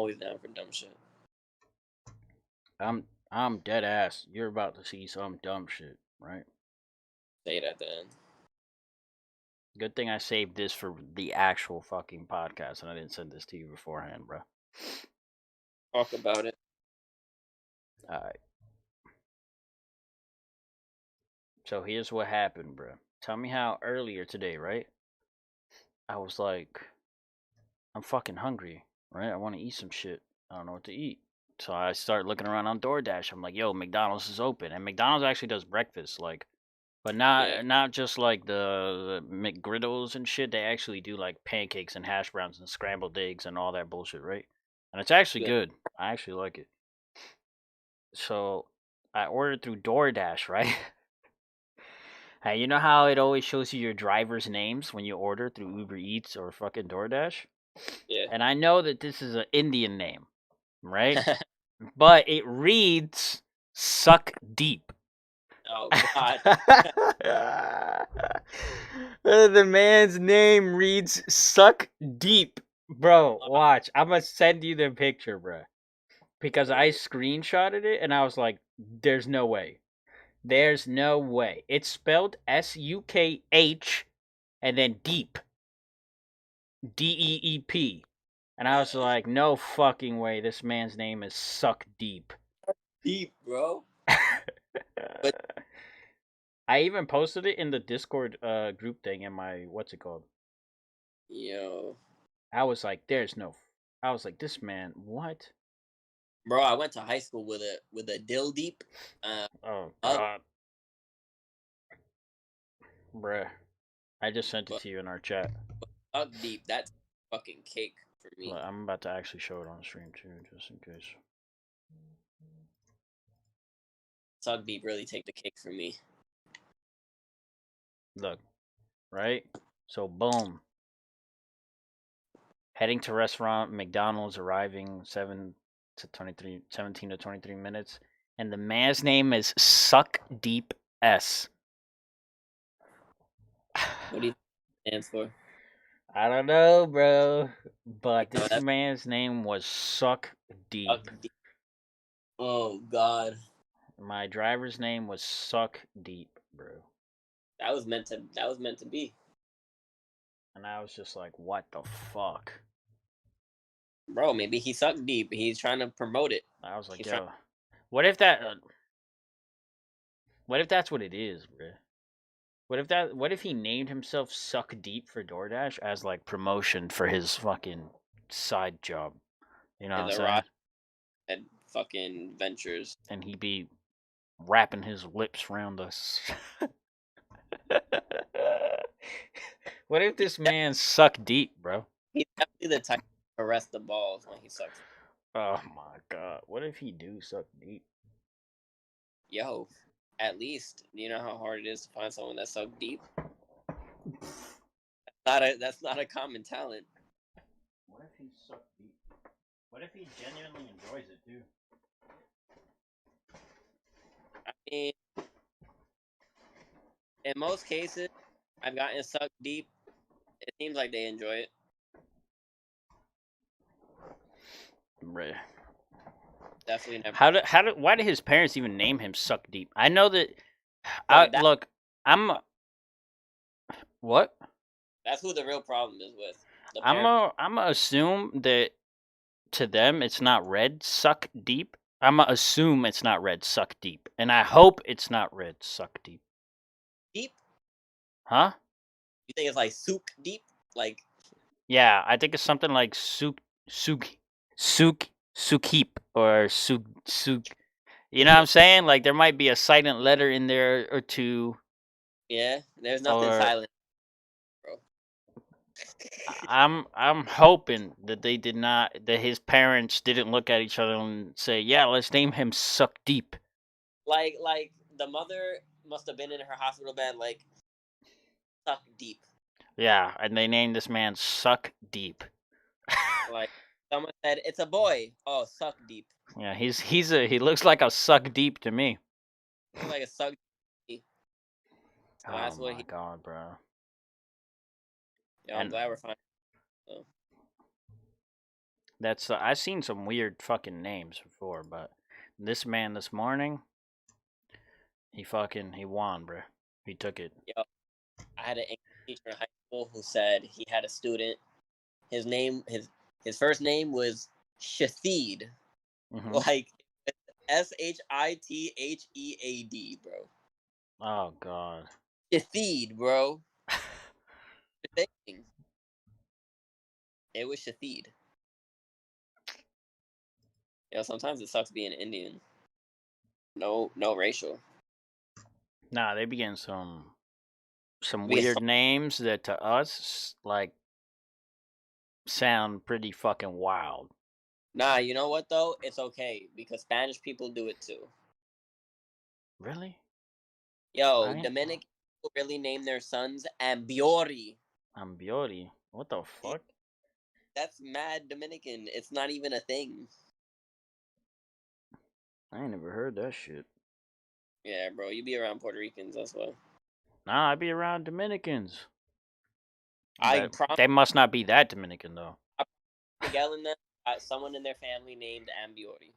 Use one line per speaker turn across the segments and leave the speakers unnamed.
always down for dumb shit.
I'm dead ass. You're about to see some dumb shit, right?
Say it at the end.
Good thing I saved this for the actual fucking podcast and I didn't send this to you beforehand, bro.
Talk about it.
Alright. So here's what happened, bro. Tell me how earlier today, right? I was like, I'm fucking hungry, right? I want to eat some shit. I don't know what to eat. So I start looking around on DoorDash. I'm like, yo, McDonald's is open. And McDonald's actually does breakfast, like, but
Yeah.
not just like the McGriddles and shit. They actually do like pancakes and hash browns and scrambled eggs and all that bullshit, right? And it's actually
Yeah.
good. I actually like it. So I ordered through DoorDash, right? Hey, you know how it always shows you your driver's names when you order through Uber Eats or fucking DoorDash?
Yeah.
And I know that this is an Indian name, right? But it reads Suck Deep.
Oh God.
The man's name reads Suck Deep. Bro, watch. I'm gonna send you the picture, bro. Because I screenshotted it and I was like, there's no way. There's no way. It's spelled SUKH and then deep. DEEP. And I was like, no fucking way. This man's name is Suck Deep.
Deep, bro. But
I even posted it in the Discord group thing in my what's it called?
yo,
I was like, there's no. I was like, this man, what?
bro, I went to high school with a dill deep.
Oh
Up,
God, bruh. I just sent it
but
to you in our chat.
up deep. That's fucking cake for me.
Look, I'm about to actually show it on stream too, just in case.
Suck deep really take the cake for me.
Look, right? So boom. Heading to restaurant, McDonald's arriving 17 to 23 minutes. And the man's name is Suck Deep S.
What do you think it stands for?
I don't know, bro. But
Yo,
this
that's
man's name was Suck
suck
Deep.
deep. Oh God,
My driver's name was Suck Deep, bro.
that was meant to. That was meant to be,
And I was just like, what the fuck?
bro. Maybe he sucked deep. He's trying to promote it.
I was like,
He's trying.
yo, what if that what if that's what it is, bro? What if he named himself Suck Deep for DoorDash as like promotion for his fucking side job? You know what I'm
His
saying?
erotic and fucking ventures.
And he be wrapping his lips around us. What if this man suck deep, bro?
He's definitely the type to arrest the balls when he sucks.
Oh my god. What if he do suck deep?
Yo, at least you know how hard it is to find someone that suck deep. That's not a common talent.
What if he suck deep? What if he genuinely enjoys it too?
I mean, in most cases, I've gotten sucked deep. It seems like they enjoy it.
Right.
Definitely never.
Why did his parents even name him Suck Deep? I know that.
Bro,
Look, I'm. What?
that's who the real problem is with. The
I'm
parents.
I'm assume that to them it's not red Suck Deep. I'm assume it's not red Suck Deep, and I hope it's not red Suck Deep.
Deep?
Huh?
You think it's like souk deep? Like,
Yeah, I think it's something like Sukip or Suk. You know what I'm saying? Like there might be a silent letter in there or two,
yeah, there's nothing
or
silent, bro.
I'm hoping that they did not that his parents didn't look at each other and say, "Yeah, let's name him Suck Deep."
Like the mother must have been in her hospital bed, like suck deep.
Yeah, and they named this man Suck Deep.
Like someone said, it's a boy. Oh, suck deep.
Yeah, he looks like a Suck Deep to me.
Looks like a suck deep. So
Oh
that's what
my
he.
god, bro.
Yeah, I'm
And
glad we're fine. So.
That's I've seen some weird fucking names before, but this man this morning, he won, bro. He took it.
Yo, I had an English teacher in high school who said he had a student. His name, his first name was Shatheed,
Hmm.
like Shithead, bro.
Oh god.
Shatheed, bro. Thing. It was Shatheed. Sometimes it sucks being Indian. No, no racial.
Nah, they begin some
We get so
weird names that to us like sound pretty fucking wild.
Nah, you know what though? It's okay because Spanish people do it too.
Really?
Yo,
I
Dominican people really name their sons Ambiori.
Ambiori. What the
Yeah,
fuck?
that's mad Dominican. It's not even a thing.
I ain't never heard that shit.
Yeah, bro, you be around Puerto Ricans, that's why.
Nah, I be around Dominicans.
I
But
promise
they must not be that Dominican though.
Miguel and them, someone in their family named Ambiori.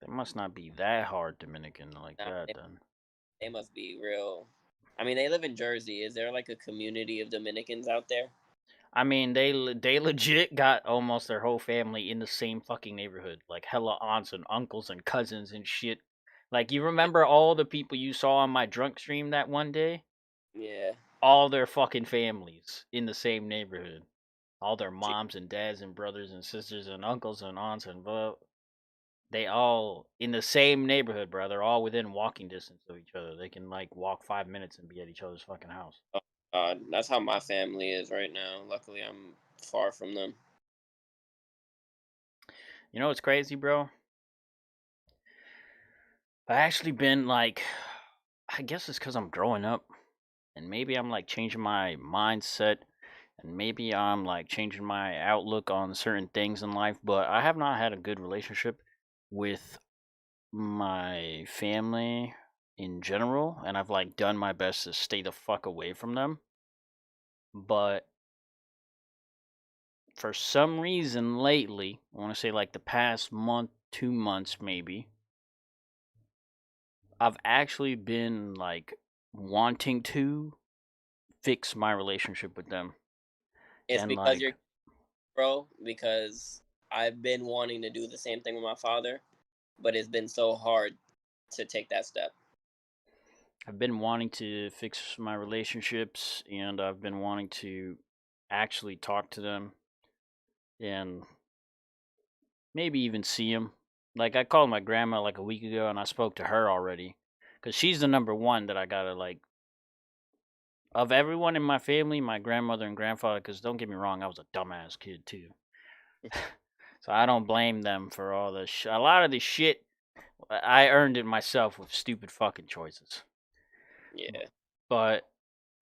They must not be that hard Dominican like
Nah,
that then.
they must be real. I mean, they live in Jersey. Is there like a community of Dominicans out there?
I mean, they legit got almost their whole family in the same fucking neighborhood, like hella aunts and uncles and cousins and shit. Like you remember all the people you saw on my drunk stream that one day?
Yeah.
All their fucking families in the same neighborhood. All their
Gee,
moms and dads and brothers and sisters and uncles and aunts and blah. They all in the same neighborhood, bro. They're all within walking distance of each other. They can like walk 5 minutes and be at each other's fucking house.
oh, that's how my family is right now. Luckily, I'm far from them.
You know what's crazy, bro? I actually been like, I guess it's because I'm growing up, and maybe I'm like changing my mindset, and maybe I'm like changing my outlook on certain things in life. But I have not had a good relationship with my family in general, and I've like done my best to stay the fuck away from them. But for some reason lately, I want to say like the past month, 2 months maybe, I've actually been like wanting to fix my relationship with them.
It's
And
because you're,
like,
bro, because I've been wanting to do the same thing with my father, but it's been so hard to take that step.
I've been wanting to fix my relationships and I've been wanting to actually talk to them and maybe even see them. Like, I called my grandma like a week ago and I spoke to her already because she's the number one that I gotta like. Of everyone in my family, my grandmother and grandfather, because don't get me wrong, I was a dumbass kid too. So I don't blame them for all the a lot of the shit I earned it myself with stupid fucking choices.
Yeah.
But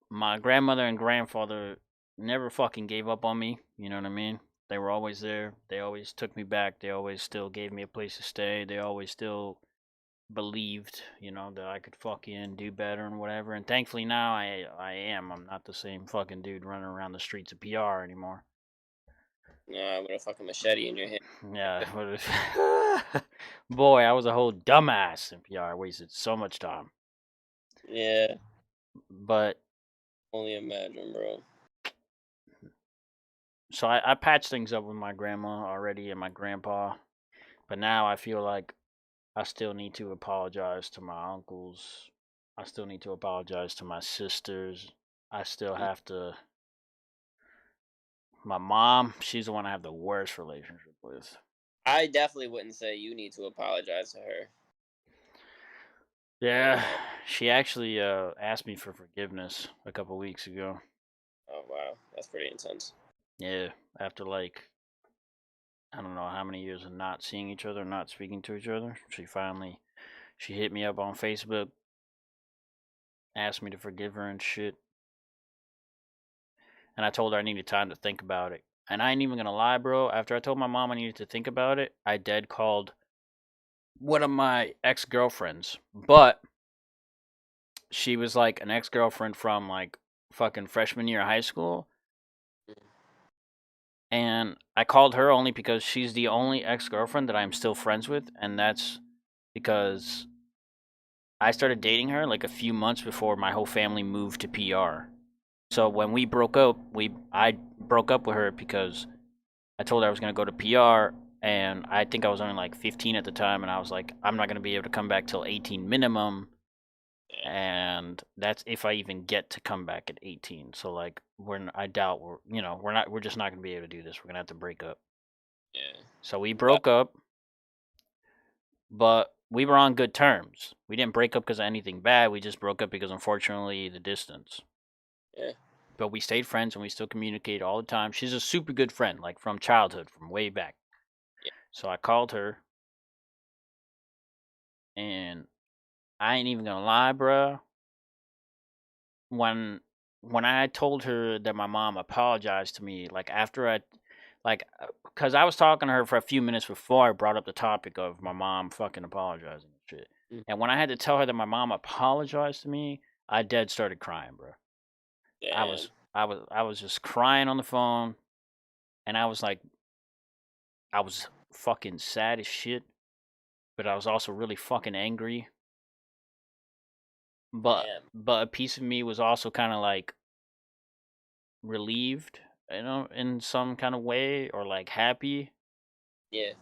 my grandmother and grandfather never fucking gave up on me. You know what I mean? They were always there. They always took me back. They always still gave me a place to stay. They always still believed, that I could fucking do better and whatever. And thankfully now I am. I'm not the same fucking dude running around the streets of PR anymore.
Nah, with a fucking machete in your hand.
Yeah, boy, I was a whole dumbass in PR. I wasted so much time.
Yeah.
But
Only imagine, bro.
so I patched things up with my grandma already and my grandpa. But now I feel like I still need to apologize to my uncles. I still need to apologize to my sisters. I still
Mm.
have to. My mom, she's the one I have the worst relationship with.
I definitely wouldn't say you need to apologize to her. I
Yeah,
wouldn't know.
she actually asked me for forgiveness a couple weeks ago.
Oh wow, that's pretty intense.
Yeah, after like I don't know how many years of not seeing each other, not speaking to each other, she hit me up on Facebook, asked me to forgive her and shit, and I told her I needed time to think about it. And I ain't even gonna lie, bro. After I told my mom I needed to think about it, I dead called one of my ex girlfriends, but she was like an ex girlfriend from like fucking freshman year of high school. And I called her only because she's the only ex-girlfriend that I'm still friends with, and that's because I started dating her like a few months before my whole family moved to PR. So when we broke up, I broke up with her because I told her I was gonna go to PR, and I think I was only like 15 at the time, and I was like, I'm not gonna be able to come back till 18 minimum,
Yeah.
and that's if I even get to come back at 18. So like, I doubt we're just not gonna be able to do this. We're gonna have to break up.
Yeah.
So we
But
broke up, but we were on good terms. We didn't break up because of anything bad. We just broke up because unfortunately the distance.
yeah.
But we stayed friends and we still communicate all the time. She's a super good friend, like from childhood, from way back.
Yeah.
So I called her, and I ain't even gonna lie, bro. When when I told her that my mom apologized to me, like after cause I was talking to her for a few minutes before I brought up the topic of my mom fucking apologizing and shit.
Mm.
And when I had to tell her that my mom apologized to me, I dead started crying, bro.
Damn.
I was just crying on the phone, and I was fucking sad as shit, but I was also really fucking angry.
Damn.
But a piece of me was also kind of like relieved, in some kind of way, or like happy.
Yeah.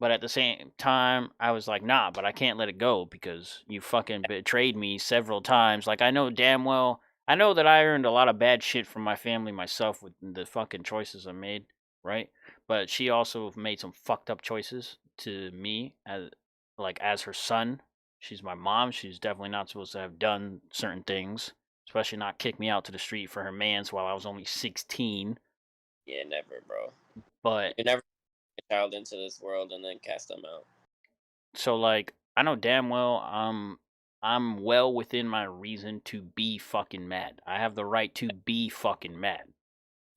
But at the same time, I was like, nah, but I can't let it go because you fucking betrayed me several times. Like, I know damn well, I know that I earned a lot of bad shit from my family myself with the fucking choices I made, right? But she also made some fucked up choices to me as her son. She's my mom. She's definitely not supposed to have done certain things, especially not kick me out to the street for her mans while I was only 16.
Yeah. Never, bro.
But
You never bring a child into this world and then cast them out.
so like I know damn well I'm well within my reason to be fucking mad. I have the right to be fucking mad.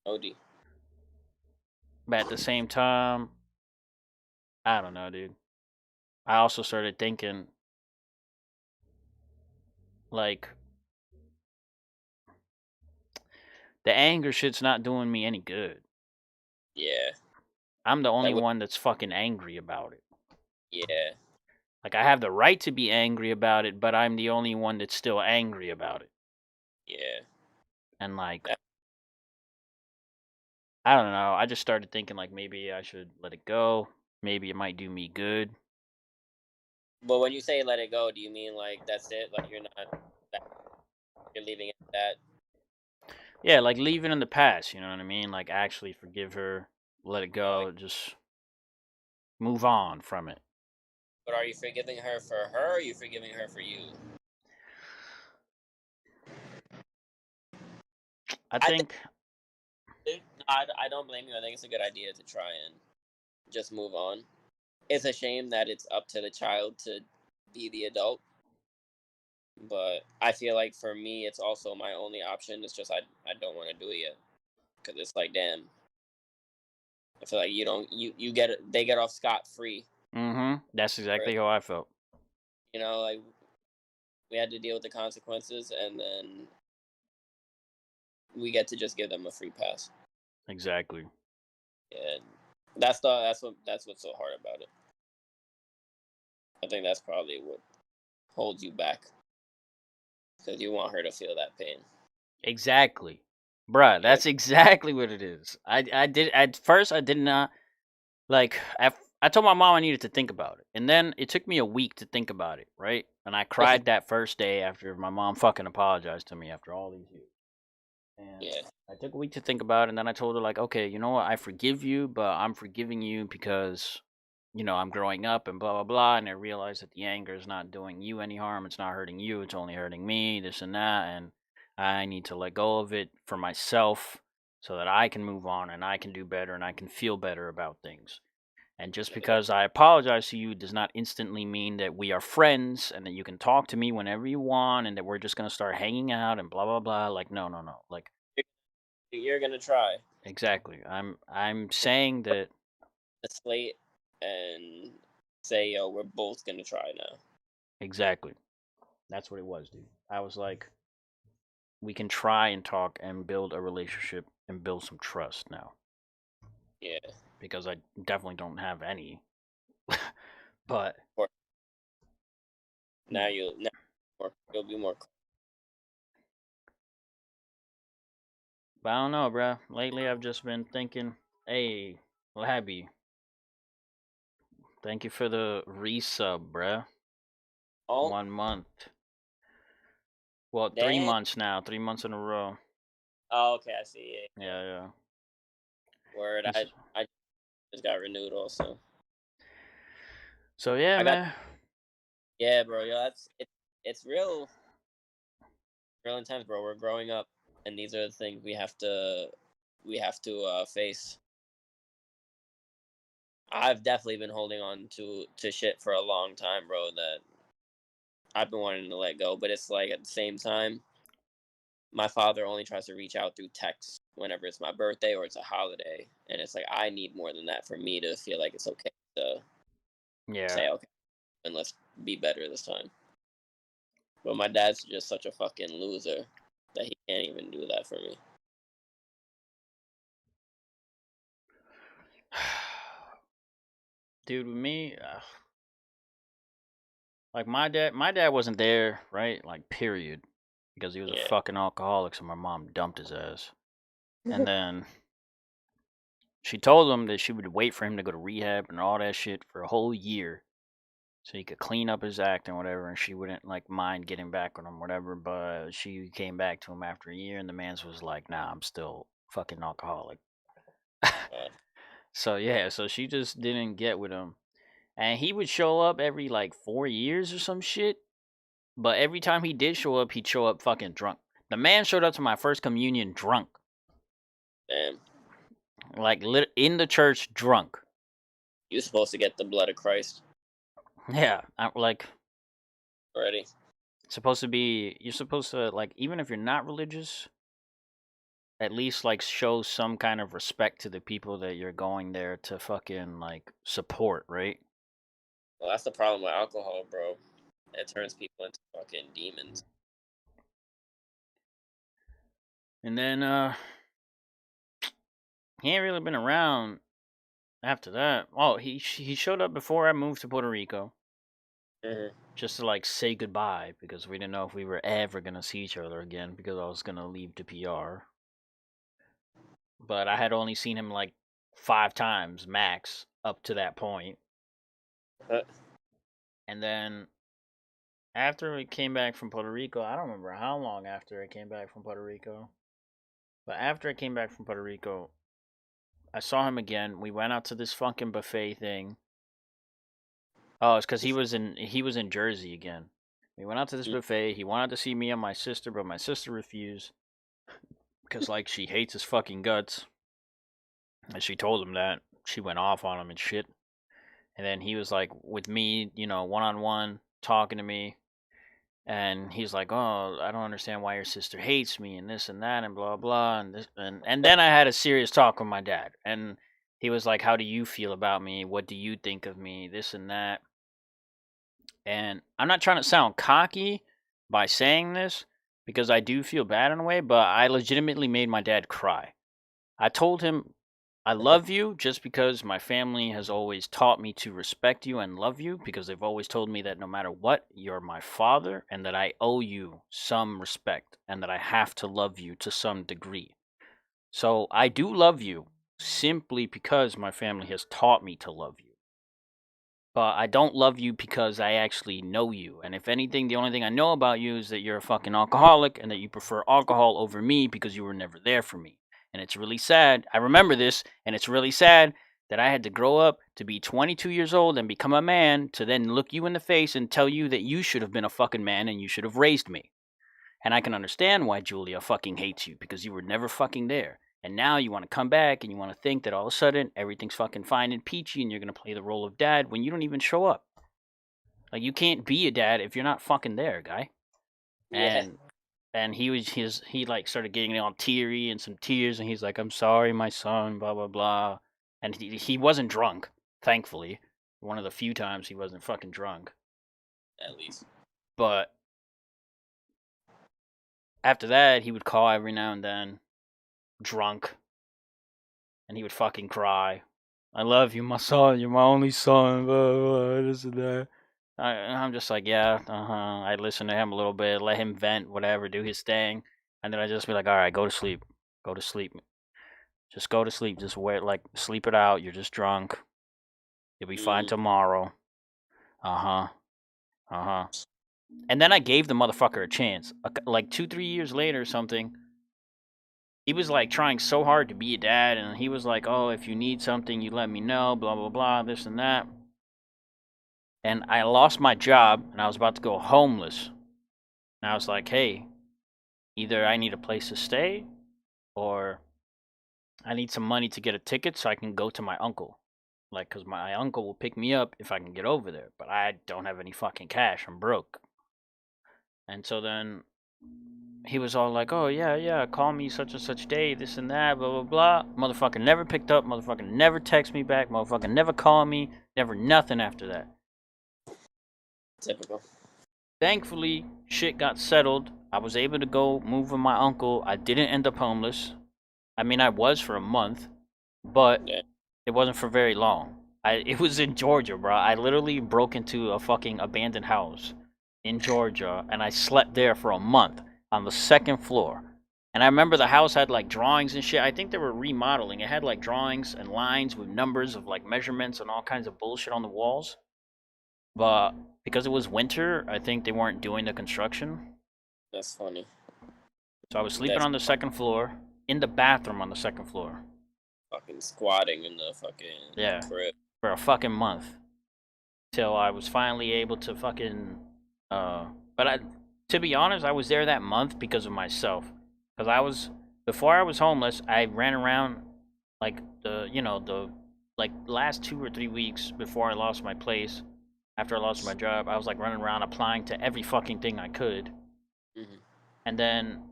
OD.
But at the same time, I don't know, dude. I also started thinking like the anger shit's not doing me any good.
Yeah.
I'm the only
That would.
one that's fucking angry about it.
Yeah.
Like I have the right to be angry about it, but I'm the only one that's still angry about it.
Yeah.
And like
That,
I don't know, I just started thinking like maybe I should let it go. Maybe it might do me good.
but when you say let it go, do you mean like that's it? Like you're not. That, you're leaving it at that.
Yeah, like leave it in the past, you know what I mean? Like actually forgive her, let it
Oh,
go, just move on from it.
but are you forgiving her for her? Or are you forgiving her for you?
I
I think
think
I don't blame you. I think it's a good idea to try and just move on. It's a shame that it's up to the child to be the adult, but I feel like for me, it's also my only option. It's just I don't want to do it yet because it's like damn. I feel like you don't you get they get off scot free.
that's
Or,
exactly how I felt.
like we had to deal with the consequences, and then we get to just give them a free pass.
Exactly.
And that's what's so hard about it. I think that's probably what holds you back because you want her to feel that pain.
Exactly. Bruh,
Yeah,
that's exactly what it is. I did at first I did not like I told my mom I needed to think about it. And then it took me a week to think about it, right? And I cried that first day after my mom fucking apologized to me after all these years. And
yeah,
I took a week to think about it, and then I told her like, okay, you know what? I forgive you, but I'm forgiving you because I'm growing up and blah blah blah. And I realized that the anger is not doing you any harm. It's not hurting you. It's only hurting me. This and that, and I need to let go of it for myself so that I can move on and I can do better and I can feel better about things. And just
yeah.
because I apologize to you does not instantly mean that we are friends and that you can talk to me whenever you want and that we're just gonna start hanging out and blah blah blah. Like no no no. Like
You're gonna try
exactly. I'm saying that
the slate and say, "Yo, we're both gonna try now."
exactly. That's what it was, dude. I was like, we can try and talk and build a relationship and build some trust now.
Yeah.
because I definitely don't have any. But
Or you'll be more.
I don't know, bro. Lately, I've just been thinking, hey, Labby, thank you for the resub, bro.
Oh,
1 month. Well, three
damn.
months now. 3 months in a row.
Oh, okay, I see. Yeah, yeah.
Yeah, yeah.
Word.
He's,
I just got renewed also.
so yeah,
I got
man.
yeah, bro. Yo, it's real intense, bro. We're growing up, and these are the things we have to face. I've definitely been holding on to shit for a long time, bro. That I've been wanting to let go, but it's like at the same time, my father only tries to reach out through text whenever it's my birthday or it's a holiday, and it's like I need more than that for me to feel like it's okay to
Yeah.
say okay, and let's be better this time. But my dad's just such a fucking loser that he can't even do that for me.
Dude, with me, like my dad wasn't there, right? Like, period. Because he was a
Yeah.
fucking alcoholic, so my mom dumped his ass. And then she told him that she would wait for him to go to rehab and all that shit for a whole year so he could clean up his act and whatever, and she wouldn't like mind getting back on him, whatever. But she came back to him after a year, and the man's was like, "Nah, I'm still fucking alcoholic."
God.
So yeah, so she just didn't get with him, and he would show up every like 4 years or some shit. But every time he did show up, he'd show up fucking drunk. The man showed up to my first communion drunk,
Damn.
like in the church drunk.
You're supposed to get the blood of Christ
Yeah, like
already.
supposed to be. You're supposed to like, even if you're not religious, at least like show some kind of respect to the people that you're going there to fucking like support, right?
Well, that's the problem with alcohol, bro. It turns people into fucking demons.
And then he ain't really been around after that. Oh, he showed up before I moved to Puerto Rico
Hmm.
just to like say goodbye because we didn't know if we were ever gonna see each other again because I was gonna leave to PR. But I had only seen him like 5 times max up to that point.
Uh,
And then after we came back from Puerto Rico, I don't remember how long after I came back from Puerto Rico. But after I came back from Puerto Rico, I saw him again. We went out to this fucking buffet thing. Oh, it's because he was in Jersey again. We went out to this buffet. He wanted to see me and my sister, but my sister refused because like she hates his fucking guts. And she told him that. She went off on him and shit. And then he was like with me, one on one, talking to me. And he's like, "Oh, I don't understand why your sister hates me and this and that and blah blah and this and then I had a serious talk with my dad, and he was like, "How do you feel about me? What do you think of me? This and that." And I'm not trying to sound cocky by saying this because I do feel bad in a way, but I legitimately made my dad cry. I told him I love you just because my family has always taught me to respect you and love you because they've always told me that no matter what, you're my father and that I owe you some respect and that I have to love you to some degree. So I do love you simply because my family has taught me to love you. But I don't love you because I actually know you. And if anything, the only thing I know about you is that you're a fucking alcoholic and that you prefer alcohol over me because you were never there for me. And it's really sad. I remember this, and it's really sad that I had to grow up to be 22 years old and become a man to then look you in the face and tell you that you should have been a fucking man and you should have raised me. And I can understand why Julia fucking hates you because you were never fucking there. And now you want to come back and you want to think that all of a sudden everything's fucking fine and peachy and you're going to play the role of dad when you don't even show up. Like, you can't be a dad if you're not fucking there, guy.
yeah.
And he like started getting all teary and some tears and he's like, "I'm sorry, my son, blah blah blah." And he wasn't drunk, thankfully. One of the few times he wasn't fucking drunk.
At least.
But after that, he would call every now and then, drunk. and he would fucking cry. I love you, my son. You're my only son. Blah, blah, blah, this and that. I'm just like, yeah, I listen to him a little bit, let him vent, whatever, do his thing, and then I just be like, all right, go to sleep, go to sleep, just go to sleep, just wait, like sleep it out. You're just drunk. You'll be fine
Mm.
tomorrow. Uh huh. Uh huh. And then I gave the motherfucker a chance. Like 2, 3 years later, or something. He was like trying so hard to be a dad, and he was like, "Oh, if you need something, you let me know." Blah blah blah, this and that. And I lost my job, and I was about to go homeless. And I was like, "Hey, either I need a place to stay, or I need some money to get a ticket so I can go to my uncle. Like, cause my uncle will pick me up if I can get over there, but I don't have any fucking cash. I'm broke." And so then he was all like, "Oh yeah, yeah, call me such and such day, this and that, blah blah blah." Motherfucker never picked up. Motherfucker never text me back. Motherfucker never called me. Never nothing after that.
Typical.
Thankfully, shit got settled. I was able to go move with my uncle. I didn't end up homeless. I mean, I was for a month, but
Yeah.
it wasn't for very long. It was in Georgia, bro. I literally broke into a fucking abandoned house in Georgia, and I slept there for a month on the second floor. And I remember the house had like drawings and shit. I think they were remodeling. It had like drawings and lines with numbers of like measurements and all kinds of bullshit on the walls. But because it was winter, I think they weren't doing the construction.
That's funny.
So I was sleeping
That's
on the second floor, in the bathroom on the second floor.
fucking squatting in the fucking
Yeah,
crib.
for a fucking month. Till I was finally able to fucking but I to be honest, I was there that month because of myself. Cuz I was before I was homeless, I ran around like the like last 2 or 3 weeks before I lost my place, after I lost my job, I was like running around applying to every fucking thing I could.
Mm-hmm.
And then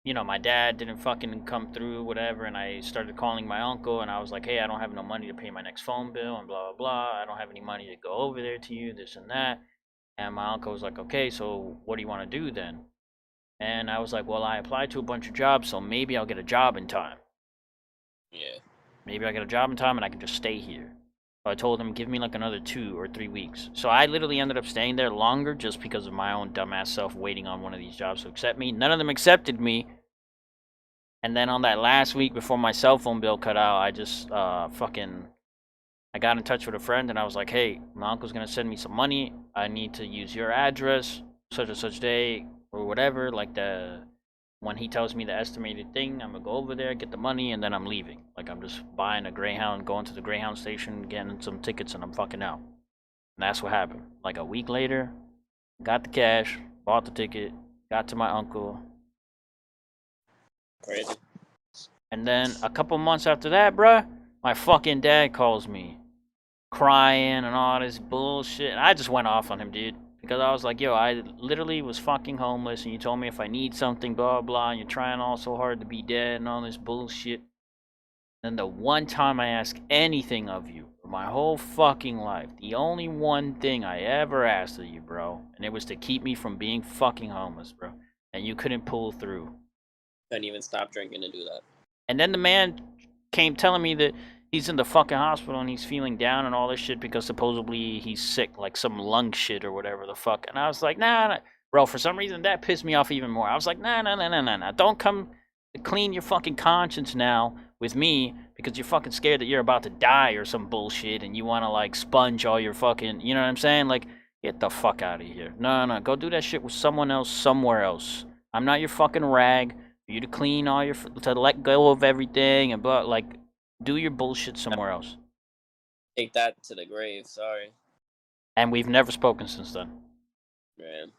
my dad didn't fucking come through, whatever, and I started calling my uncle, and I was like, hey, I don't have no money to pay my next phone bill, and blah, blah, blah. I don't have any money to go over there to you, this and that. And my uncle was like, okay, so what do you want to do then? And I was like, well, I applied to a bunch of jobs, so maybe I'll get a job in time.
Yeah.
Maybe I'll get a job in time and I can just stay here. So I told him, give me like another 2 or 3 weeks. So I literally ended up staying there longer just because of my own dumbass self waiting on one of these jobs to accept me. None of them accepted me. And then on that last week before my cell phone bill cut out, I just I got in touch with a friend and I was like, hey, my uncle's gonna send me some money. I need to use your address, such and such day, or whatever. Like when he tells me the estimated thing, I'm gonna go over there, get the money, and then I'm leaving. Like I'm just buying a Greyhound, going to the Greyhound station, getting some tickets, and I'm fucking out. And that's what happened. Like a week later, got the cash, bought the ticket, got to my uncle,
Crazy.
and then a couple months after that, bruh, my fucking dad calls me, crying and all this bullshit. And I just went off on him, dude. Because I was like, yo, I literally was fucking homeless, and you told me if I need something, blah, blah, and you're trying all so hard to be dead and all this bullshit. And the one time I ask anything of you, my whole fucking life, the only one thing I ever asked of you, bro, and it was to keep me from being fucking homeless, bro. And you couldn't pull through.
Couldn't even stop drinking to do that.
And then the man came telling me that he's in the fucking hospital and he's feeling down and all this shit because supposedly he's sick, like some lung shit or whatever the fuck. And I was like, nah. Bro, for some reason that pissed me off even more. I was like, nah. Don't come clean your fucking conscience now with me because you're fucking scared that you're about to die or some bullshit and you want to like sponge all your fucking, you know what I'm saying? Like, get the fuck out of here. No. Go do that shit with someone else somewhere else. I'm not your fucking rag. For you to clean all your, to let go of everything and blah, like, do your bullshit somewhere else.
Take that to the grave. Sorry,
And we've never spoken since then.
man.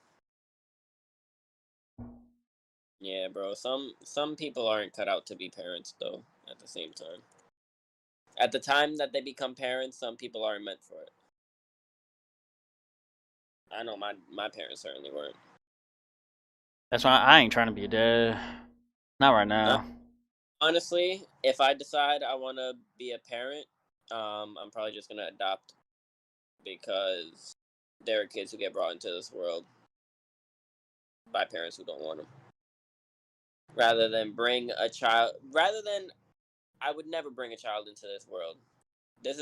Yeah, bro. Some people aren't cut out to be parents, though. At the same time, at the time that they become parents, some people aren't meant for it. I know my parents certainly weren't.
That's why I ain't trying to be a dad. Not right
No,
now.
honestly, if I decide I want to be a parent, I'm probably just gonna adopt because there are kids who get brought into this world by parents who don't want them. Rather than bring a child, rather than I would never bring a child into this world. This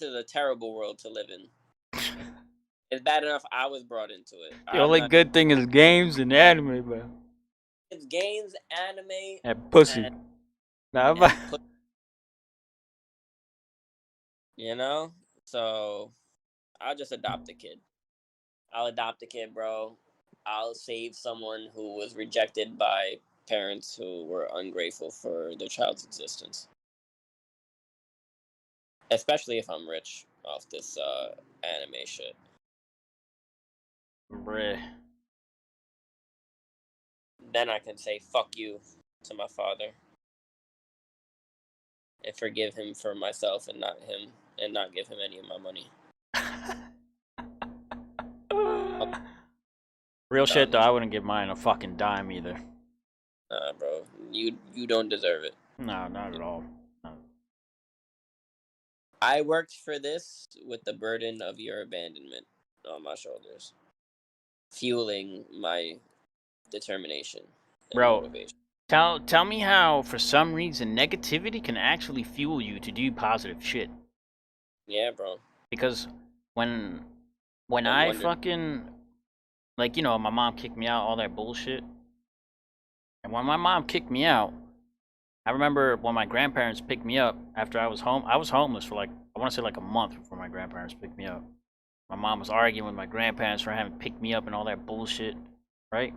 is a terrible world to live in. It's bad enough I was brought into it.
The
I'm
only
not.
good thing is games and anime, bro.
It's games, anime,
And pussy.
and
Nah,
and put. You know, so I'll just adopt a kid. I'll adopt a kid, bro. I'll save someone who was rejected by parents who were ungrateful for their child's existence. Especially if I'm rich off this anime shit.
bruh.
Then I can say fuck you to my father and forgive him for myself and not give him any of my money.
Real shit
Done
though,
this.
I wouldn't give mine a fucking dime either.
Nah, bro. You don't deserve it.
No, not at all. No.
I worked for this with the burden of your abandonment on my shoulders, fueling my determination and
Bro,
motivation.
tell me how for some reason negativity can actually fuel you to do positive shit.
Yeah, bro.
Because when when
I'm
I
wondering.
fucking like, you know, my mom kicked me out, all that bullshit. And when my mom kicked me out, I remember when my grandparents picked me up after I was home. I was homeless for like, I want to say like a month before my grandparents picked me up. My mom was arguing with my grandparents for having picked me up and all that bullshit, right?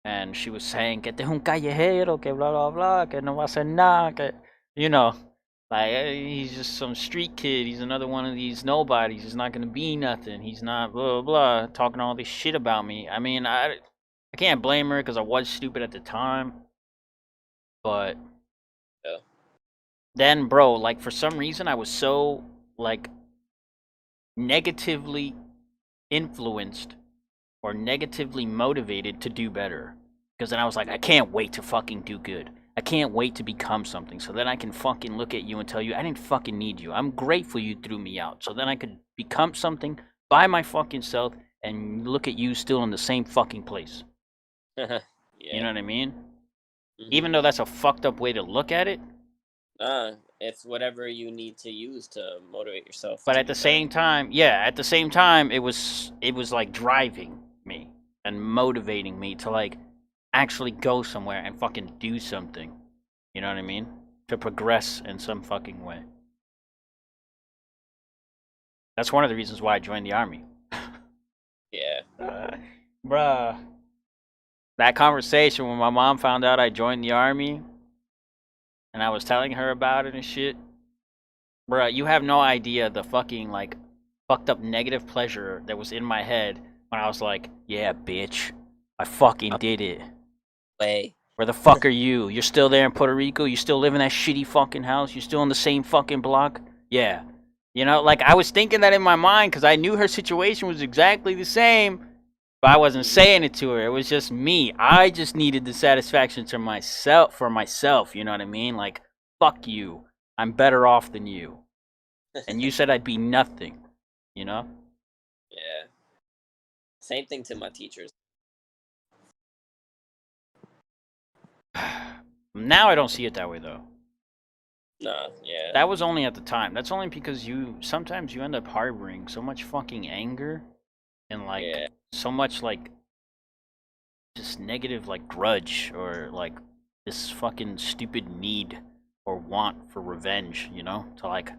And she was saying que este es un callejero, que blah blah blah, que no va a hacer nada, que you know, like he's just some street kid. He's another one of these nobodies. He's not gonna be nothing. He's not blah blah blah, talking all this shit about me. I mean, I can't blame her because I was stupid at the time, but
Yeah.
then, bro, like for some reason, I was so like negatively influenced or negatively motivated to do better. Because then I was like, I can't wait to fucking do good. I can't wait to become something. So then I can fucking look at you and tell you, I didn't fucking need you. I'm grateful you threw me out. So then I could become something by my fucking self and look at you still in the same fucking place. You
Yeah.
know what I mean?
Mhm.
Even though that's a fucked up way to look at it.
It's whatever you need to use to motivate yourself
But
to
at the
be better.
same time, yeah, at the same time, it was like driving me and motivating me to like actually go somewhere and fucking do something. You know what I mean? To progress in some fucking way. That's one of the reasons why I joined the army.
Yeah.
Bruh. That conversation when my mom found out I joined the army and I was telling her about it and shit. Bruh, you have no idea the fucking like fucked up negative pleasure that was in my head when I was like, yeah, bitch, I fucking did it.
Way.
Where the fuck are you? You're still there in Puerto Rico? You still live in that shitty fucking house? You still in the same fucking block? Yeah. You know, like I was thinking that in my mind because I knew her situation was exactly the same, but I wasn't
Mhm.
saying it to her. It was just me. I just needed the satisfaction to myself for myself. You know what I mean? Like, fuck you. I'm better off than you. And you said I'd be nothing. You know?
Yeah. Same thing to my teachers.
Now I don't see it that way though.
Nah. Yeah.
That was only at the time. That's only because sometimes you end up harboring so much fucking anger and like
Yeah.
so much like just negative like grudge or like this fucking stupid need or want for revenge, you know, to like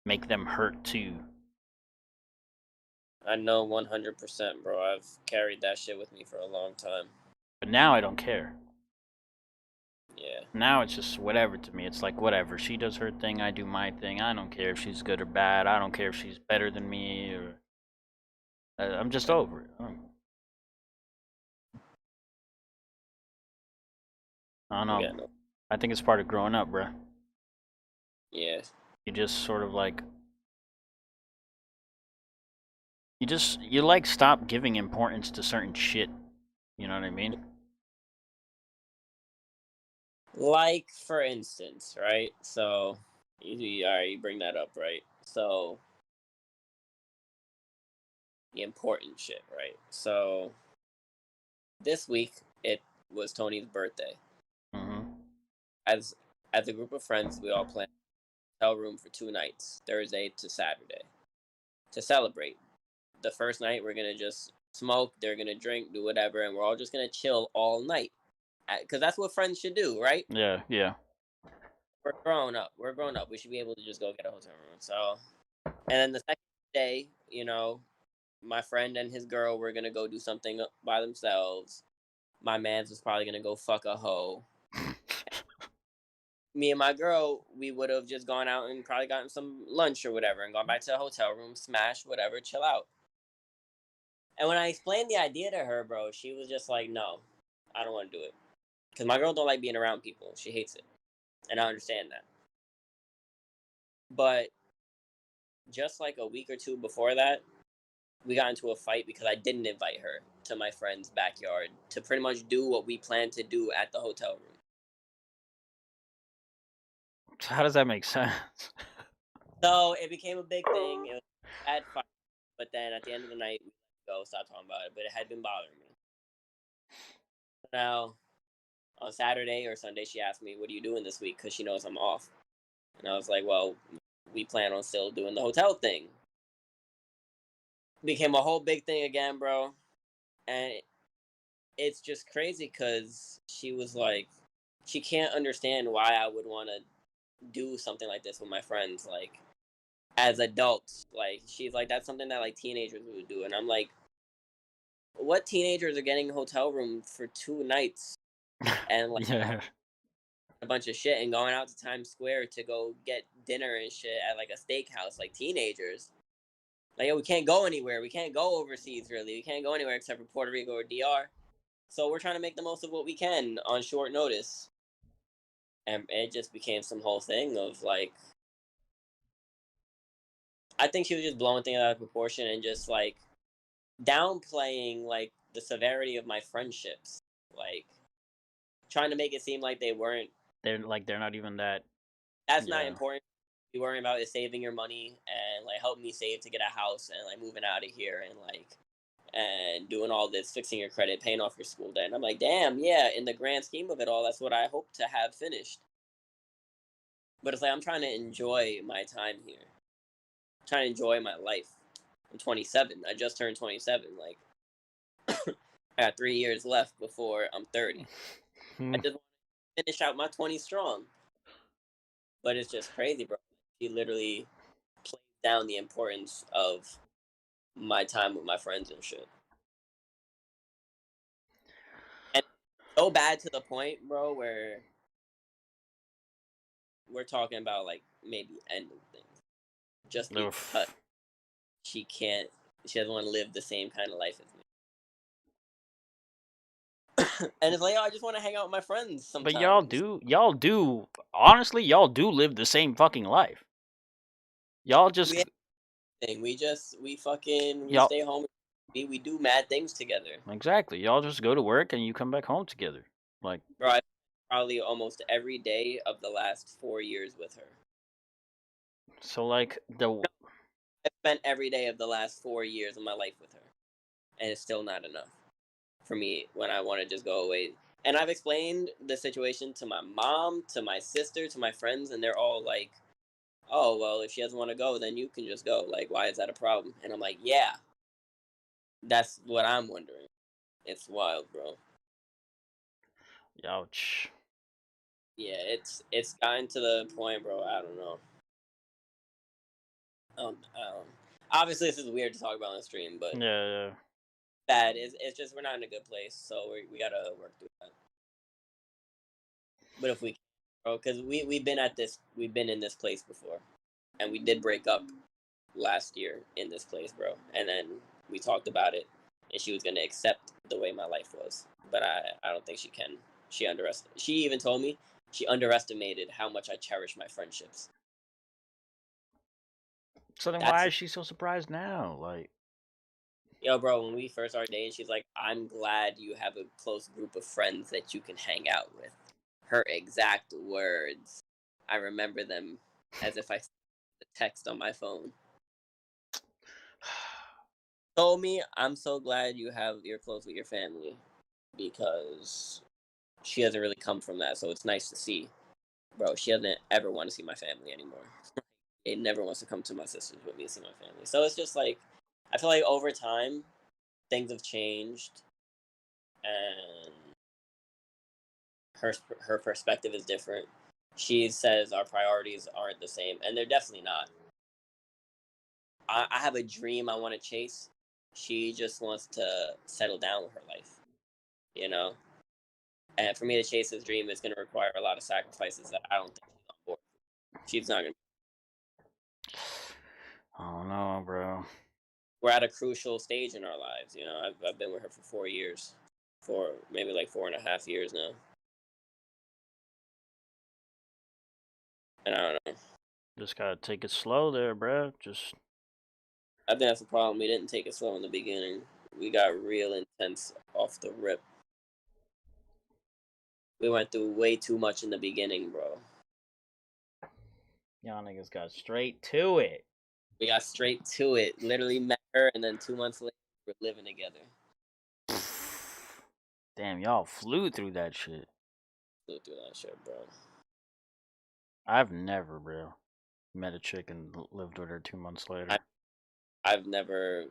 make them hurt too.
I know 100%, bro. I've carried that shit with me for a long time.
But now I don't care.
Yeah.
Now it's just whatever to me. It's like whatever. She does her thing, I do my thing. I don't care if she's good or bad. I don't care if she's better than me or I'm just over it. I don't know.
Yeah. No.
I think it's part of growing up, bruh.
Yeah.
You just sort of like you like stop giving importance to certain shit. You know what I mean?
Like for instance, right? So, all right, you bring that up, right? So the important shit, right? So this week it was Tony's birthday.
Mm-hmm.
As As a group of friends, we all planned a hotel room for 2 nights, Thursday to Saturday, to celebrate. The first night, we're gonna just smoke. They're gonna drink, do whatever, and we're all just gonna chill all night. Because that's what friends should do, right?
Yeah, yeah.
We're grown up. We're grown up. We should be able to just go get a hotel room. So, and then the second day, my friend and his girl were gonna go do something by themselves. My man's was probably gonna go fuck a hoe. Me and my girl, we would have just gone out and probably gotten some lunch or whatever, and gone back to the hotel room, smash whatever, chill out. And when I explained the idea to her, bro, she was just like, "No, I don't want to do it." Because my girl don't like being around people. She hates it, and I understand that. But just like a week or two before that, we got into a fight because I didn't invite her to my friend's backyard to pretty much do what we planned to do at the hotel room.
So how does that make sense?
So it became a big thing. It was a bad fight, but then at the end of the night, we let go, stopped talking about it. But it had been bothering me. Now on Saturday or Sunday, she asked me, "What are you doing this week?" Because she knows I'm off, and I was like, "Well, we plan on still doing the hotel thing." Became a whole big thing again, bro, and it's just crazy because she was like, she can't understand why I would want to do something like this with my friends, like as adults. Like she's like, that's something that like teenagers would do, and I'm like, what teenagers are getting a hotel room for 2 nights and like
Yeah.
a bunch of shit and going out to Times Square to go get dinner and shit at like a steakhouse, like teenagers. Like, yo, we can't go anywhere. We can't go overseas, really. We can't go anywhere except for Puerto Rico or DR. So we're trying to make the most of what we can on short notice. And it just became some whole thing of like, I think she was just blowing things out of proportion and just like downplaying like the severity of my friendships. Like, trying to make it seem like they weren't.
They're not even that.
That's not
Yeah.
important. You worrying about is saving your money and like helping me save to get a house and like moving out of here and like and doing all this, fixing your credit, paying off your school debt. And I'm like, damn, yeah, in the grand scheme of it all, that's what I hope to have finished. But it's like I'm trying to enjoy my time here. I'm trying to enjoy my life. I'm 27. I just turned 27. Like I got 3 years left before I'm 30. I just want to finish out my 20s strong. But it's just crazy, bro. He literally plays down the importance of my time with my friends and shit. And so bad to the point, bro, where we're talking about like maybe ending things just because
Oof.
she can't. She doesn't want to live the same kind of life as me. And it's like, oh, I just want to hang out with my friends
But
sometimes.
honestly, y'all do live the same fucking life. Y'all
We
just,
ain't thing. We
y'all,
stay home. We do mad things together,
exactly. Y'all just go to work and you come back home together. Like,
bro. I probably almost every day of the last 4 years with her.
so like the,
I spent every day of the last 4 years of my life with her, and it's still not enough for me when I want to just go away. And I've explained the situation to my mom, to my sister, to my friends, and they're all like, "Oh, well, if she doesn't want to go, then you can just go. Like, why is that a problem?" And I'm like, "Yeah, that's what I'm wondering. It's wild, bro.
ouch.
Yeah, it's gotten to the point, bro. I don't know. Obviously, this is weird to talk about on the stream, but
Yeah, yeah.
bad. It's just we're not in a good place, so we gotta work through that. But if we, can, bro, because we've been in this place before, and we did break up last year in this place, bro. And then we talked about it, and she was gonna accept the way my life was, but I don't think she can. She even told me she underestimated how much I cherish my friendships.
So then why
That's
is she so surprised now? Like,
Yo, bro. When we first started dating, she's like, "I'm glad you have a close group of friends that you can hang out with." Her exact words. I remember them as if I sent the text on my phone. Told me, "I'm so glad you're close with your family because she doesn't really come from that, so it's nice to see bro, she doesn't ever want to see my family anymore. It never wants to come to my sisters with me to see my family. So it's just like, I feel like over time, things have changed, and her perspective is different. She says our priorities aren't the same, and they're definitely not. I have a dream I want to chase. She just wants to settle down with her life, you know. And for me to chase this dream is going to require a lot of sacrifices that I don't think she's on board. She's not going to.
I don't know, bro.
We're at a crucial stage in our lives, you know. I've been with her for 4 years, for maybe like 4.5 years now, and I don't know.
Just gotta take it slow there, bro. Just
I think that's the problem. We didn't take it slow in the beginning. We got real intense off the rip. We went through way too much in the beginning, bro.
y'all niggas got straight to it.
We got straight to it. Literally met her, and then 2 months later, we're living together.
Damn, y'all flew through that shit.
Flew through that shit, bro.
I've never, bro, met a chick and lived with her 2 months later.
I've never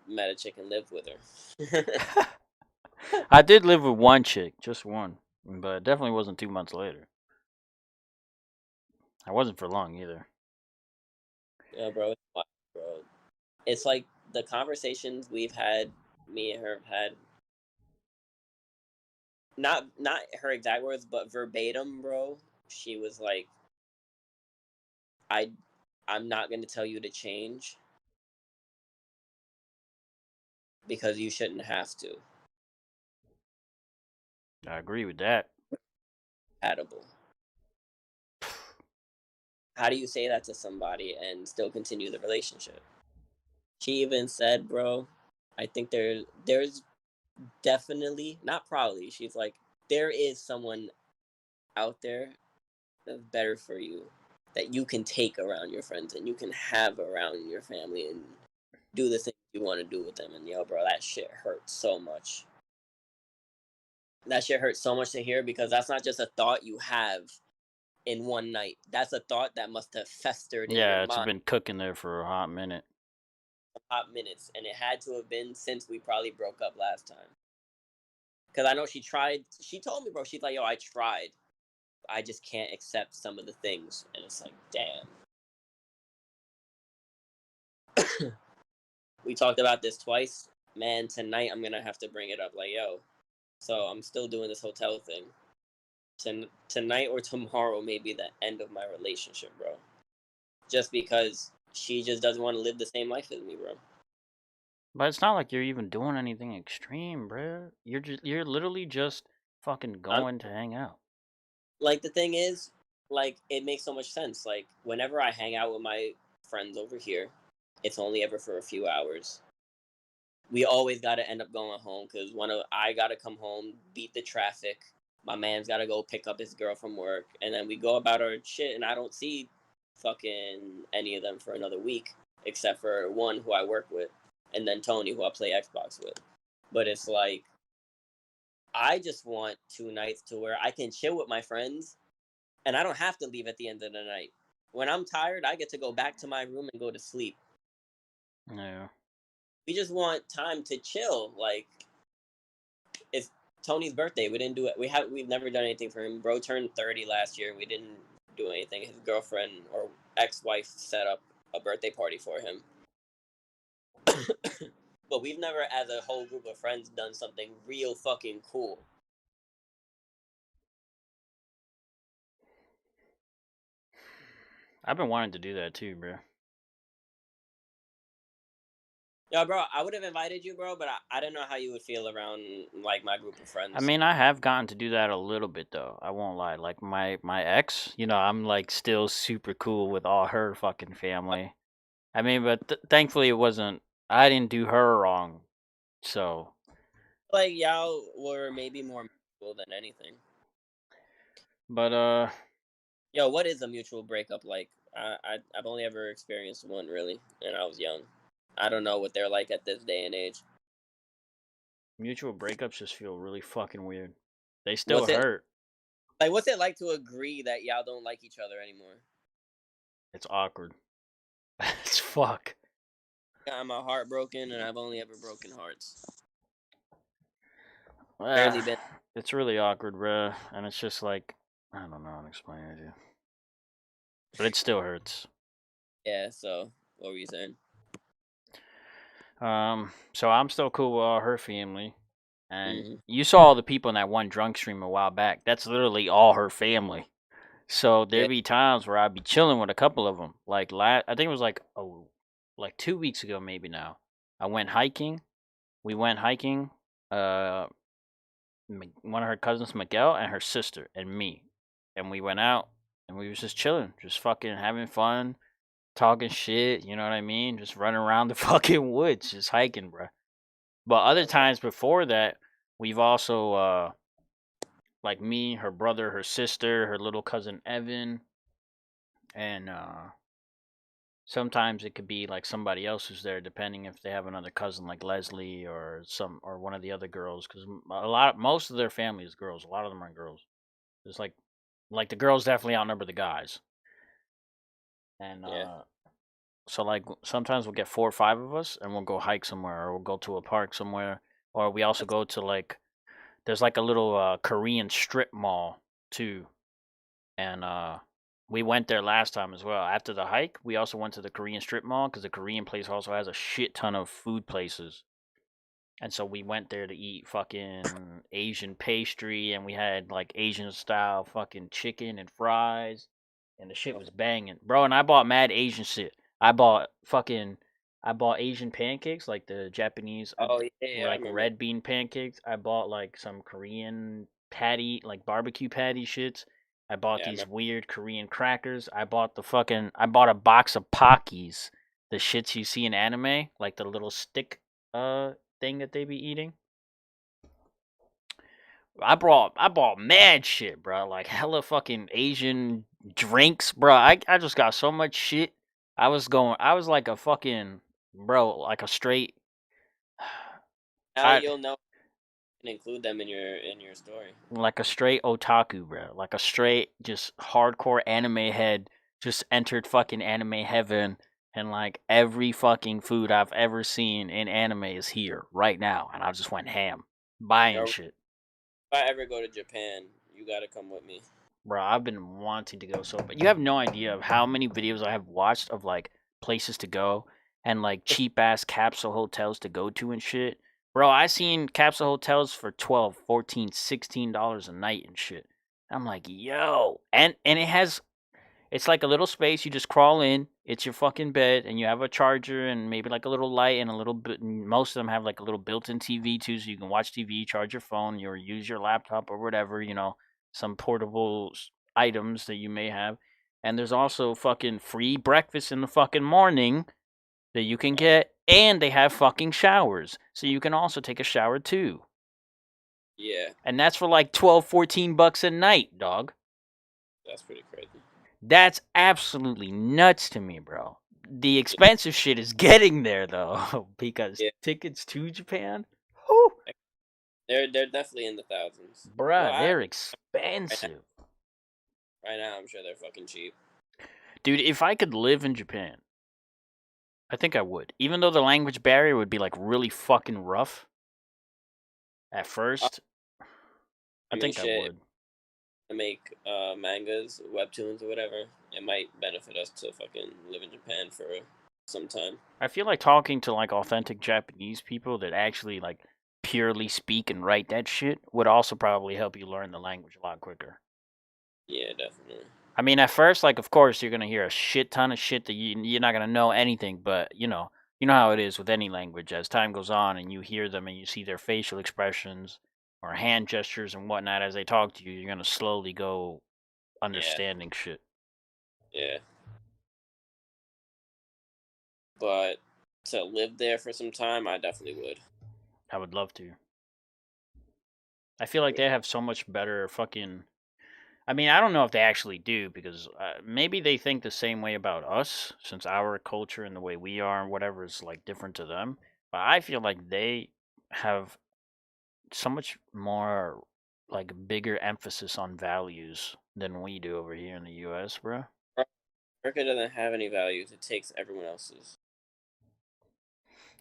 met a chick and lived with her.
I did live with one chick, just one, but it definitely wasn't 2 months later. I wasn't for long either.
Yeah, bro. It's like the conversations we've had, me and her have had. Not her exact words, but verbatim, bro. She was like, I I'm not going to tell you to change because you shouldn't have to.
I agree with that.
Compatible. How do you say that to somebody and still continue the relationship? She even said, bro, I think there's definitely, not probably, she's like, there is someone out there that's better for you, that you can take around your friends and you can have around your family and do the things you want to do with them. And yo, bro, that shit hurts so much. That shit hurts so much to hear, because that's not just a thought you have in one night. That's a thought that must have festered in your
Yeah, it's
mind
been cooking there for a hot minute.
hot minutes, and it had to have been since we probably broke up last time. Because I know she tried. She told me, bro. She's like, "Yo, I tried. I just can't accept some of the things." And it's like, damn. We talked about this twice, man. Tonight I'm gonna have to bring it up. Like, yo, so I'm still doing this hotel thing. Tonight or tomorrow may be the end of my relationship, bro. Just because she just doesn't want to live the same life as me, bro.
But it's not like you're even doing anything extreme, bro. You're literally just fucking
I'm
going to hang out.
like, the thing is, like, it makes so much sense. Like, whenever I hang out with my friends over here, it's only ever for a few hours. We always got to end up going home because I got to come home, beat the traffic. My man's got to go pick up his girl from work, and then we go about our shit. And I don't see fucking any of them for another week, except for one who I work with, and then Tony, who I play Xbox with. But it's like, I just want 2 nights to where I can chill with my friends, and I don't have to leave at the end of the night. When I'm tired, I get to go back to my room and go to sleep.
Yeah.
We just want time to chill. Like, it's Tony's birthday. We didn't do it. We've never done anything for him. Bro turned 30 last year. We didn't do anything. His girlfriend or ex-wife set up a birthday party for him. But we've never, as a whole group of friends, done something real fucking cool.
I've been wanting to do that too, bro.
Yeah, bro, I would have invited you, bro, but I didn't know how you would feel around, like, my group of
I
friends.
mean, I have gotten to do that a little bit though. I won't lie. Like my ex, I'm like still super cool with all her fucking family. I mean, but thankfully it wasn't. I didn't do her wrong, so.
Like, y'all were maybe more mutual than anything.
But
Yo, what is a mutual breakup like? I've only ever experienced one, really, and I was young. I don't know what they're like at this day and age.
mutual breakups just feel really fucking weird. They still
What's it?
hurt.
Like, what's it like to agree that y'all don't like each other anymore?
It's awkward. It's fuck.
Got my heart broken, and I've only ever broken hearts. Barely
Ah,
been.
it's really awkward, bruh. And it's just like, I don't know how to explain it to you. But it still hurts.
Yeah. So, what were you saying?
So I'm still cool with all her family. And
Mm-hmm.
you saw all the people in that one drunk stream a while back. That's literally all her family. So
Yeah.
there'd be times where I'd be chilling with a couple of them. Like I think it was like 2 weeks ago, maybe now. I went hiking. We went hiking. Uh, one of her cousins, Miguel, and her sister, and me, and we went out and we was just chilling, just fucking having fun, talking shit. You know what I mean? Just running around the fucking woods, just hiking, bro. But other
That's right.
times before that, we've also like me, her brother, her sister, her little cousin Evan, and sometimes it could be like somebody else who's there, depending if they have another cousin like Leslie or one of the other girls. Because most of their family is girls. A lot of them are girls. It's like the girls definitely outnumber the guys. And
Yeah.
so like sometimes we'll get 4 or 5 of us, and we'll go hike somewhere, or we'll go to a park somewhere, or we also
That's,
go to like there's like a little Korean strip mall too, and we went there last time as well. After the hike, we also went to the Korean strip mall because the Korean place also has a shit ton of food places. And so we went there to eat fucking Asian pastry, and we had like Asian style fucking chicken and fries, and the shit was banging, bro. And I bought mad Asian shit. I bought Asian pancakes, like the Japanese,
oh yeah, yeah, I
like
remember.
red bean pancakes. I bought like some Korean patty, like barbecue patty shits. I bought
Yeah, I
these
remember.
weird Korean crackers. I bought a box of Pockies, the shits you see in anime, like the little stick thing that they be eating. I bought mad shit, bro. Like hella fucking Asian drinks, bro. I just got so much shit. I was like a fucking bro, like a straight
Now
I
you'll know and include them in your story.
like a straight otaku, bro. Like a straight just hardcore anime head just entered fucking anime heaven, and like every fucking food I've ever seen in anime is here right now, and I just went ham buying
Or if
shit.
I ever go to Japan, you gotta come with me.
Bro, I've been wanting to go so but you have no idea of how many videos I have watched of like places to go and like cheap ass capsule hotels to go to and shit. Bro, I seen capsule hotels for 12, 14, $16 a night and shit. I'm like, yo. And it's like a little space. You just crawl in. It's your fucking bed, and you have a charger and maybe like a little light and a little bit. Most of them have like a little built-in TV too, so you can watch TV, charge your phone, or use your laptop or whatever. Some portable items that you may have. And there's also fucking free breakfast in the fucking morning that you can get, and they have fucking showers, so you can also take a shower too.
Yeah,
And that's for like 12, $14 a night, dog.
that's pretty crazy.
That's absolutely nuts to me, bro. The expensive shit is getting there though, because
Yeah,
tickets to Japan, whew,
they're definitely in the thousands. Well,
bruh,
I
they're
right now,
expensive.
right now I'm sure they're fucking cheap.
Dude, if I could live in Japan, I think I would. Even though the language barrier would be like really fucking rough at
Uh,
first,
I
I
mean,
think I
shit. If
would.
I make mangas, webtoons, or whatever, it might benefit us to fucking live in Japan for some time.
I feel like talking to like authentic Japanese people that actually like purely speak and write that shit would also probably help you learn the language a lot quicker.
Yeah, definitely.
I mean, at first, like, of course, you're gonna hear a shit ton of shit that you're not gonna know anything. But you know how it is with any language. As time goes on, and you hear them, and you see their facial expressions or hand gestures and whatnot as they talk to you, you're gonna slowly go
Yeah,
understanding shit.
yeah. But to live there for some time, I definitely would.
I would love to. I feel like
Would
they have so much better fucking. I mean, I don't know if they actually do because maybe they think the same way about us since our culture and the way we are and whatever is like different to them. But I feel like they have so much more. like bigger emphasis on values than we do over here in the U.S., bro.
America doesn't have any values. It takes everyone else's.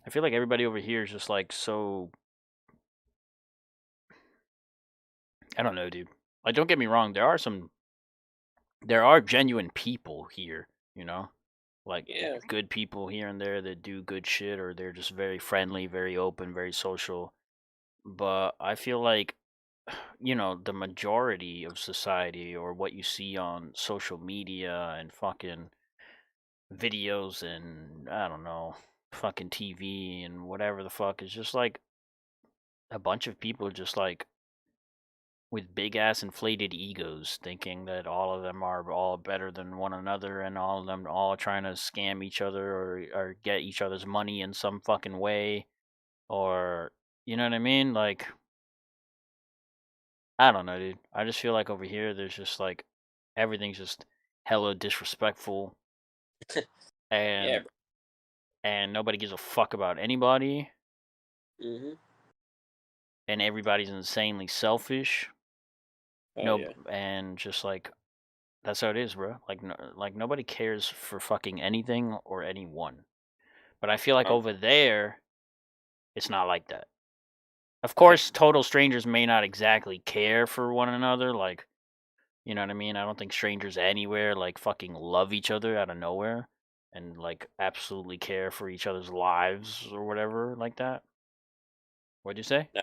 I feel like everybody over here is just like so. I don't know, dude. Like, don't get me wrong. There are genuine people here, you know, like
Yeah,
good people here and there that do good shit, or they're just very friendly, very open, very social. But I feel like, the majority of society, or what you see on social media and fucking videos and I don't know, fucking TV and whatever the fuck, is just like a bunch of people just like with big ass inflated egos, thinking that all of them are all better than one another, and all of them all trying to scam each other, or get each other's money in some fucking way, or you know what I mean? Like, I don't know, dude. I just feel like over here there's just like everything's just hella disrespectful,
yeah,
and
bro.
nobody gives a fuck about anybody,
Mhm.
and everybody's insanely selfish.
Oh
No,
yeah.
and just like that's how it is, bro. Like, no, like nobody cares for fucking anything or anyone. But I feel like
Um,
over there, it's not like that. Of
okay.
course, total strangers may not exactly care for one another. Like, you know what I mean? I don't think strangers anywhere like fucking love each other out of nowhere and like absolutely care for each other's lives or whatever like that. What'd you say?
No,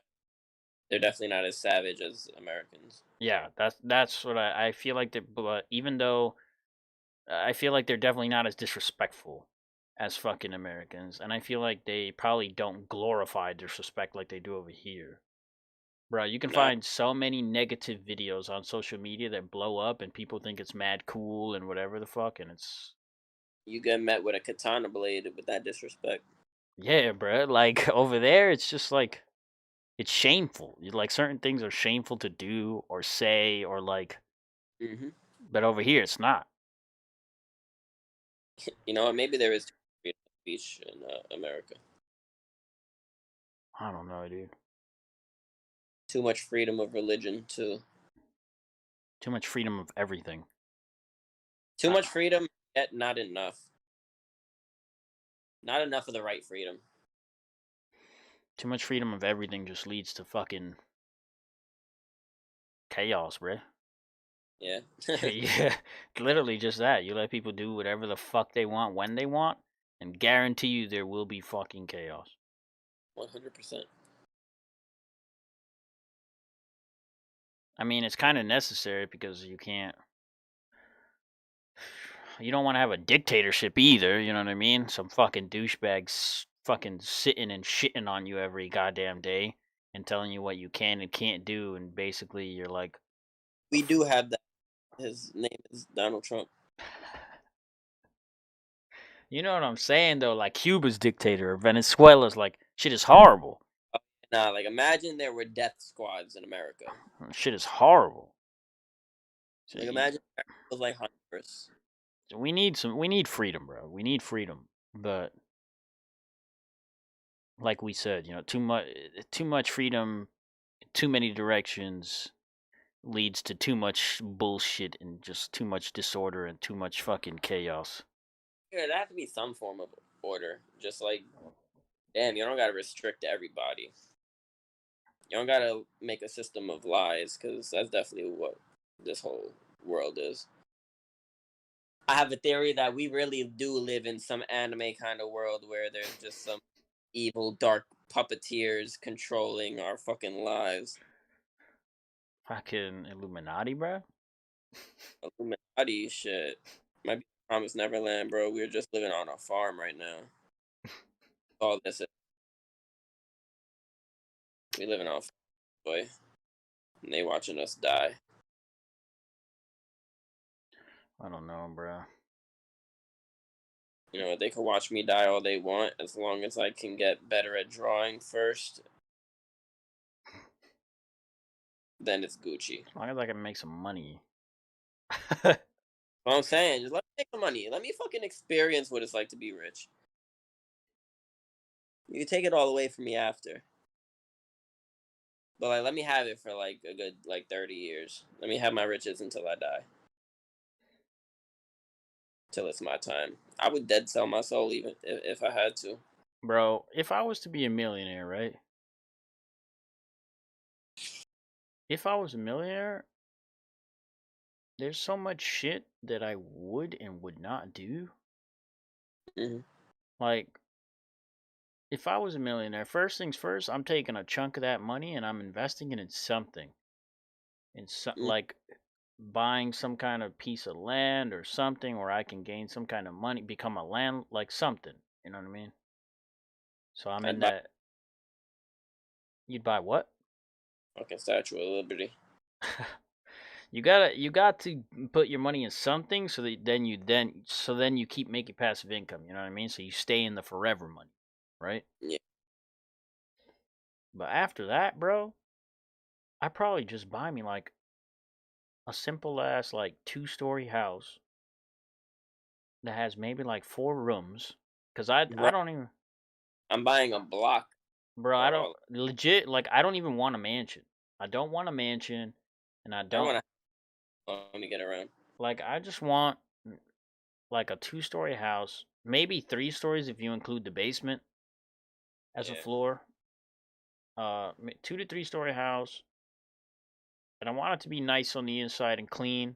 they're definitely not as savage as Americans.
Yeah, that's what I feel like. But even though I feel like they're definitely not as disrespectful as fucking Americans, and I feel like they probably don't glorify disrespect like they do over here. Bro, you can
Nah,
find so many negative videos on social media that blow up, and people think it's mad cool and whatever the fuck, and it's
you get met with a katana blade with that disrespect.
yeah, bro. Like over there, it's just like it's shameful. Like certain things are shameful to do or say or like,
Mhm.
but over here it's not.
You know what? Maybe there is too much freedom of speech in America.
I don't know, dude.
Too much freedom of religion too.
Too much freedom of everything.
Too much freedom, yet not enough. Not enough of the right freedom.
Too much freedom of everything just leads to fucking chaos, bruh.
Yeah.
Yeah, literally just that. You let people do whatever the fuck they want when they want, and guarantee you there will be fucking chaos.
100%.
I mean, it's kind of necessary because you don't want to have a dictatorship either, you know what I mean? Some fucking douchebags fucking sitting and shitting on you every goddamn day and telling you what you can and can't do, and basically you're like,
We do have that. His name is Donald Trump.
you know what I'm saying though? Like Cuba's dictator, or Venezuela's like shit is horrible.
Nah, like imagine there were death squads in America.
Shit is horrible. So
Like imagine it was like Honduras.
we need freedom, bro. We need freedom. But like we said, too much freedom, too many directions leads to too much bullshit and just too much disorder and too much fucking chaos.
Yeah, there has to be some form of order. Just like, damn, you don't gotta restrict everybody. You don't gotta make a system of lies, because that's definitely what this whole world is. I have a theory that we really do live in some anime kind of world where there's just some evil, dark puppeteers controlling our fucking lives.
Fucking Illuminati, bro.
Illuminati shit. Might be Promised Neverland, bro. We're just living on a farm right now. All this is. We living on a farm, boy. And they watching us die.
I don't know, bro.
You know, they can watch me die all they want as long as I can get better at drawing first. Then it's Gucci.
As long as I can make some money.
What I'm saying, just let me make the money. Let me fucking experience what it's like to be rich. You can take it all away from me after. But like, let me have it for like a good like 30 years. Let me have my riches until I die. Till it's my time. I would dead sell my soul even if I had to.
Bro, if I was to be a millionaire, right? If I was a millionaire, there's so much shit that I would and would not do.
Hmm.
Like, if I was a millionaire, first things first, I'm taking a chunk of that money and I'm investing it in something. In
Hmm.
like buying some kind of piece of land or something where I can gain some kind of money, become a land like something. You know what I mean? So I'm in
I'd buy
that. You'd buy what?
fucking Statue of Liberty.
You got to put your money in something so that then you keep making passive income. You know what I mean? So you stay in the forever money, right?
Yeah.
But after that, bro, I probably just buy me like a simple ass like 2-story house that has maybe like 4 rooms. Cause I
Bro,
don't even,
I'm buying a block.
bro, I don't
Oh,
legit like I don't even want a mansion. I don't want a mansion, and I
I
don't
want to let me get around.
like. I just want like a 2-story house, maybe 3 stories if you include the basement as a
Yeah.
floor. 2 to 3 story house, and I want it to be nice on the inside and clean.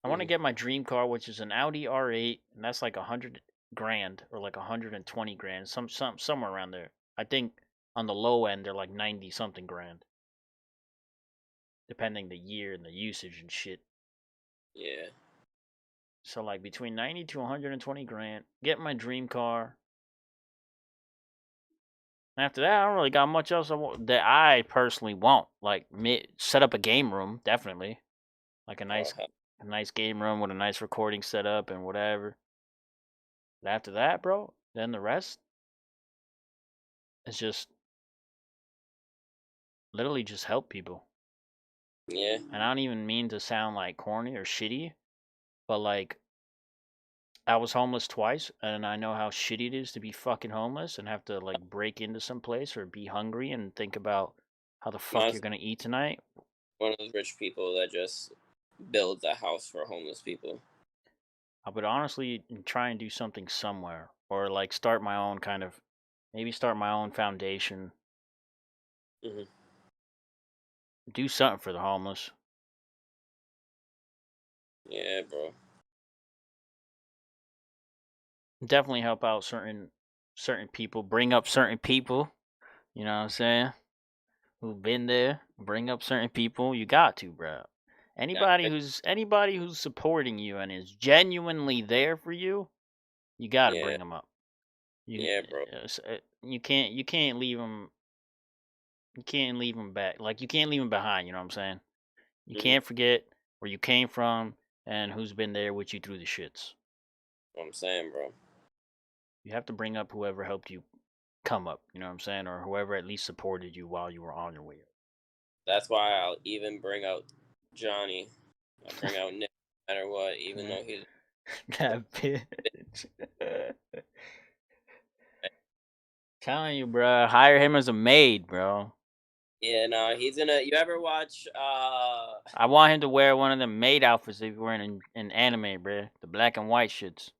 I want to
Hmm.
get my dream car, which is an Audi R8, and that's like 100 grand or like 120 grand, somewhere around there. I think on the low end they're like 90 something grand, depending the year and the usage and shit.
Yeah.
So like between 90 to 120 grand, get my dream car. After that, I don't really got much else that I personally want. Like set up a game room, definitely. Like
Oh hell.
a nice game room with a nice recording setup and whatever. But after that, bro, then the rest is just literally just help people.
Yeah.
And I don't even mean to sound like corny or shitty, but like I was homeless twice and I know how shitty it is to be fucking homeless and have to like break into some place or be hungry and think about how the fuck you're
Mine's
gonna eat tonight.
one of those rich people that just builds a house for homeless people.
I would honestly try and do something somewhere or like start my own kind of maybe start my own foundation,
Hmm.
do something for the homeless.
Yeah, bro.
Definitely help out certain people, bring up certain people, you know what I'm saying? Who've been there, bring up certain people. You got to, bro.
Yeah.
Anybody who's supporting you and is genuinely there for you, you got to
Yeah.
bring them up. You
Yeah, bro.
you can't leave them back. Like you can't leave them behind, you know what I'm saying? You
Hmm.
can't forget where you came from and who's been there with you through the shits.
What I'm saying, bro.
You have to bring up whoever helped you come up, you know what I'm saying? Or whoever at least supported you while you were on your way
That's why I'll even bring out Johnny. I bring out Nick no matter what, even
up.
though he's
That bitch. Telling you, bro. Hire him as a maid, bro.
yeah, no, he's gonna. You ever watch?
I want him to wear one of them maid outfits that he's wearing in anime, bro. The black and white shits.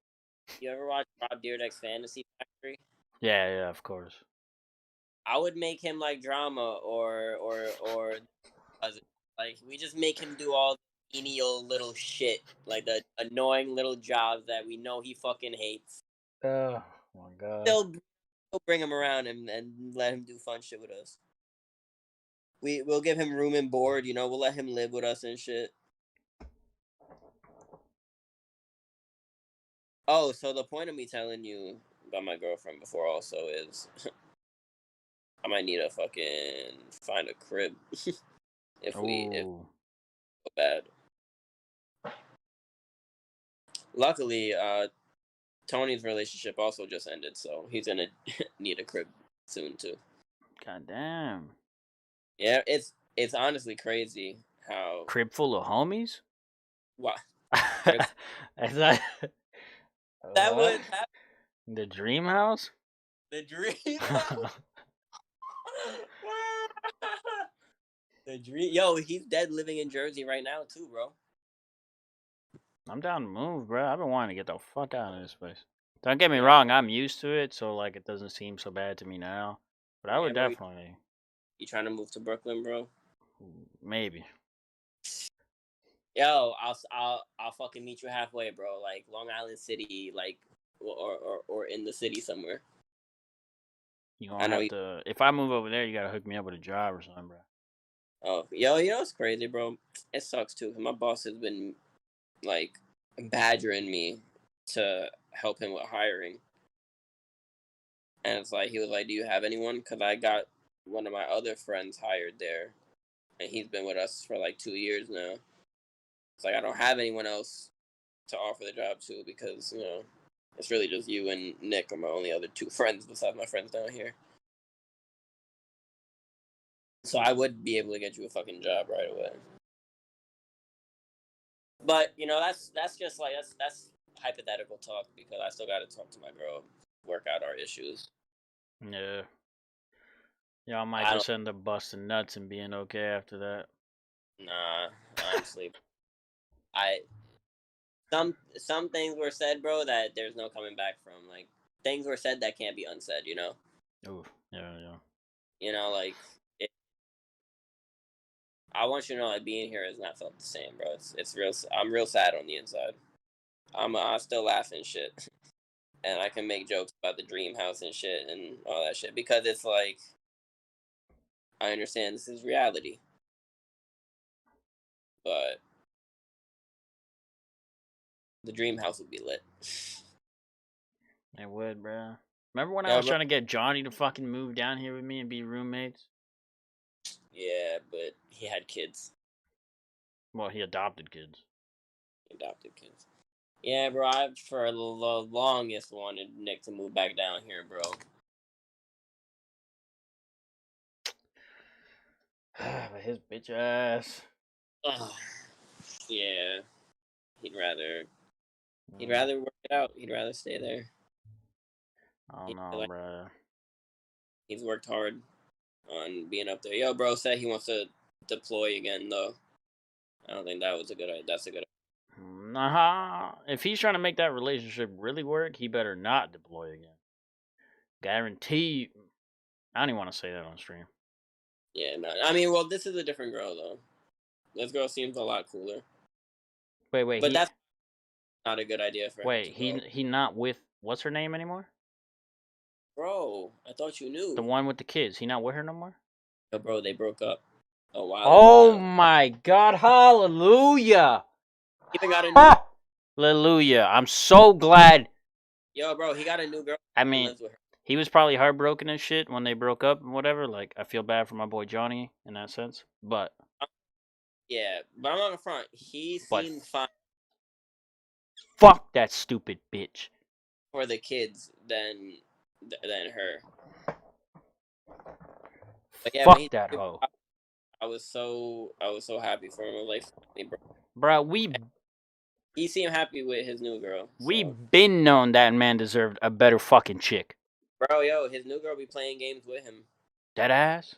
You ever watch Rob Dyrdek's Fantasy Factory?
Yeah, yeah, of course.
I would make him like drama or like we just make him do all the menial little shit, like the annoying little jobs that we know he fucking hates.
Oh my god.
Still bring him around and let him do fun shit with us. We'll give him room and board, you know. We'll let him live with us and shit. Oh, so the point of me telling you about my girlfriend before also is I might need to fucking find a crib if
Oh,
so bad. Luckily, Tony's relationship also just ended, so he's gonna need a crib soon too.
goddamn.
Yeah, it's honestly crazy how
Crib full of homies?
what crib
Is that
that
what?
would that
The dream house?
the dream. The dream, yo, he's dead living in Jersey right now too, bro.
I'm down to move, bro. I've been wanting to get the fuck out of this place. Don't get me
Yeah,
wrong, I'm used to it, so like it doesn't seem so bad to me now. But I
yeah,
would
bro.
definitely,
You trying to move to Brooklyn, bro?
maybe.
Yo, I'll fucking meet you halfway, bro. Like Long Island City, like or in the city somewhere.
You
I
gonna
know
have
you.
to. If I move over there, you gotta hook me up with a job or something, bro.
Oh, yo, you know it's crazy, bro. It sucks too. 'Cause my boss has been like badgering me to help him with hiring, and it's like he was like, "Do you have anyone?" Because I got one of my other friends hired there, and he's been with us for like 2 years now. It's like I don't have anyone else to offer the job to because it's really just you and Nick are my only other two friends besides my friends down here. So I would be able to get you a fucking job right away. But that's just like that's hypothetical talk because I still got to talk to my girl, work out our issues.
Yeah. Y'all might
I don't.
just end up busting nuts and being okay after that.
Nah, honestly, I some things were said, bro, that there's no coming back from. Like things were said that can't be unsaid.
Ooh, yeah, yeah.
Like it, I want you to know, like being here has not felt the same, bro. It's real. I'm real sad on the inside. I still laugh and shit, and I can make jokes about the dream house and shit and all that shit because it's like I understand this is reality, but the dream house would be lit.
It would, bro. Remember when I
Yeah,
was
bro.
trying to get Johnny to fucking move down here with me and be roommates?
Yeah, but he had kids,
Well, he adopted kids.
adopted kids. Yeah, bro. I for the longest wanted Nick to move back down here, bro.
But his bitch ass.
Ugh. Yeah, he'd rather he'd
Mm,
rather work it out. He'd rather stay there.
I don't
He
know,
feel like
bro.
he's worked hard on being up there. Yo, bro said he wants to deploy again, though. I don't think that was a good. That's a good.
Nah, if he's trying to make that relationship really work, he better not deploy again. Guarantee. I don't even want to say that on stream.
Yeah, no. I mean, well, this is a different girl though. This girl seems a lot cooler,
Wait,
but that's not a good idea for him to go.
he not with what's her name anymore?
Bro, I thought you
The
knew.
one with the kids. He not with her no more?
Yo, bro, they broke up a while ago
Oh
now.
my god, hallelujah.
Even got a new.
Ha! Hallelujah. I'm so glad.
Yo, bro, he got a new girl
I
and
mean,
lives with her.
he was probably heartbroken and shit when they broke up and whatever. Like, I feel bad for my boy Johnny in that sense.
Yeah, but I'm not in front. He
But
seemed fine
fuck that stupid bitch.
for the kids than her. But yeah, when
Fuck
he,
that hoe.
I was so happy for him. I was like, finally, bro.
Bro,
He seemed happy with his new girl.
we
So,
been known that man deserved a better fucking chick.
bro, yo, his new girl be playing games with him.
Dead ass?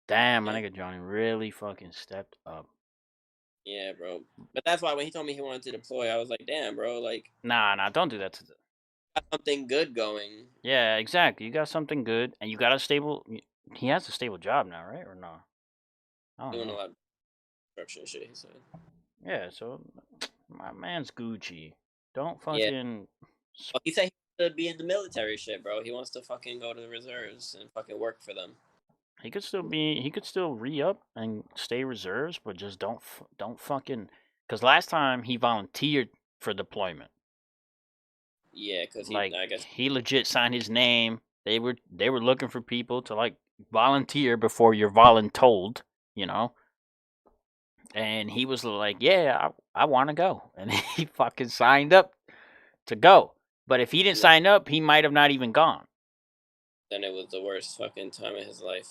Damn, my
Yeah,
nigga Johnny really fucking stepped up.
yeah, bro. But that's why when he told me he wanted to deploy, I was like, damn, bro, like
Nah, don't do that to the.
got something good going.
Yeah, exactly. You got something good, and you got a stable. He has a stable job now, right? Or no? I don't
Doing a
know.
lot of construction shit. He said,
Yeah, so my man's Gucci. Don't
yeah.
fucking.
Well, he said he wants to be in the military shit, bro. He wants to fucking go to the reserves and fucking work for them.
He could still be. He could still re up and stay reserves, but just don't fucking. Because last time he volunteered for deployment.
Yeah, because
Like
I guess,
he legit signed his name. They were looking for people to like volunteer before you're voluntold, you know. And he was like, "Yeah, I want to go," and he fucking signed up to go. But if he didn't sign up, he might have not even gone.
then it was the worst fucking time of his life.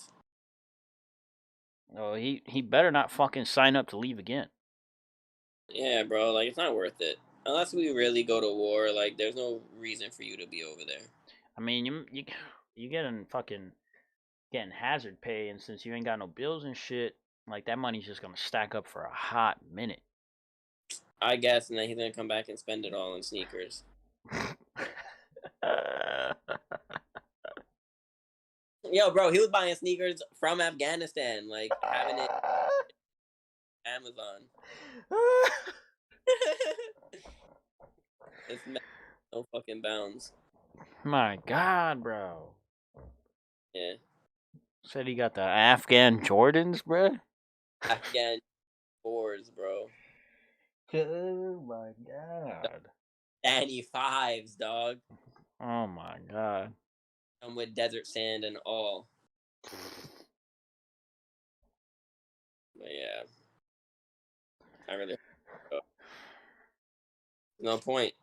Oh, he better not fucking sign up to leave again.
Yeah, bro, like it's not worth it. Unless we really go to war, like there's no reason for you to be over there.
I mean, you getting fucking getting hazard pay, and since you ain't got no bills and shit, like that money's just gonna stack up for a hot minute.
I guess, and then he's gonna come back and spend it all on sneakers. Yo, bro, he was buying sneakers from Afghanistan, like having it Amazon. It's no fucking bounds.
My God, bro.
Yeah,
Said he got the Afghan Jordans, bro.
Afghan fours, bro.
Oh my God.
Danny fives, dog.
Oh my God.
Come with desert sand and all. But yeah, I really no point.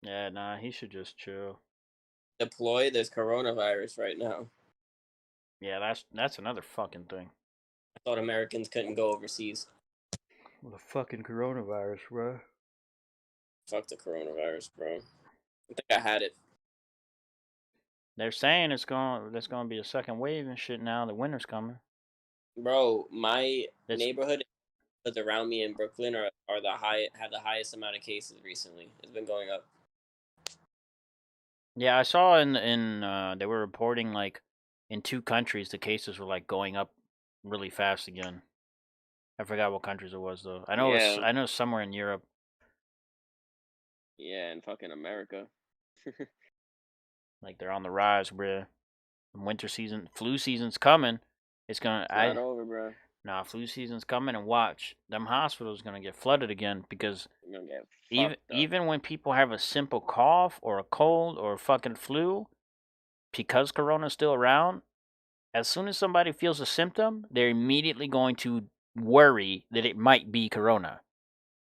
Yeah, nah, he should just chill.
Deploy this coronavirus right now.
Yeah, that's another fucking thing.
I thought Americans couldn't go overseas.
Well, the fucking coronavirus, bro.
Fuck the coronavirus, bro. I think I had it.
They're saying there's gonna be a second wave and shit now. The winter's coming.
Bro, my
That's
neighborhood around me in Brooklyn are have the highest amount of cases recently. It's been going up.
yeah. I saw in they were reporting like in 2 countries the cases were like going up really fast again. I forgot what countries it was though.
Yeah.
I know somewhere in Europe.
Yeah, in fucking America.
Like they're on the rise, bruh. Winter season, flu season's coming. It's gonna.
It's not over, bro.
Nah, flu season's coming, and watch them hospitals gonna get flooded again because
You're gonna get
even when people have a simple cough or a cold or a fucking flu, because Corona's still around, as soon as somebody feels a symptom, they're immediately going to worry that it might be Corona.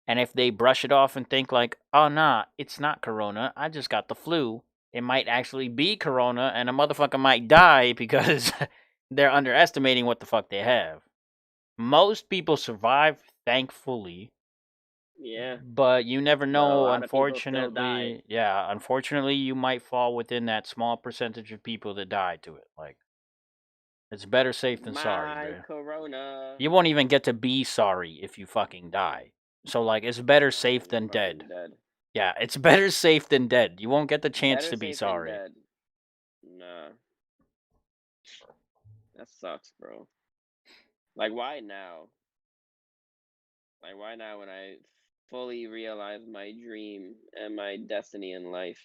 And if they brush it off and think like, "Oh nah, it's not Corona. I just got the flu," it might actually be Corona, and a motherfucker might die because they're underestimating what the fuck they have. Most people survive, thankfully.
Yeah.
But you never
But a
know,
lot of people still die.
unfortunately. Yeah, unfortunately, you might fall within that small percentage of people that die to it. Like, it's better safe than sorry,
My
bro.
corona.
You won't even get to be sorry if you fucking die. So, like, it's better safe
You're
than
fucking
dead.
dead.
Yeah, it's better safe than dead. You won't get the chance
Better
to be
safe than
sorry.
dead. Nah. That sucks, bro. Like, why now? Like, why now when I fully realize my dream and my destiny in life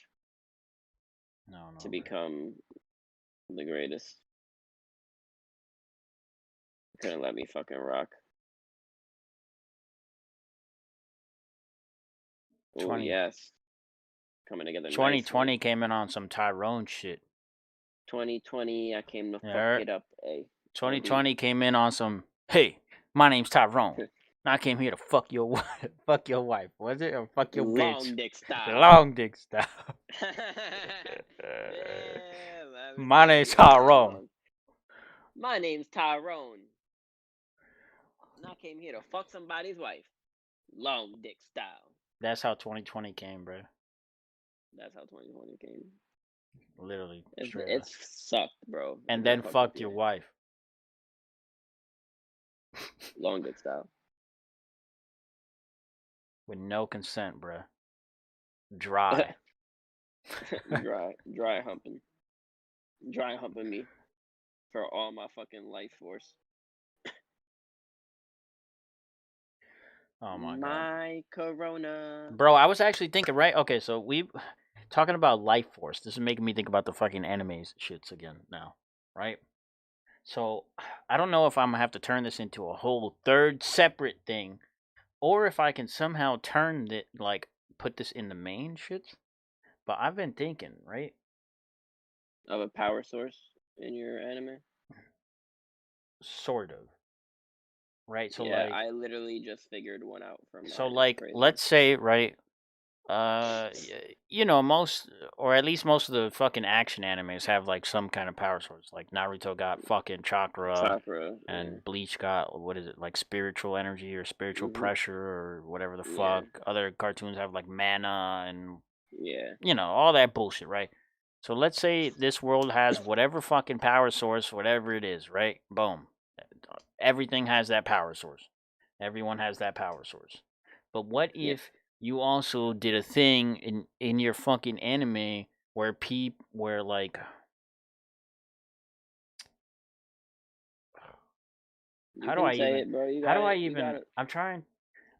No,
to
bro.
become the greatest? Couldn't let me fucking rock. Oh, yes. Coming together
2020
nicely.
came in on some Tyrone shit.
2020, I came to fuck it up, eh?
2020 came in on some, hey, my name's Tyrone. I came here to fuck your wife. Fuck your wife, was it? Or fuck your bitch?
Long dick style.
Long dick style. My name's Tyrone.
My name's Tyrone. And I came here to fuck somebody's wife. Long dick style.
That's how 2020 came, bro.
That's how 2020 came.
Literally.
It's sucked, bro.
And then fucked your wife.
Long dick style.
With no consent, bro. Dry.
Dry humping. Dry humping me for all my fucking life force.
Oh my god.
My corona.
Bro, I was actually thinking, right? Okay, so we talking about life force. This is making me think about the fucking animes shits again now, right? So I don't know if I'm gonna have to turn this into a whole third separate thing, or if I can somehow turn it like put this in the main shits. But I've been thinking, right?
Of a power source in your anime?
Sort of. Right? So
yeah,
like
I literally just figured one out from
so
mine.
like let's say, right, you know, most or at least most of the fucking action animes have like some kind of power source. Like Naruto got fucking chakra, and
yeah.
Bleach got what is it, like spiritual energy or spiritual pressure or whatever the
Yeah.
fuck. Other cartoons have like mana and
Yeah.
you know, all that bullshit, right? So let's say this world has whatever fucking power source, whatever it is, right? Boom. Everything has that power source. Everyone has that power source. But what
Yeah.
if you also did a thing in your fucking anime where like
You
how do
can
I
say
even
it, bro. You
how
got
do I
it. You got
even
it.
I'm trying.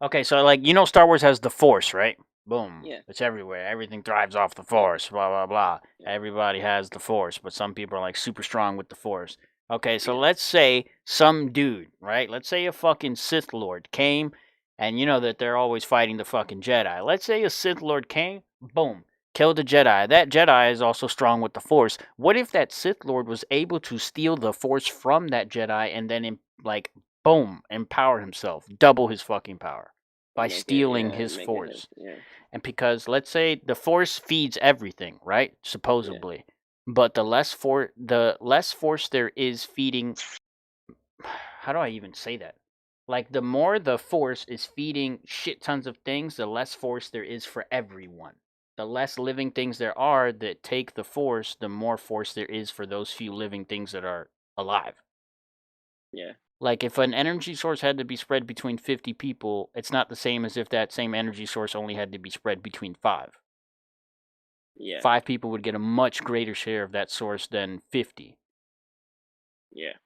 Okay, so like Star Wars has the Force, right? Boom.
Yeah.
It's everywhere. Everything thrives off the Force, blah blah blah.
Yeah.
Everybody has the Force, but some people are like super strong with the Force. Okay, so
Yeah.
let's say some dude, right? Let's say a fucking Sith Lord came and you know that they're always fighting the fucking Jedi. Let's say a Sith Lord came, boom, killed a Jedi. That Jedi is also strong with the Force. What if that Sith Lord was able to steal the Force from that Jedi and then like boom, empower himself, double his fucking power by
Make it.
stealing
Yeah.
his
Make it his.
force.
Yeah.
And because let's say the force feeds everything, right?
Yeah.
Supposedly. But the less force there is feeding how do I even say that? Like the more the force is feeding shit tons of things, the less force there is for everyone. The less living things there are that take the force, the more force there is for those few living things that are alive.
Yeah.
Like if an energy source had to be spread between 50 people, it's not the same as if that same energy source only had to be spread between 5.
Yeah.
5 people would get a much greater share of that source than 50.
Yeah.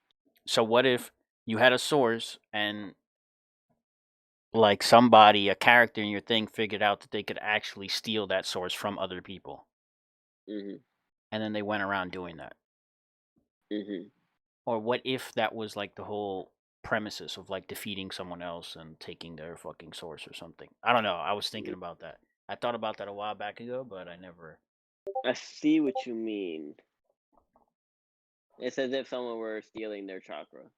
So what if you had a source and like somebody, a character in your thing figured out that they could actually steal that source from other people
Mhm.
and then they went around doing that?
Mhm.
Or what if that was like the whole premises of like defeating someone else and taking their fucking source or something? I don't know. I was thinking about that. I thought about that a while back ago, but I never.
I see what you mean. It's as if someone were stealing their chakra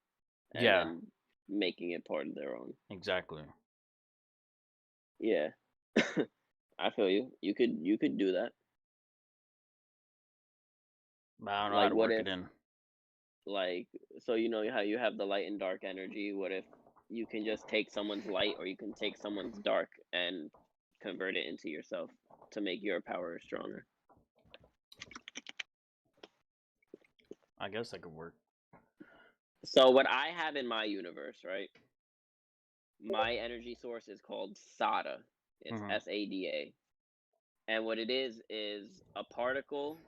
and
Yeah,
then making it part of their own.
exactly.
Yeah. I feel you. You could do that.
But I don't know how
Like
to
what
work
if
it in.
like so you know how you have the light and dark energy, what if you can just take someone's light or you can take someone's dark and convert it into yourself to make your power stronger.
I guess that could work.
So what I have in my universe, right? My energy source is called SADA. It's
Hmm.
SADA. And what it is a particle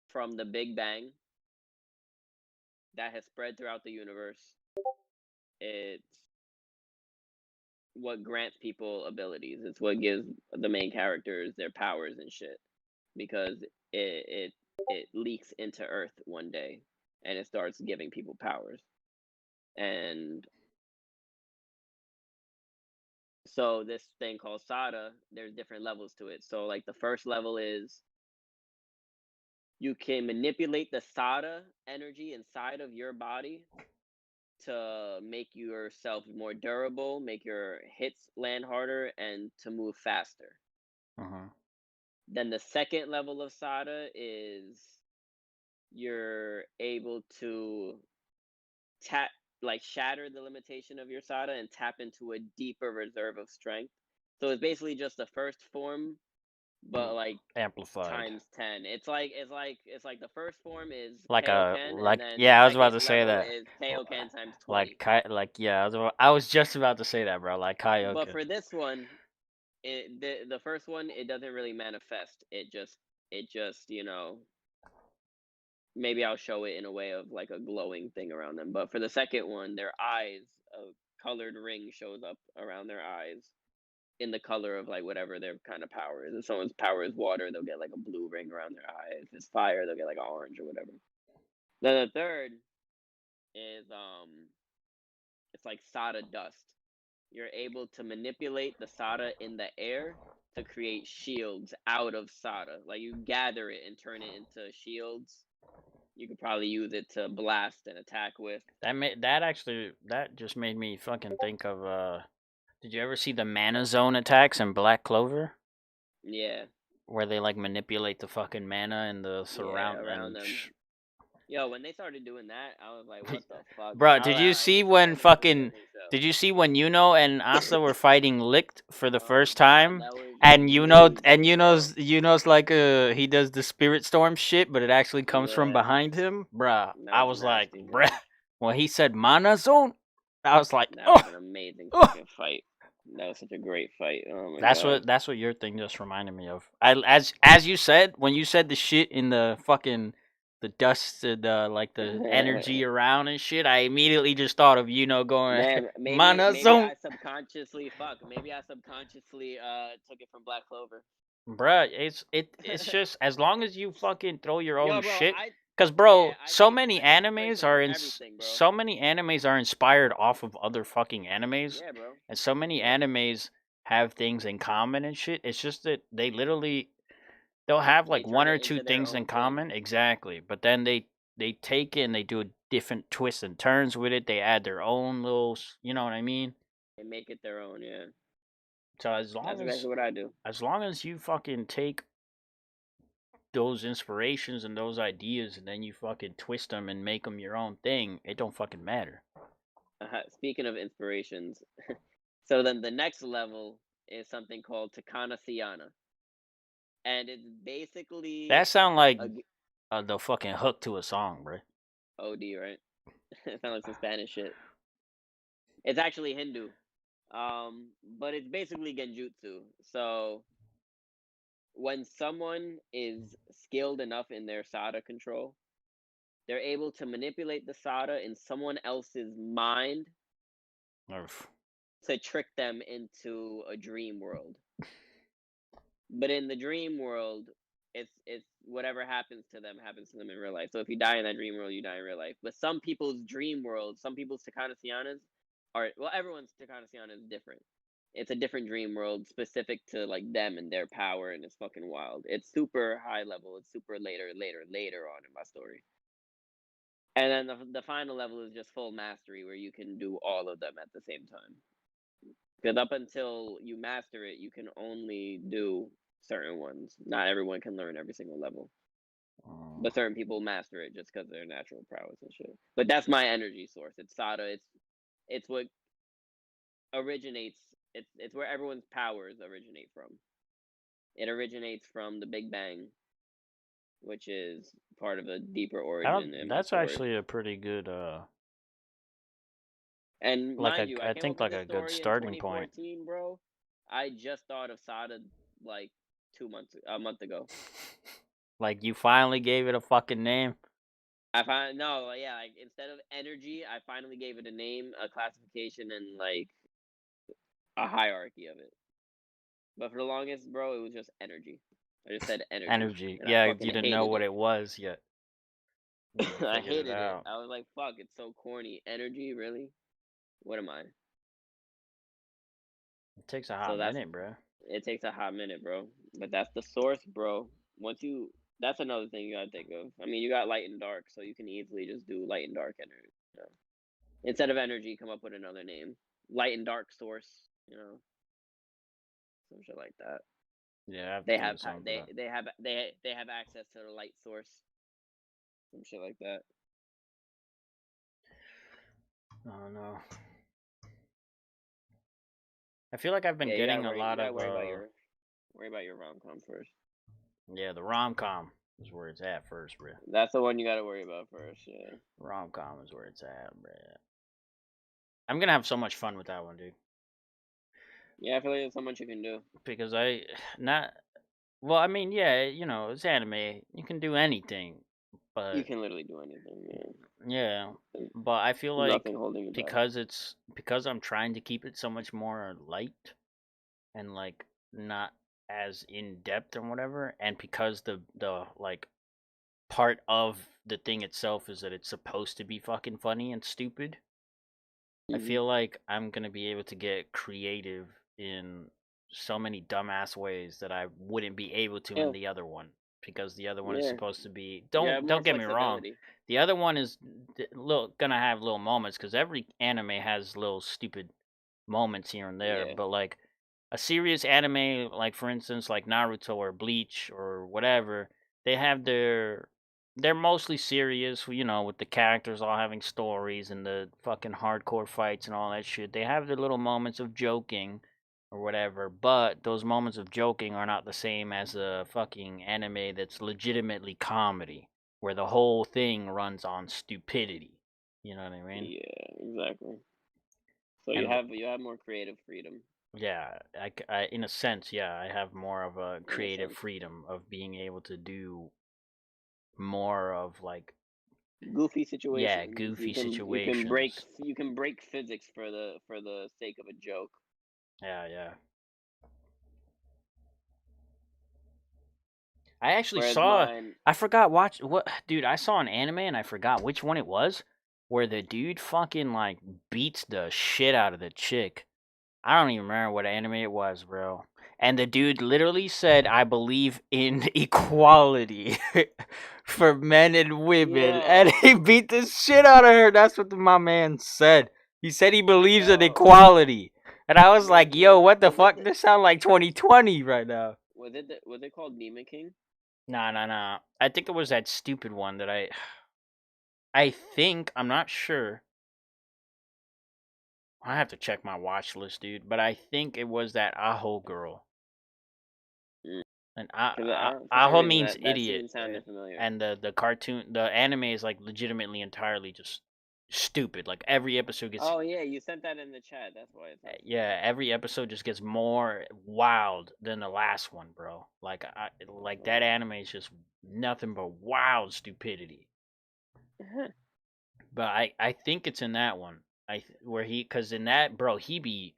from the Big Bang that has spread throughout the universe. It's what grants people abilities. It's what gives the main characters their powers and shit. Because it leaks into Earth one day and it starts giving people powers. And so this thing called SADA, there's different levels to it. So like the first level is you can manipulate the SADA energy inside of your body to make yourself more durable, make your hits land harder, and to move faster.
Hmm.
Then the second level of SADA is you're able to tap, like shatter the limitation of your SADA and tap into a deeper reserve of strength. So it's basically just the first form, but like
Amplified.
times 10. It's like the first form is
Like a
Kaioken, and
like
then the
yeah, I was about
second
to say
level
that.
is Kaioken times
Like
20.
like yeah, I was just about to say that, bro. Like
But
Kaioken.
for this one, the first one, it doesn't really manifest. It just maybe I'll show it in a way of like a glowing thing around them. But for the second one, their eyes, a colored ring shows up around their eyes in the color of like whatever their kind of power is. If someone's power is water, they'll get like a blue ring around their eye. If it's fire, they'll get like an orange or whatever. Then the third is it's like Sada dust. You're able to manipulate the Sada in the air to create shields out of Sada. Like you gather it and turn it into shields. You could probably use it to blast and attack with.
That just made me fucking think of did you ever see the mana zone attacks in Black Clover?
Yeah,
Where they like manipulate the fucking mana and the
yeah,
surround
around
and
them. Yo, when they started doing that, I was like, what the fuck?
Bro,
I
did
was
you
like,
see
this is
when
turning into a
fucking
Disney show.
did you see when Yuno and Asa were fighting Licht for the
Oh
first
god,
time?
that was
And
amazing, bro.
Yuno's like he does the spirit storm shit, but it actually comes from
Yeah,
behind him. Bruh.
that
I
was
was like,
nasty,
bruh.
bro.
When he said mana zone, I was like,
That
oh,
was an amazing
oh.
fucking fight. That was such a great fight. Oh my
That's
god.
what your thing just reminded me of. As you said when you said the shit in the fucking the dust, the like the energy around and shit. I immediately just thought of going
Man, maybe
mana
maybe
zone,
I subconsciously maybe I subconsciously took it from Black Clover.
bruh. It's just as long as you fucking throw your
Yo,
own
bro,
shit. Cause
yeah,
bro, so many
I take
animes
inspiration
are
from
in
everything, bro.
so many animes are inspired off of other fucking animes,
Yeah, bro.
and so many
Yeah.
animes have things in common and shit. It's just that they literally they'll have
They
like
turn
one or
it
two
into their
things in
own thing.
common, exactly. But then they take it and they do a different twists and turns with it. They add their own little, you know what I mean?
They make it their own, yeah.
So
That's exactly what I do.
as long as you fucking take those inspirations and those ideas and then you fucking twist them and make them your own thing, it don't fucking matter.
Speaking of inspirations, so then the next level is something called Takana Siana. And it's basically
That sound like
a
the fucking hook to a song, bro.
OD, right? It sounds like some Spanish shit. It's actually Hindu. But it's basically genjutsu. So when someone is skilled enough in their sada control, they're able to manipulate the sada in someone else's mind
Oof.
to trick them into a dream world. But in the dream world, it's whatever happens to them in real life. So if you die in that dream world, you die in real life. But some people's dream worlds, some people's Takana Sianas everyone's Takana Siana is different. It's a different dream world specific to like them and their power, and it's fucking wild. It's super high level. It's super later on in my story. And then the final level is just full mastery, where you can do all of them at the same time. Because up until you master it, you can only do certain ones. Not everyone can learn every single level, but certain people master it just because of their natural prowess and shit. But that's my energy source. It's Sada. It's what originates. It's where everyone's powers originate from. It originates from the Big Bang, which is part of a deeper origin in my
That's
story.
actually a pretty good
And
like
mind you, I
I
came up
think
with
like
this
a good
story in
starting point.
2014, bro. I just thought of Sada like a month ago.
Like you finally gave it a fucking name.
I find no, yeah, like instead of energy, I finally gave it a name, a classification, and like a hierarchy of it. But for the longest, bro, it was just energy. I just said energy,
Energy.
and I
Yeah, you
fucking
didn't know
hated
what
it.
it was yet. You
I
figured it
hated it.
out.
I was like, fuck, it's so corny. Energy, really? What am I?
It takes a
So
hot minute, bro.
it takes a hot minute, bro. But that's the source, bro. Once you, that's another thing you gotta think of. I mean, you got light and dark, so you can easily just do light and dark energy. You know? Instead of energy, come up with another name. Light and dark source, you know, some shit like that.
Yeah, I have to
They
think
have
of something for that.
they have access to the light source, some shit like that.
Oh no. I feel like I've been
Yeah,
getting a
you
lot
gotta
of
worry about your rom com first.
yeah, the rom com is where it's at first, bro.
That's the one you gotta worry about first. Yeah.
Rom com is where it's at, bro. I'm gonna have so much fun with that one, dude.
Yeah, I feel like there's so much you can do.
Because I not well, I mean, yeah, it's anime. You can do anything,
You
but
can literally do anything, man.
yeah, but I feel
There's
like
nothing holding you back.
because I'm trying to keep it so much more light and like not as in depth and whatever, and because the like part of the thing itself is that it's supposed to be fucking funny and stupid. I
Hmm.
feel like I'm gonna be able to get creative in so many dumbass ways that I wouldn't be able to in
Yeah,
the other one because the other one is
yeah.
supposed to be.
You have more
Don't get me wrong,
flexibility.
the other one is gonna have little moments because every anime has little stupid moments here and there.
Yeah.
But like a serious anime, like for instance, like Naruto or Bleach or whatever, they have their they're mostly serious, you know, with the characters all having stories and the fucking hardcore fights and all that shit. They have their little moments of joking or whatever, but those moments of joking are not the same as a fucking anime that's legitimately comedy, where the whole thing runs on stupidity. You know what I mean?
Yeah, exactly. So
And
you have more creative freedom
yeah, I in a sense, yeah, I have more of a
in a
creative
sense.
freedom of being able to do more of like,
Goofy
yeah,
situations.
goofy situations.
You can break physics for the sake of a joke.
Yeah, yeah. I actually
Whereas
saw.
mine,
I forgot. Watch what, dude. I saw an anime and I forgot which one it was, where the dude fucking like beats the shit out of the chick. I don't even remember what anime it was, bro. And the dude literally said, "I believe in equality for men and women," and
yo,
he beat the shit out of her. That's what my man said. He said he believes in
yo,
equality, and I was like, "Yo, what the fuck? This sound like 2020 right now."
was it called Meme King?
Nah, nah, nah. I think it was that stupid one that I think, I'm not sure. I have to check my watch list, dude. But I think it was that Aho girl. And
Because I don't, for some
Aho
reason
means
that
idiot,
scene sounded familiar.
and the cartoon, the anime is like legitimately entirely just stupid. Like every episode gets,
Oh yeah, you sent that in the chat. That's why it sounds familiar.
yeah, every episode just gets more wild than the last one, bro. Like that anime is just nothing but wild stupidity. But I think it's in that one. Where he, cause in that, bro, he be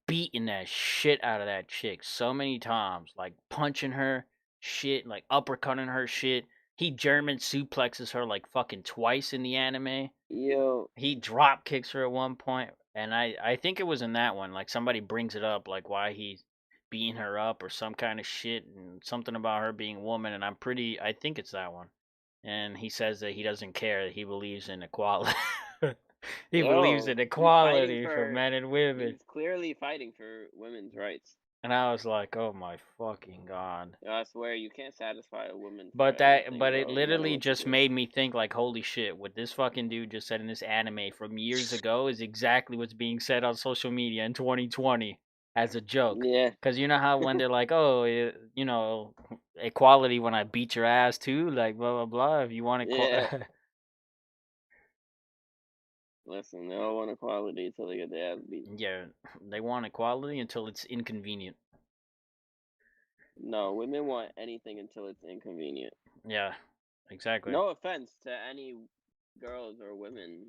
beating that shit out of that chick so many times, like punching her shit, like uppercutting her shit. He German suplexes her like fucking twice in the anime.
Yo,
He drop kicks her at one point, and I think it was in that one. Like somebody brings it up, like why he's beating her up or some kind of shit, and something about her being a woman. And I think it's that one. And he says that he doesn't care. That he believes in equality. He believes
yo,
in equality for men and women.
he's clearly fighting for women's rights.
And I was like, oh my fucking god.
Yo, I swear you can't satisfy a woman for
But
everything,
it
bro, no matter
literally
what you
just
do.
made me think like, holy shit, what this fucking dude just said in this anime from years ago is exactly what's being said on social media in 2020 as a joke.
Yeah,
Cause you know how when they're like, oh, you know, equality when I beat your ass too, like blah blah blah. If you want
yeah.
equality,
Listen, they all want equality until they get their ass beat.
yeah, they want equality until it's inconvenient.
No, women want anything until it's inconvenient.
Yeah, exactly.
No offense to any girls or women,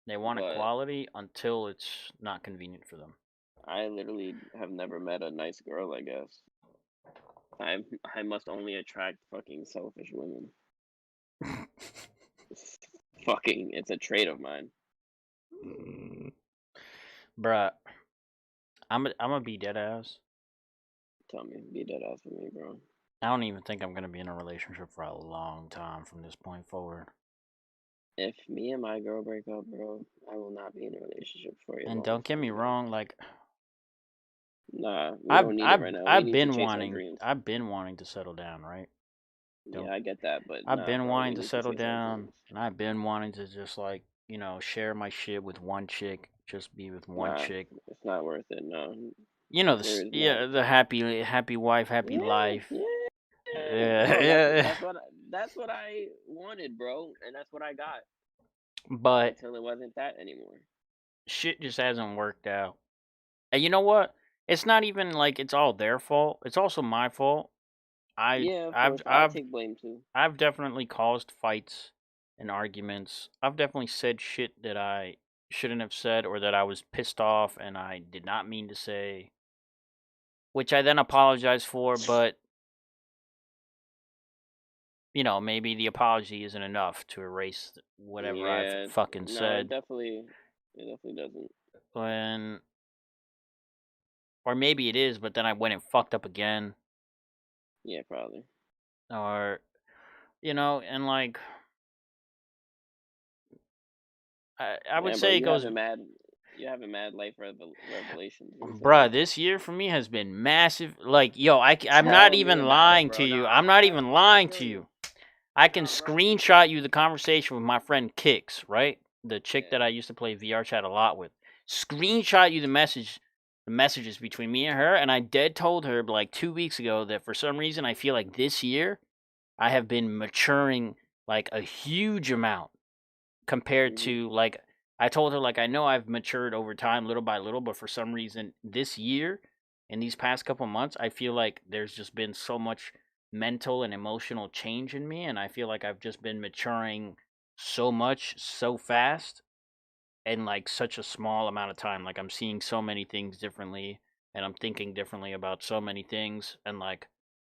They want
but
equality until it's not convenient for them.
I literally have never met a nice girl, I guess. I must only attract fucking selfish women. Fucking, it's a trait of mine.
Bruh, I'm gonna be dead ass.
Tell me, be dead ass with me, bro.
I don't even think I'm gonna be in a relationship for a long time from this point forward.
If me and my girl break up, bro, I will not be in a relationship for a
And
long
don't get me
time, bro.
wrong, like
Nah, we don't need it right now. We need to chase our dreams.
I've been wanting to settle down, right?
Yeah,
Don't
I get that, but
I've
nah,
been
bro, we
wanting to
need to
settle
chase our
down,
dreams.
and I've been wanting to just like, you know, share my shit with one chick, just be with one
Nah,
chick.
it's not worth it. No,
You know
there
this,
is not.
yeah, the happy wife, happy
Yeah,
life.
yeah,
Yeah,
bro.
yeah.
That's what I wanted, bro, and that's what I got
But
until it wasn't that anymore.
shit just hasn't worked out. And you know what? It's not even like it's all their fault. It's also my fault. I
Yeah, of
I've
course, I
I've
take blame too.
I've definitely caused fights and arguments. I've definitely said shit that I shouldn't have said or that I was pissed off and I did not mean to say, which I then apologize for, but you know, maybe the apology isn't enough to erase whatever I've
Yeah,
fucking
no,
said.
it definitely doesn't.
When or maybe it is, but then I went and fucked up again.
Yeah, probably.
Or you know, and like I would
Damn, bro,
say it goes,
you have a mad life revelations recently.
bruh, this year for me has been massive. Like, yo, I'm not
Tell me
even
about it,
lying to
bro. No,
you. I'm not even
I
lying
feel
to
you.
you. I can screenshot you the conversation with my friend Kix, right? The chick that I used to play VR chat a lot with. Screenshot you the messages between me and her, and I dead told her like 2 weeks ago that for some reason I feel like this year I have been maturing like a huge amount compared to like I told her like I know I've matured over time little by little, but for some reason this year in these past couple months I feel like there's just been so much mental and emotional change in me, and I feel like I've just been maturing so much so fast in like such a small amount of time. Like I'm seeing so many things differently and I'm thinking differently about so many things, and like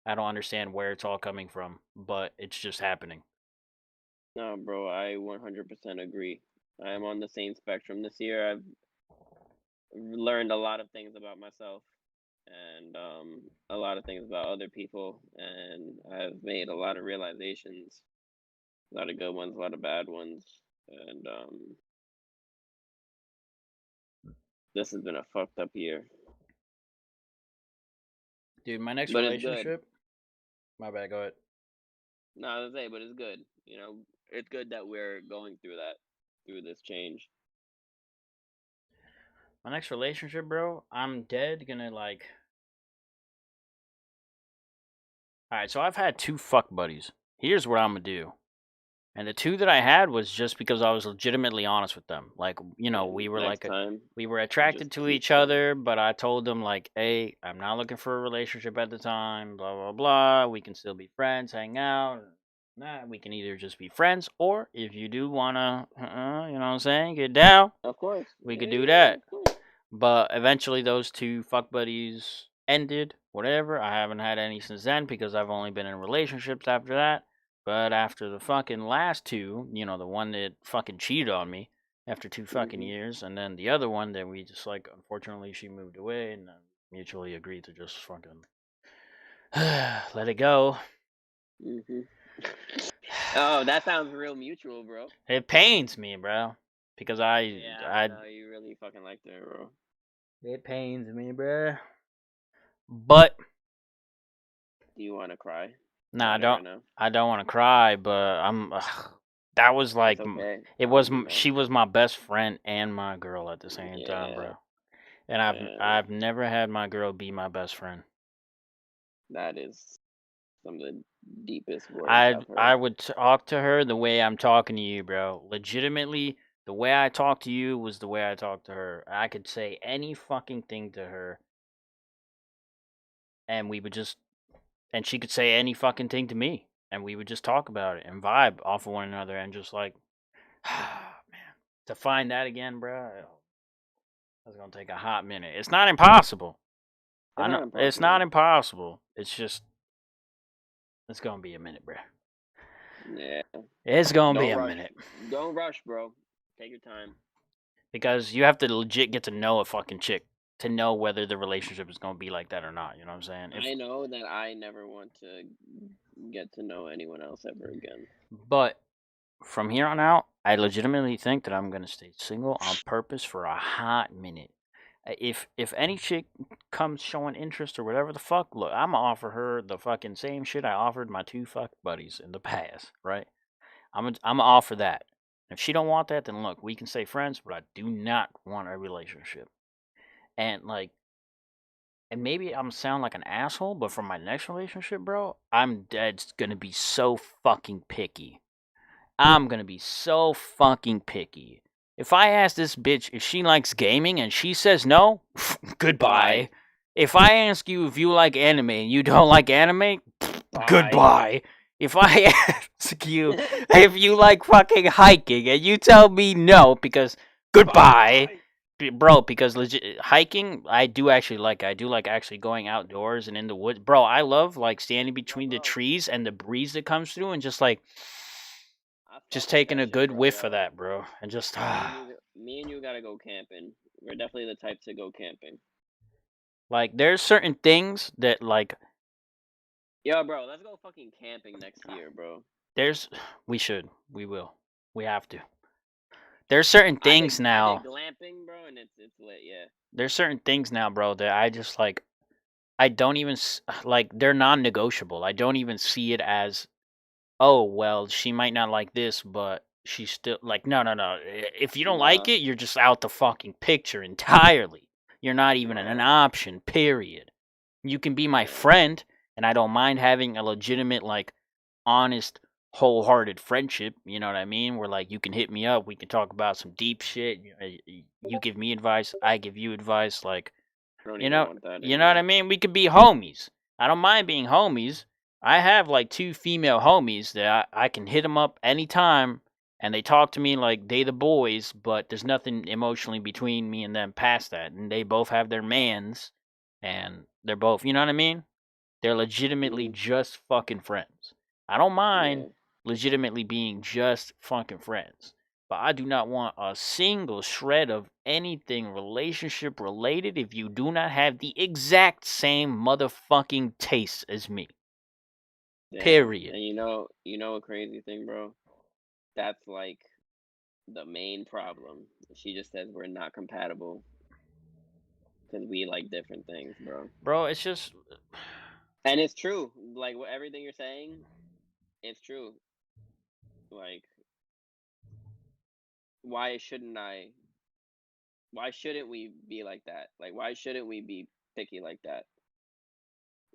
I don't understand where it's all coming from, but it's just happening.
No, bro, I 100% agree. I am on the same spectrum. This year, I've learned a lot of things about myself and a lot of things about other people, and I've made a lot of realizations, a lot of good ones, a lot of bad ones, and this has been a fucked up year,
Dude, my next
but it's good.
relationship, my bad, go ahead.
No, I was gonna say, but it's good. You know, it's good that we're going through that, through this change.
My next relationship, bro, I'm dead gonna like. All right, so I've had two fuck buddies. Here's what I'm gonna do. And the two that I had was just because I was legitimately honest with them. Like, we
And
were
next
like
time,
we were attracted
just
to
keep
each
them.
other, but I told them like, "Hey, I'm not looking for a relationship at the time, blah blah blah. We can still be friends, hang out. Nah, we can either just be friends, or if you do wanna, you know what I'm saying, get down,
Of course,
we could
yeah,
do
yeah,
that."
of course.
But eventually, those two fuck buddies ended. Whatever. I haven't had any since then because I've only been in relationships after that. But after the fucking last two, the one that fucking cheated on me after 2 fucking years, and then the other one that we just like, unfortunately, she moved away, and mutually agreed to just fucking let it go.
Hmm. Oh, that sounds real mutual, bro.
It pains me, bro, because
Yeah, I
I,
know you really fucking liked her, bro.
it pains me, bro. But
Do you want to cry
no,
about it right now?
I don't want to cry, but that was
It's
like,
okay.
it
I'll
was,
let you know.
she was my best friend and my girl at the same time,
Yeah,
bro. And
yeah,
I've never had my girl be my best friend.
that is some of the deepest words
I
I've
I
heard.
would talk to her the way I'm talking to you, bro. Legitimately, the way I talk to you was the way I talk to her. I could say any fucking thing to her, and we would just, and she could say any fucking thing to me, and we would just talk about it and vibe off of one another, and just like, man, to find that again, bro, that's gonna take a hot minute. It's not impossible.
It's
I know
not
it's not
impossible.
impossible. It's just, it's gonna be a minute, bro.
Yeah,
It's gonna be
don't
a
rush.
minute
Don't rush, bro. Take your time.
because you have to legit get to know a fucking chick to know whether the relationship is gonna be like that or not. You know what I'm saying? If
I know that I never want to get to know anyone else ever again.
but from here on out, I legitimately think that I'm gonna stay single on purpose for a hot minute. If any chick comes showing interest or whatever the fuck, look, I'm gonna offer her the fucking same shit I offered my two fuck buddies in the past, right? I'm gonna offer that. If she don't want that, then look, we can stay friends, but I do not want a relationship. And like, and maybe I'm sound like an asshole, but for my next relationship, bro, I'm dead gonna be so fucking picky. I'm gonna be so fucking picky. If I ask this bitch if she likes gaming and she says no, goodbye.
Bye.
If I ask you if you like anime and you don't like anime,
Bye.
goodbye. If I ask you if you like fucking hiking and you tell me no, because goodbye,
Bye.
bro. Because legit hiking, I do actually like. I do like actually going outdoors and in the woods, bro. I love like standing
No,
between the
bro.
trees and the breeze that comes through, and just like
I
just
fuck with
taking
that
a
shit,
good
bro.
whiff of
Yo,
that, bro, and just
me and you gotta go camping. We're definitely the type to go camping.
like there's certain things that like
Yo, bro, let's go fucking camping next year, bro.
there's we will we have to. There's certain things
I did
now.
glamping, bro, and it's lit. Yeah.
There's certain things now, bro, that I just like. I don't even like they're non-negotiable. I don't even see it as oh well, she might not like this, but she's still like, no, no, no. If you don't like
Nah,
it, you're just out the fucking picture entirely. You're not even an
nah,
option. Period. You can be my
yeah.
friend, and I don't mind having a legitimate, like, honest, wholehearted friendship. You know what I mean? Where like you can hit me up, we can talk about some deep shit. You give me advice, I give you advice. Like,
I don't
you
even
know,
want that
you know what I
anymore.
mean? We could be homies. I don't mind being homies. I have like two female homies that I can hit them up anytime, and they talk to me like they the boys. But there's nothing emotionally between me and them past that. And they both have their mans, and they're both, you know what I mean? They're legitimately
Hmm.
just fucking friends. I don't mind
Yeah,
legitimately being just fucking friends. But I do not want a single shred of anything relationship related if you do not have the exact same motherfucking taste as me.
damn.
Period.
And you know a crazy thing, bro? That's like the main problem. She just says we're not compatible because we like different things, bro.
Bro, it's just
And it's true. Like everything you're saying, it's true. Like, why shouldn't I? Why shouldn't we be like that? Like, why shouldn't we be picky like that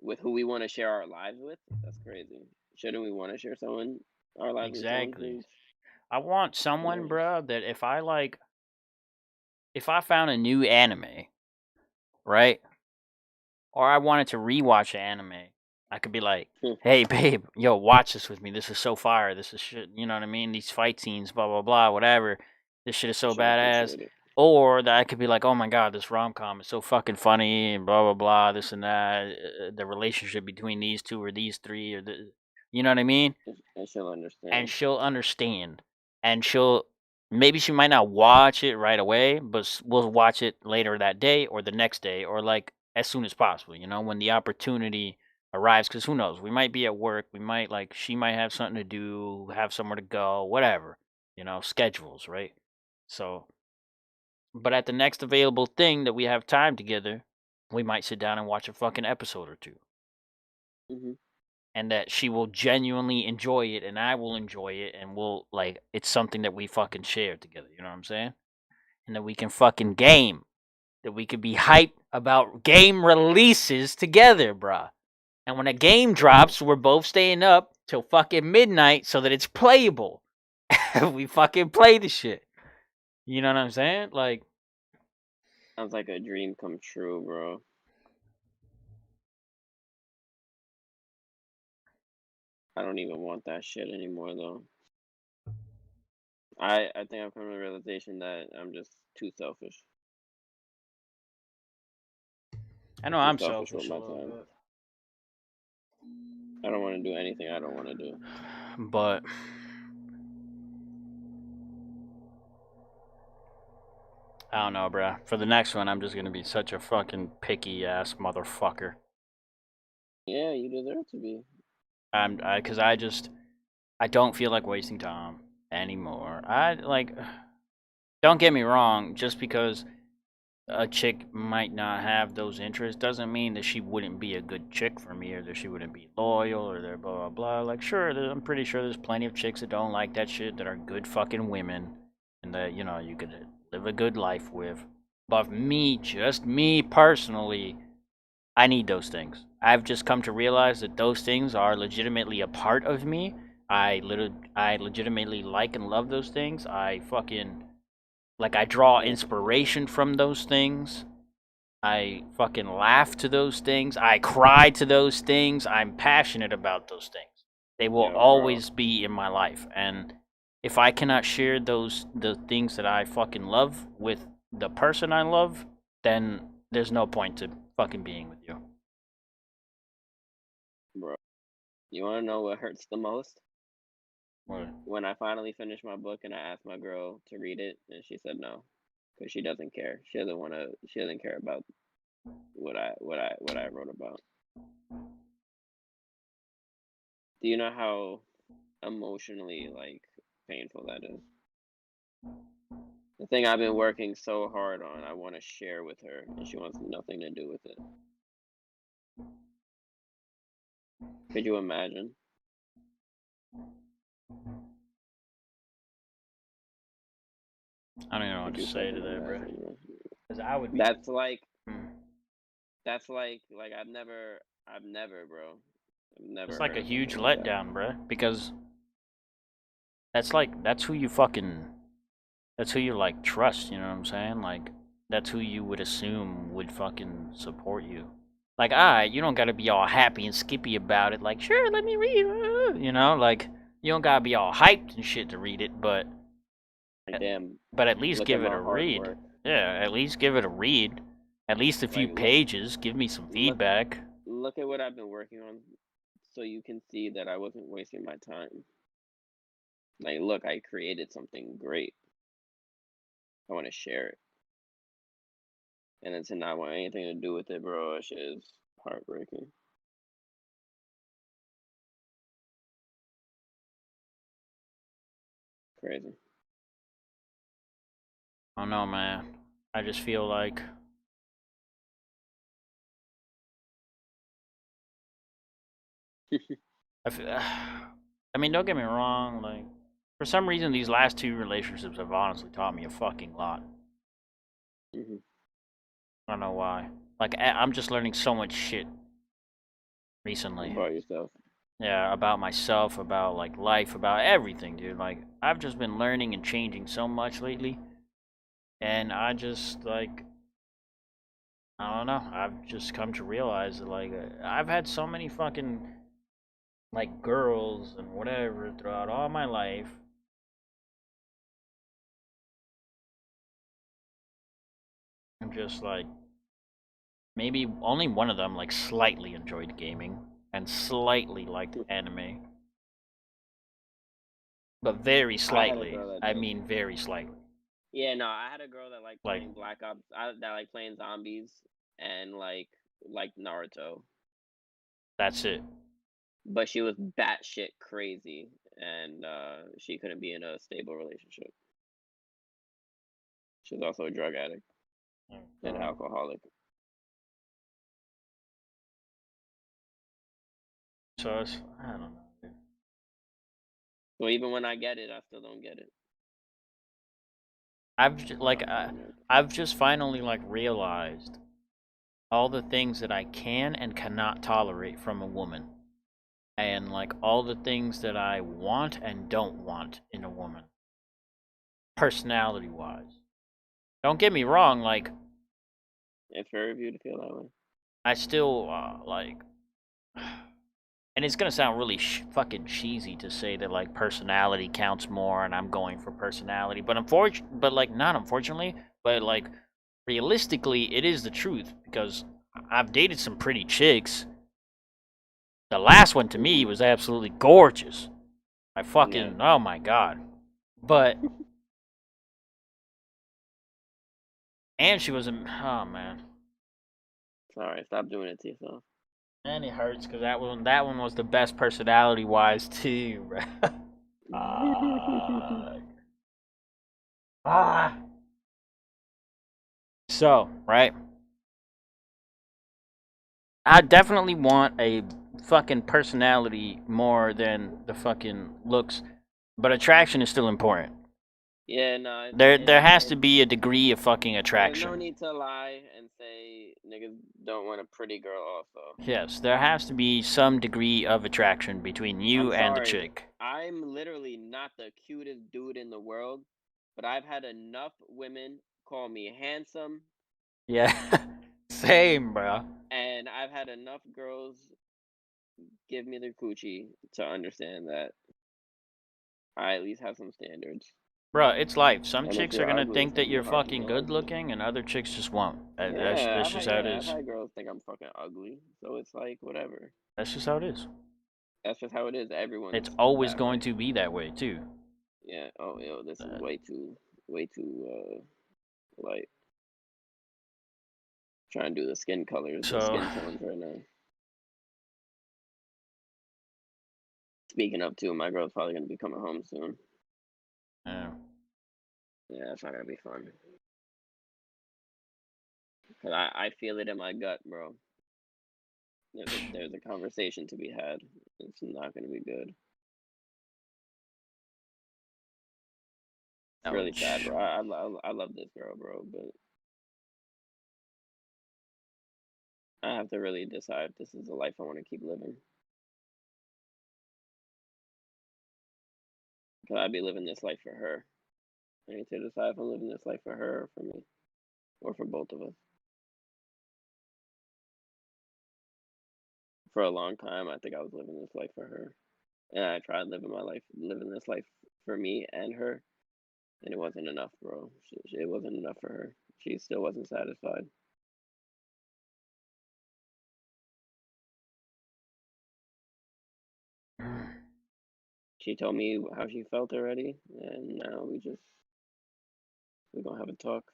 with who we want to share our lives with? That's crazy. Shouldn't we want to share someone our lives with someone
exactly.
who's
I want someone,
whatever?
bro, that if I found a new anime, right? Or I wanted to rewatch an anime, I could be like, "Hey, babe, yo, watch this with me. This is so fire. This is shit. You know what I mean? These fight scenes, blah blah blah, whatever. This shit is so
She'll
badass."
appreciate it.
Or that I could be like, "Oh my god, this rom com is so fucking funny and blah blah blah, this and that. The relationship between these two or these three or the, you know what I mean?"
And she'll
And
understand.
she'll understand, and she'll maybe she might not watch it right away, but we'll watch it later that day or the next day or like as soon as possible, you know, when the opportunity arrives. Because who knows, we might be at work, we might like she might have something to do, have somewhere to go, whatever, you know, schedules, right? So but at the next available thing that we have time together, we might sit down and watch a fucking episode or two,
Hmm.
and that she will genuinely enjoy it and I will enjoy it, and we'll like it's something that we fucking share together, you know what I'm saying? And that we can fucking game, that we could be hyped about game releases together, bruh. And when a game
Yeah,
drops, we're both staying up till fucking midnight so that it's playable. We fucking play the shit. You know what I'm saying? Like,
sounds like a dream come true, bro. I don't even want that shit anymore, though. I think I've come to the realization that I'm just too selfish.
I know
Too
I'm
selfish with
selfish a
my
little
time.
bit,
I don't want to do anything I don't want to do.
but I don't know, bruh. For the next one, I'm just gonna be such a fucking picky ass motherfucker.
Yeah, you deserve to be.
Cause I don't feel like wasting time anymore. I like, don't get me wrong. Just because a chick might not have those interests doesn't mean that she wouldn't be a good chick for me or that she wouldn't be loyal or that blah blah blah. Like, sure, I'm pretty sure there's plenty of chicks that don't like that shit that are good fucking women and that you know you could live a good life with. But me, just me personally, I need those things. I've just come to realize that those things are legitimately a part of me. I legitimately like and love those things. I fucking like I draw
Yeah,
inspiration from those things. I fucking laugh to those things. I cry to those things. I'm passionate about those things. They will
yo, bro.
always be in my life. And if I cannot share the things that I fucking love with the person I love, then there's no point to fucking being with you.
Bro, you want to know what hurts the most?
What?
When I finally finished my book and I asked my girl to read it, and she said no, because she doesn't care. She doesn't want to. She doesn't care about what I wrote about. Do you know how emotionally like painful that is? The thing I've been working so hard on, I want to share with her, and she wants nothing to do with it. Could you imagine?
I don't even know what
Could
to
you
say to
fucking
that, bro.
imagine, bro?
Because I would be.
That's like
Hmm.
that's like I've never, bro. I've
It's
never
like a
heard something
huge
like that.
letdown, bro. Because that's who you fucking. That's who you like trust. You know what I'm saying? Like that's who you would assume would fucking support you. Like, you don't gotta be all happy and skippy about it. Like, sure, let me read. You know, like you don't gotta be all hyped and shit to read it,
Like damn,
but at least
look at
give it
my
a
hard
read.
work.
Yeah, at least give it a read. At least a few
Like look
pages. Give me some
look
feedback.
look at what I've been working on, so you can see that I wasn't wasting my time. Like look, I created something great. I want to share it, and then to not want anything to do with it, bro, that shit is heartbreaking. Crazy.
I don't know, man. I just feel like I, f- I mean, don't get me wrong. Like, for some reason, these last two relationships have honestly taught me a fucking lot.
Hmm.
I don't know why. Like, I'm just learning so much shit recently.
About yourself.
Yeah, about myself, about like life, about everything, dude. Like, I've just been learning and changing so much lately, and I just like I don't know. I've just come to realize that like I've had so many fucking like girls and whatever throughout all my life. I'm just like maybe only one of them like slightly enjoyed gaming and slightly liked anime, but very
I had a
slightly.
girl that
I
did.
mean, very slightly.
Yeah, no, I had a girl that liked
Like
playing Black Ops. That like playing zombies and like Naruto,
that's it.
but she was batshit crazy, and she couldn't be in a stable relationship. She was also a drug addict and
Uh,
alcoholic.
so it's, I don't know. Dude.
So even when I get it, I still don't get it.
Like
Fucking ignorant.
I've just finally like realized all the things that I can and cannot tolerate from a woman, and like all the things that I want and don't want in a woman, personality wise. Don't get me wrong, like
It's fair of you to feel that way.
I still like, and it's gonna sound really fucking cheesy to say that like personality counts more, and I'm going for personality, but but like not unfortunately, but like realistically, it is the truth because I've dated some pretty chicks. The last one to me was absolutely gorgeous. I
Yeah.
fucking oh my god, but and she was a oh man.
Sorry, stop doing it to yourself.
And it hurts because that one was the best personality wise too, bro. Ah. Ah. So, right? I definitely want a fucking personality more than the fucking looks, but attraction is still important.
Yeah, no,
There has to be a degree of fucking
there's no
attraction.
need to lie and say niggas don't want a pretty girl also.
Yes, there has to be some degree of attraction between
I'm
you and the
sorry.
chick.
I'm literally not the cutest dude in the world, but I've had enough women call me handsome,
Yeah. Same, bro.
and I've had enough girls give me their coochie to understand that I at least have some standards.
Bro, it's life. Some
And if
chicks are
you're
gonna
ugly, it's
think
gonna
that
be
you're
hard for me
fucking
to like
good
you.
looking, and other chicks just won't.
Yeah,
That's just how it
I've
is.
had girls think I'm fucking ugly, so it's like whatever.
That's just how it is.
That's just how it is.
It's
Everyone's
always
that
going
way.
to be that way too.
Yeah. Oh, yo, this is
Uh,
way too light. Trying to do the skin colors, the
so,
skin tones right now. Speaking of too, my girl's probably gonna be coming home soon.
yeah.
Yeah, that's not gonna be fun. Cause I feel it in my gut, bro. There's a conversation to be had. It's not gonna be good. It's really sad, bro. I love this girl, bro, but I have to really decide if this is the life I want to keep living. Because I'd be living this life for her. I need to decide if I'm living this life for her or for me, or for both of us. For a long time, I think I was living this life for her, and I tried living this life for me and her, and it wasn't enough, bro. It wasn't enough for her. She still wasn't satisfied. She told me how she felt already, and now we're gonna have a talk.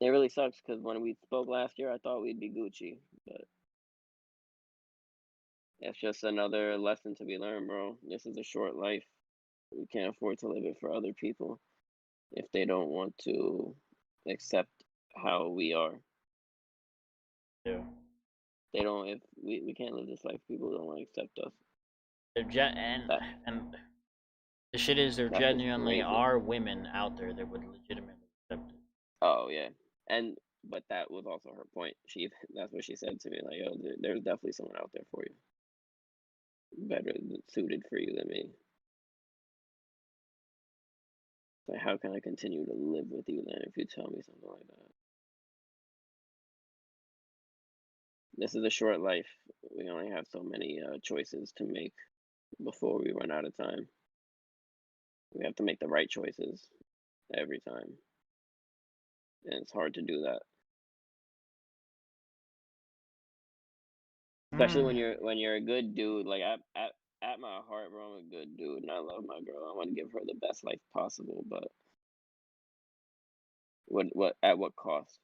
It really sucks because when we spoke last year, I thought we'd be Gucci, but it's just another lesson to be learned, bro. This is a short life. We can't afford to live it for other people if they don't want to accept how we are.
Yeah.
They don't. If we can't live this life, people don't want to accept us. That
And the shit is, there
that's just
genuinely
crazy.
are women out there that would legitimately accept it.
Oh yeah, and but that was also her point. That's what she said to me. Like, oh, there's definitely someone out there for you, better suited for you than me. Like, how can I continue to live with you then if you tell me something like that? This is a short life. We only have so many choices to make before we run out of time. We have to make the right choices every time, and it's hard to do that. Especially when you're a good dude. Like at my heart, bro, I'm a good dude, and I love my girl. I want to give her the best life possible, but what at what cost?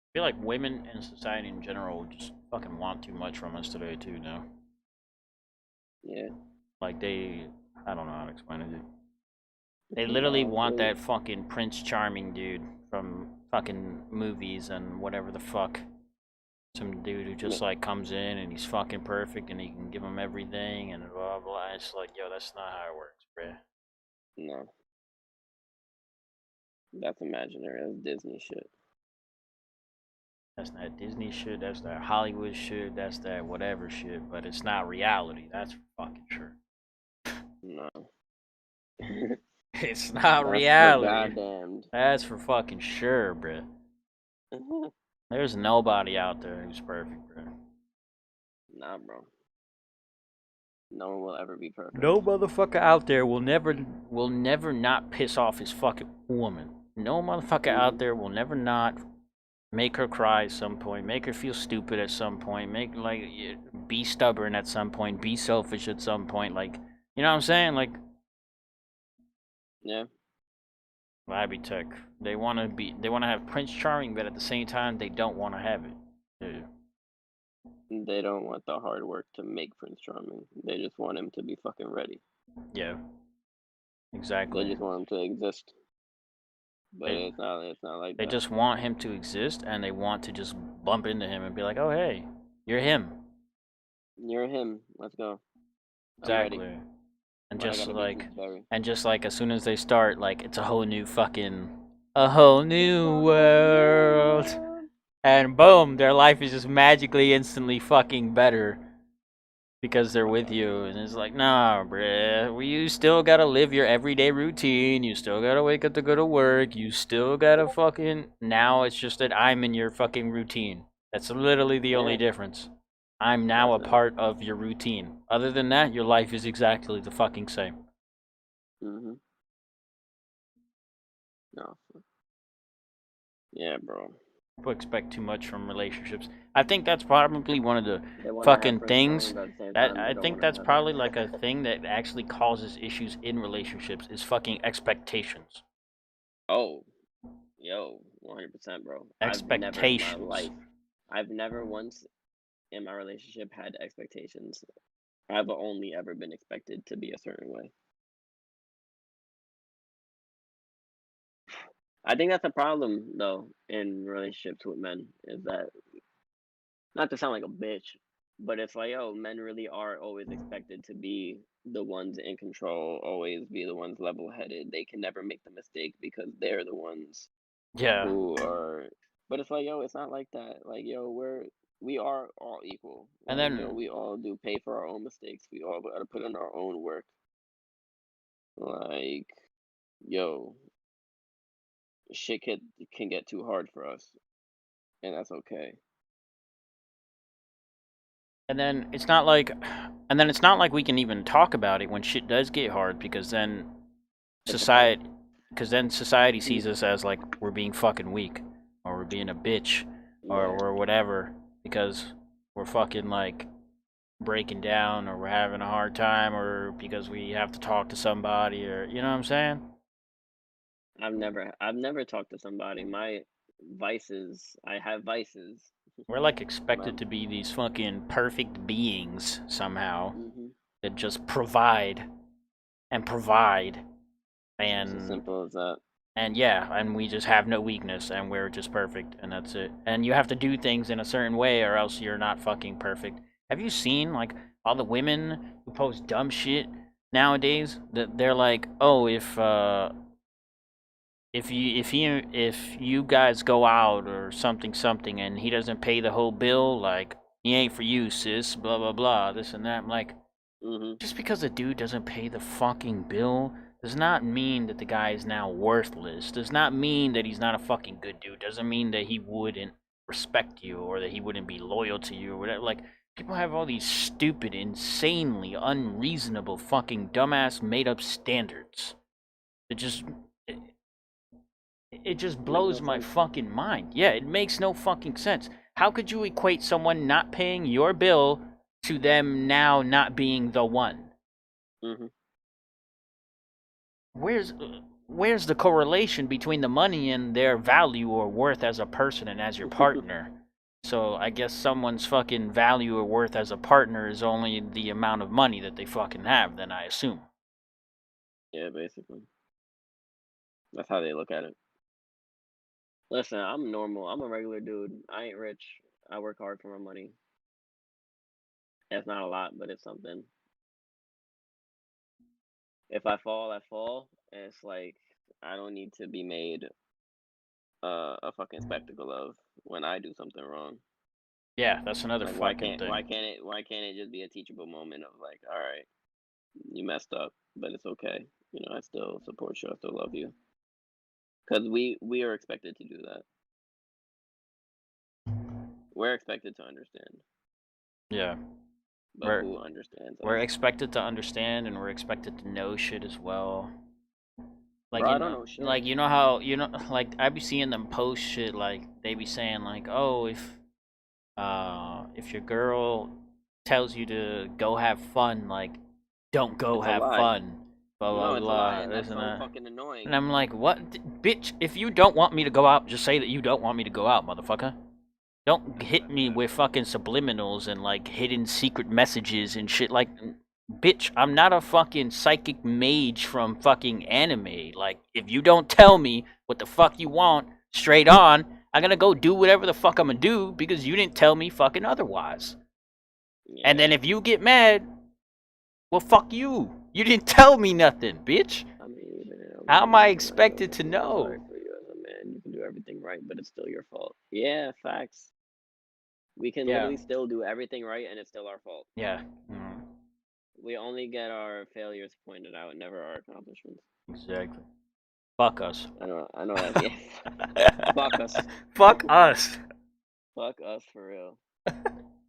I feel like women and society in general just fucking want too much from us today too now.
Yeah,
Like I don't know how to explain it, dude. They literally
no, I
want
feel you.
that fucking Prince Charming dude from fucking movies and whatever the fuck. Some dude who just like comes in and he's fucking perfect and he can give them everything and blah blah. It's like, yo, that's not how it works, bruh.
No, that's imaginary. That's Disney shit.
That's not Disney shit. That's that Hollywood shit. That's that whatever shit. But it's not reality. That's for fucking sure.
No,
It's not
that's for
reality.
goddamned.
That's for fucking sure, bruh. There's nobody out there who's perfect, bruh.
Nah, bro. No one will ever be perfect.
No motherfucker out there will never not piss off his fucking woman. No motherfucker out
Hmm.
there will never not make her cry at some point, make her feel stupid at some point, make like be stubborn at some point, be selfish at some point, like, you know what I'm saying? Like,
Yeah,
Labby Tech. They wanna have Prince Charming, but at the same time they don't wanna have it. Yeah.
they don't want the hard work to make Prince Charming. They just want him to be fucking ready.
Yeah,
They
exactly.
just want him to exist. But
They
it's not like
they
that.
just want him to exist and they want to just bump into him and be like, "Oh, hey, you're him."
You're him. Let's go. I'm ready.
Exactly. And
But I
just
gotta be
like
Gooseberry.
as soon as they start, like, it's a whole new world. And boom, their life is just magically instantly fucking better because they're with you. And it's like, nah, bruh, you still gotta live your everyday routine. You still gotta wake up to go to work. You still gotta fucking. Now it's just that I'm in your fucking routine. That's literally the only
Yeah,
difference. I'm now
that's
a
it.
part of your routine. Other than that, your life is exactly the fucking same.
Mhm. No. Yeah, bro.
People expect too much from relationships. I think that's probably one of the
They want to have
fucking
Prince
things
Charming, but at the same
that
time, they
I
don't
think
want to
that's
have it.
probably like a thing that actually causes issues in relationships is fucking expectations.
Oh, yo, 100%, bro.
Expectations.
I've never once in my relationship had expectations. I've only ever been expected to be a certain way. I think that's a problem though in relationships with men is that not to sound like a bitch, but it's like, oh, men really are always expected to be the ones in control, always be the ones level headed. They can never make the mistake because they're the ones
Yeah.
who are. But it's like, yo, it's not like that. Like, yo, we are all equal.
And
Like, yo,
then
we all do pay for our own mistakes. We all got to put in our own work. Like, yo, shit can get too hard for us, and that's okay.
and then it's not like it's not like we can even talk about it when shit does get hard
It's a fact.
society society
Mm,
sees us as like we're being fucking weak or we're being a bitch or
yeah,
we're whatever because we're fucking like breaking down or we're having a hard time or because we have to talk to somebody or you know what I'm saying?
I've never talked to somebody. My vices, I have vices.
We're like
My,
expected to be these fucking perfect beings somehow
hmm
that just provide and provide
It's as
and
simple as that.
yeah, and we just have no weakness and we're just perfect and that's it. And you have to do things in a certain way or else you're not fucking perfect. Have you seen like all the women who post dumb shit nowadays that they're like, "Oh, if you guys go out or something and he doesn't pay the whole bill, like he ain't for you, sis, blah blah blah, this and that." I'm like,
Hmm
just because a dude doesn't pay the fucking bill does not mean that the guy is now worthless. Does not mean that he's not a fucking good dude. Doesn't mean that he wouldn't respect you or that he wouldn't be loyal to you or whatever. Like, people have all these stupid, insanely unreasonable, fucking dumbass made up standards. It just it, it just
Make no
blows my
sense.
fucking mind. Yeah, it makes no fucking sense. How could you equate someone not paying your bill to them now not being the one?
Hmm
where's where's the correlation between the money and their value or worth as a person and as your partner? So I guess someone's fucking value or worth as a partner is only the amount of money that they fucking have, then I assume.
Yeah, basically, that's how they look at it. Listen, I'm normal. I'm a regular dude. I ain't rich. I work hard for my money. It's not a lot, but it's something. If I fall, I fall. And it's like I don't need to be made a fucking spectacle of when I do something wrong.
Yeah, that's another
Like
fucking thing.
why can't it just be a teachable moment of like, all right, you messed up, but it's okay. You know, I still support you. I still love you because we are expected to do that. We're expected to understand,
Yeah.
but
We're
who understands
we're
us?
expected to understand and we're expected to know shit as well. Like
Bro, I
you
don't
know
know shit.
like you know how like I be seeing them post shit like they be saying like, "Oh, if your girl tells you to go have fun, like, don't go
It's a
have
lie.
fun, blah blah
No, it's a lie,
blah,
and
this
that's
and
so
that."
fucking
And
annoying.
I'm like, what, bitch? If you don't want me to go out, just say that you don't want me to go out, motherfucker. Don't hit me with fucking subliminals and like hidden secret messages and shit. Like, bitch, I'm not a fucking psychic mage from fucking anime. Like, if you don't tell me what the fuck you want straight on, I'm gonna go do whatever the fuck I'm gonna do because you didn't tell me fucking otherwise. And then
Yeah,
if you get mad, well, fuck you. You didn't tell me nothing, bitch.
I mean, even in a
How am I
woman, I
expected
also
to
feel sorry
know?
for you as a man. You can do everything right, but it's still your fault. Yeah, facts. We can
Yeah,
literally still do everything right, and it's still our fault.
yeah, mm,
We only get our failures pointed out, never our accomplishments.
exactly. Fuck us.
I know that. Yeah, fuck us,
Fuck us.
fuck us for real.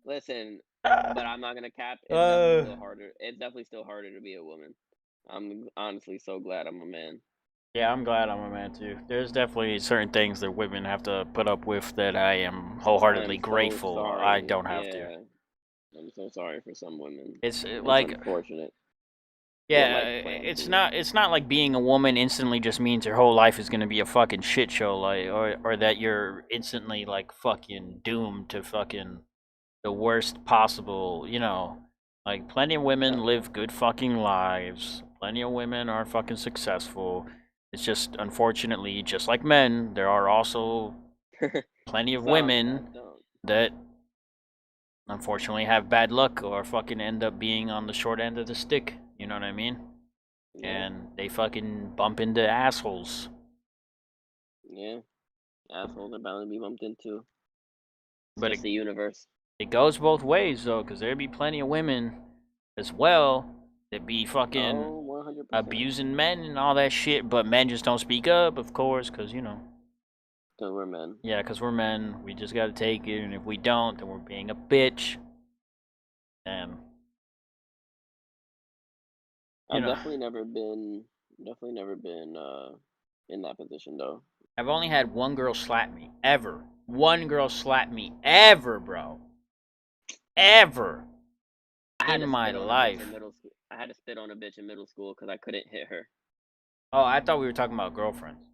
Listen, but I'm not gonna cap. It's definitely
uh,
still harder. It's definitely still harder to be a woman. I'm honestly so glad I'm a man.
yeah, I'm glad I'm a man too. There's definitely certain things that women have to put up with that I am
I
wholeheartedly
am so
grateful I
sorry.
don't have to.
Yeah, I'm so sorry for some women.
It's
It's
like,
unfortunate what
yeah,
life plans
it's
you.
not like being a woman instantly just means your whole life is gonna be a fucking shit show, like, or that you're instantly like fucking doomed to fucking the worst possible, like plenty of women
No,
live good fucking lives. Plenty of women are fucking successful. It's just unfortunately, just like men, there are also plenty of
Some that
women
don't.
that unfortunately have bad luck or fucking end up being on the short end of the stick. You know what I mean?
Yeah,
And they fucking bump into assholes.
yeah. Assholes are bound to be bumped into. It's
But
just the universe.
it goes both ways though, because there be plenty of women as well that be fucking
Oh, 100%.
abusing men and all that shit. But men just don't speak up, of course, because you know.
Because we're men.
Yeah, because we're men. We just gotta take it, and if we don't, then we're being a bitch. And you
I've
know,
definitely never been in that position though.
I've only had one girl slap me ever. One girl slap me ever, bro. Ever
I had
in
to
my
spit on a bitch in
life.
middle school. I had to spit on a bitch in middle school because I couldn't hit her.
Oh, I thought we were talking about girlfriends.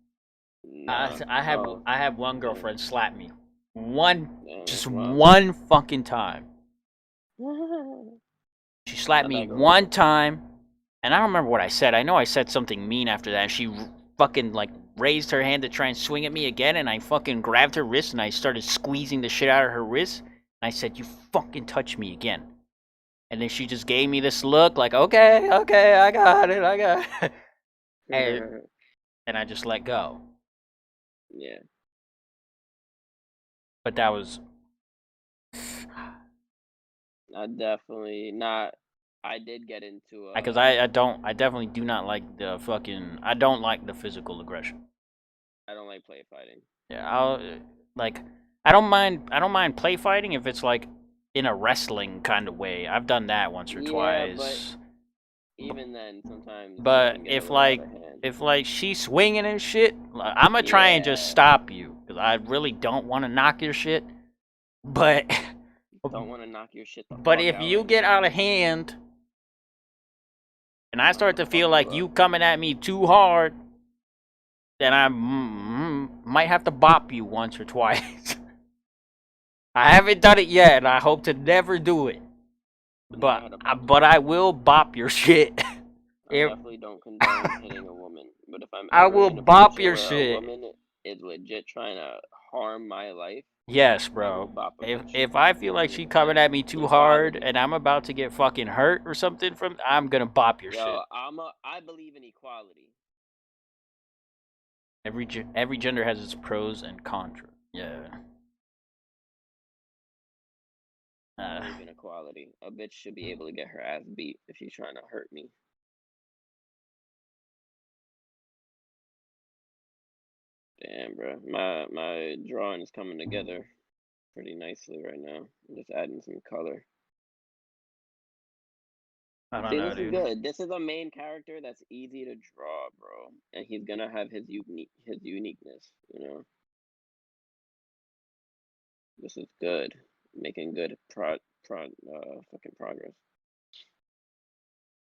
Nah. Oh,
I have one
damn.
girlfriend slap me. One,
Damn,
just
that's wild.
one fucking time. She slapped
How'd
me
that go?
one time, and I don't remember what I said. I know I said something mean after that. And she fucking like raised her hand to try and swing at me again, and I fucking grabbed her wrist and I started squeezing the shit out of her wrist. And I said, "You fucking touch me again." And then she just gave me this look like, "Okay, okay, I got it, I got it." and I just let go.
Yeah.
But that was
I definitely not. I did get into
because I definitely do not like the fucking I don't like the physical aggression.
I don't like play fighting.
Yeah, like I don't mind play fighting if it's like in a wrestling kind of way. I've done that once or
Yeah, but
twice.
even then, sometimes it
But
can get a little out of hand.
if like she's swinging and shit, I'm gonna try and just
Yeah.
stop you because I really don't want to knock your shit. But
Don't want to knock your shit the
but
fuck
if
out
you
right
get
now.
out of hand and I
I'm
start
gonna
to
fuck
feel
you
like
up.
you coming at me too hard, then I might have to bop you once or twice. I haven't done it yet, and I hope to never do it.
I never
But
had a bop you.
but I will bop your shit.
I
if
definitely don't condone hitting a woman, but if I'm
I
ever
will
in a
bop
position
your
where a
shit.
woman is legit trying to harm my life,
Yes,
I will
bro.
bop a bitch.
If I feel like she coming
100%.
at me too hard
Equality.
and I'm about to get fucking hurt or something from, I'm gonna bop your
Yo,
shit.
I believe in equality.
Every gender has its pros and cons. Yeah.
I
Uh,
believe in equality. A bitch should be able to get her ass beat if she's trying to hurt me. Damn, bro. My drawing is coming together pretty nicely right now. I'm just adding some color.
I don't
See,
know,
this is
dude.
good. This is a main character that's easy to draw, bro, and he's gonna have his uniqueness. You know, this is good. Making good fucking progress.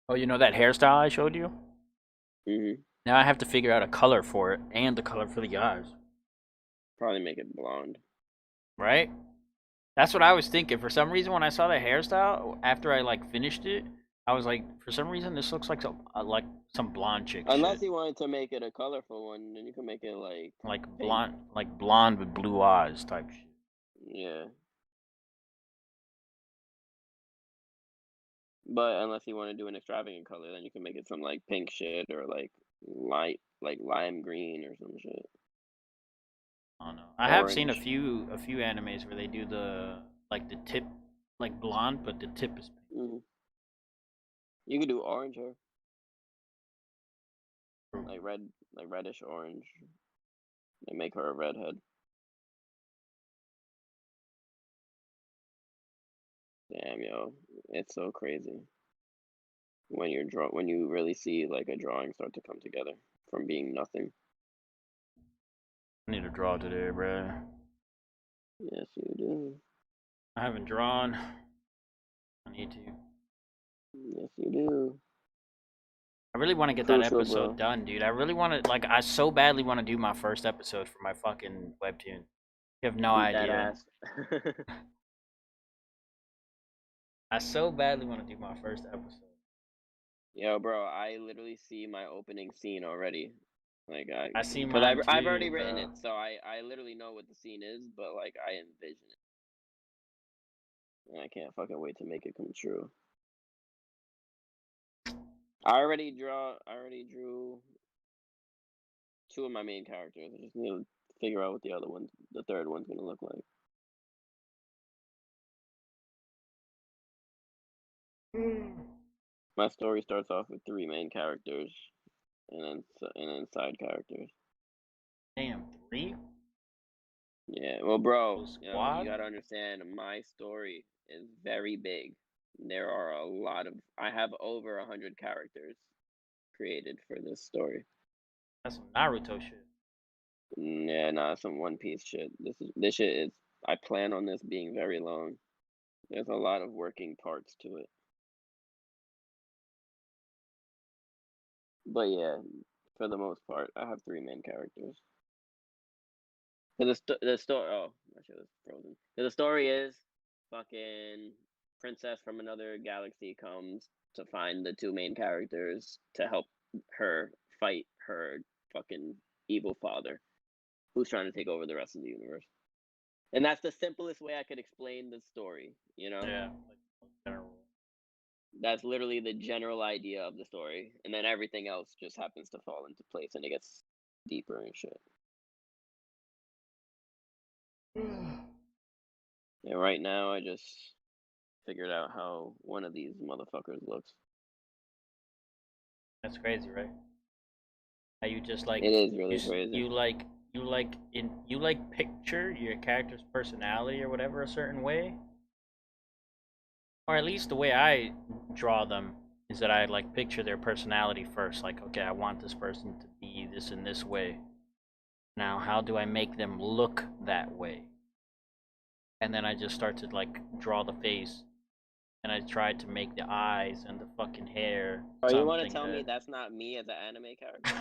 Oh, you know that hairstyle I showed you?
Mhm.
Now I have to figure out a color for it and the color for the eyes.
Probably make it blonde.
Right? That's what I was thinking. For some reason, when I saw the hairstyle after I like finished it, I was like, for some reason, this looks like some blonde chick shit,
Unless you wanted to make it a colorful one, then you can make it like pink.
like blonde with blue eyes type shit.
Yeah. But unless you want to do an extravagant color, then you can make it some like pink shit or like lime green or some shit.
I don't know. I have seen
Orange.
a few animes where they do the like the tip like blonde, but the tip is
Hmm. You could do orange hair,
pink.
like red, like reddish orange. They make her a redhead. Damn, yo, it's so crazy when when you really see like a drawing start to come together from being nothing.
I need to draw today, bruh.
Yes, you do.
I haven't drawn. I need to.
Yes, you do.
I really want to get that
Crucial,
episode
bro.
done, dude. I really want to like I so badly want to do my first episode for my fucking webtoon. You have no
Beat that
idea.
ass.
I so badly want to do my first episode.
Yo, bro, I literally see my opening scene already. Like
I see
because
mine
I've
too,
already written
bro.
it, so I literally know what the scene is, but like I envision it, and I can't fucking wait to make it come true. I already drew two of my main characters. I just need to figure out what the third one's gonna look like. My story starts off with three main characters, and then side characters.
Damn, 3?
Yeah, well, bro,
Full
you
squad?
gotta understand, my story is very big. There are a lot of. I have over 100 characters created for this story.
That's some Naruto shit.
Yeah, nah, some One Piece shit. This shit is. I plan on this being very long. There's a lot of working parts to it. But yeah, for the most part, I have three main characters. So the story. Oh, my shit was frozen. So the story is, fucking princess from another galaxy comes to find the two main characters to help her fight her fucking evil father, who's trying to take over the rest of the universe. And that's the simplest way I could explain the story. You know,
Yeah, like general.
that's literally the general idea of the story, and then everything else just happens to fall into place, and it gets deeper and shit. And right now, I just figured out how one of these motherfuckers looks.
That's crazy, right? How you just like
It is really crazy.
you like picture your character's personality or whatever a certain way, or at least the way I draw them is that I like picture their personality first. Like, okay, I want this person to be this in this way. Now, how do I make them look that way? And then I just start to like draw the face, and I tried to make the eyes and the fucking hair
Oh, you want to
something
tell me
that.
that's not me as an anime character?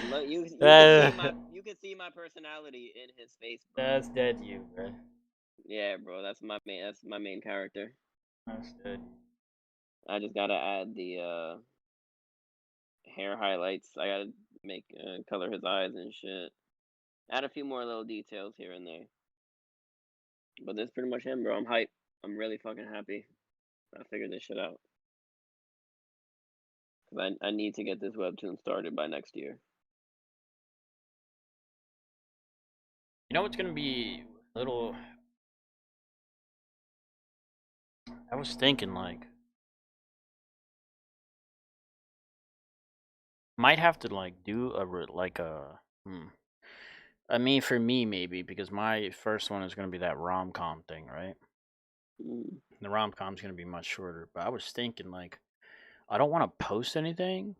Look, you can see my personality in his face, bro.
That's dead you, bro.
Yeah, bro, that's my main character.
That's dead.
I just gotta add the hair highlights. I gotta make color his eyes and shit. Add a few more little details here and there. But that's pretty much him, bro. I'm hyped. I'm really fucking happy. I figured this shit out. Cause I need to get this webtoon started by next year.
You know what's gonna be a little. I was thinking like might have to like do like a. I mean, for me maybe because my first one is gonna be that rom com thing, right?
Mm.
The rom com's gonna be much shorter, but I was thinking like I don't want to post anything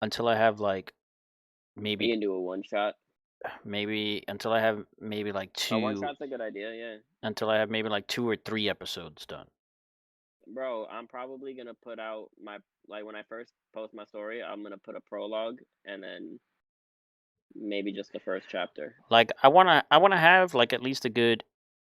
until I have like
You
maybe
can do a one shot.
maybe until I have maybe like
A one
two
shot's a good idea, yeah.
until I have maybe like 2 or 3 episodes done.
Bro, I'm probably gonna put out my like when I first post my story, I'm gonna put a prologue and then maybe just the first chapter.
Like I wanna have like at least a good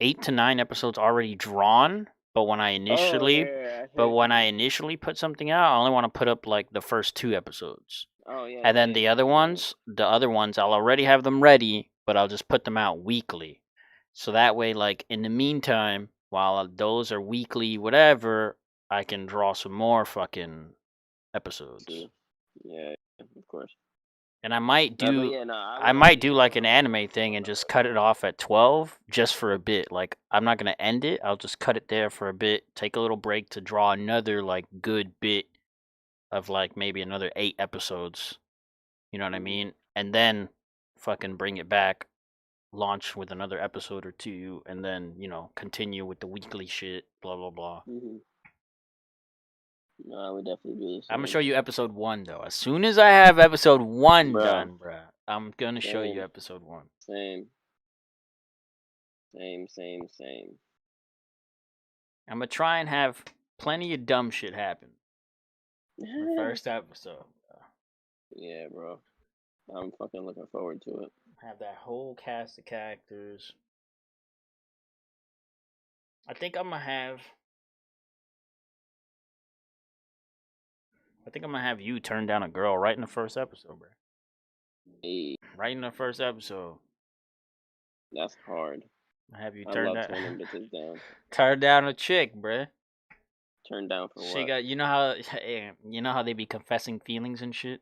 8 to 9 episodes already drawn. But when I
Oh yeah,
initially,
yeah, yeah, I
but
hear
when I
you.
initially put something out, I only want to put up like the first 2 episodes,
Oh yeah,
and then
same.
the other ones, I'll already have them ready, but I'll just put them out weekly. So that way, like in the meantime, while those are weekly, whatever, I can draw some more fucking episodes.
True. Yeah, of course.
And
But yeah, no, I
I
would
might
only
do like an
I would
anime
only
thing
put
and
up
just cut it off at 12 just for a bit. Like I'm not going to end it. I'll just cut it there for a bit, take a little break to draw another like good bit of like maybe another 8 episodes. You know what I
mm-hmm,
mean? And then fucking bring it back, launch with another episode or two, and then, continue with the weekly shit, blah blah blah.
mm-hmm. No, I would definitely do the
I'm gonna
same.
show you episode 1 though. As soon as I have episode 1
Bro,
done, bruh, I'm gonna show you
same,
episode 1.
same, same.
I'm gonna try and have plenty of dumb shit happen. The first episode.
Yeah, bro. I'm fucking looking forward to it.
Have that whole cast of characters. I think I'm gonna have I think I'm gonna have you turn down a girl right in the first episode, bro.
Hey,
Right in the first episode.
that's hard.
I have you
I
turn
love
down
turning bitches down.
turn down a chick, bro.
Turn down for
She
what?
got you know how you know how they be confessing feelings and shit.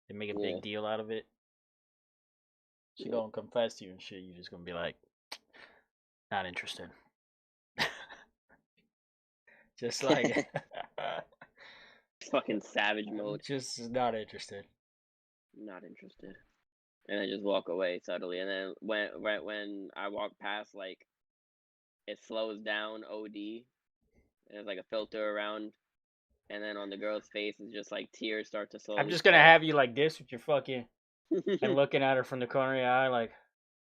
They make a
Yeah,
big deal out of it. She
yeah.
gonna confess to you and shit. You just gonna be like, not interested. Just like,
Fucking savage mode.
just not interested.
Not interested. And I just walk away subtly. And then when I walk past, like it slows down. OD. And there's like a filter around, and then on the girl's face, it's just like tears start to
I'm
slowly
just gonna
fall.
have you like this with your fucking and looking at her from the corner of your eye, like,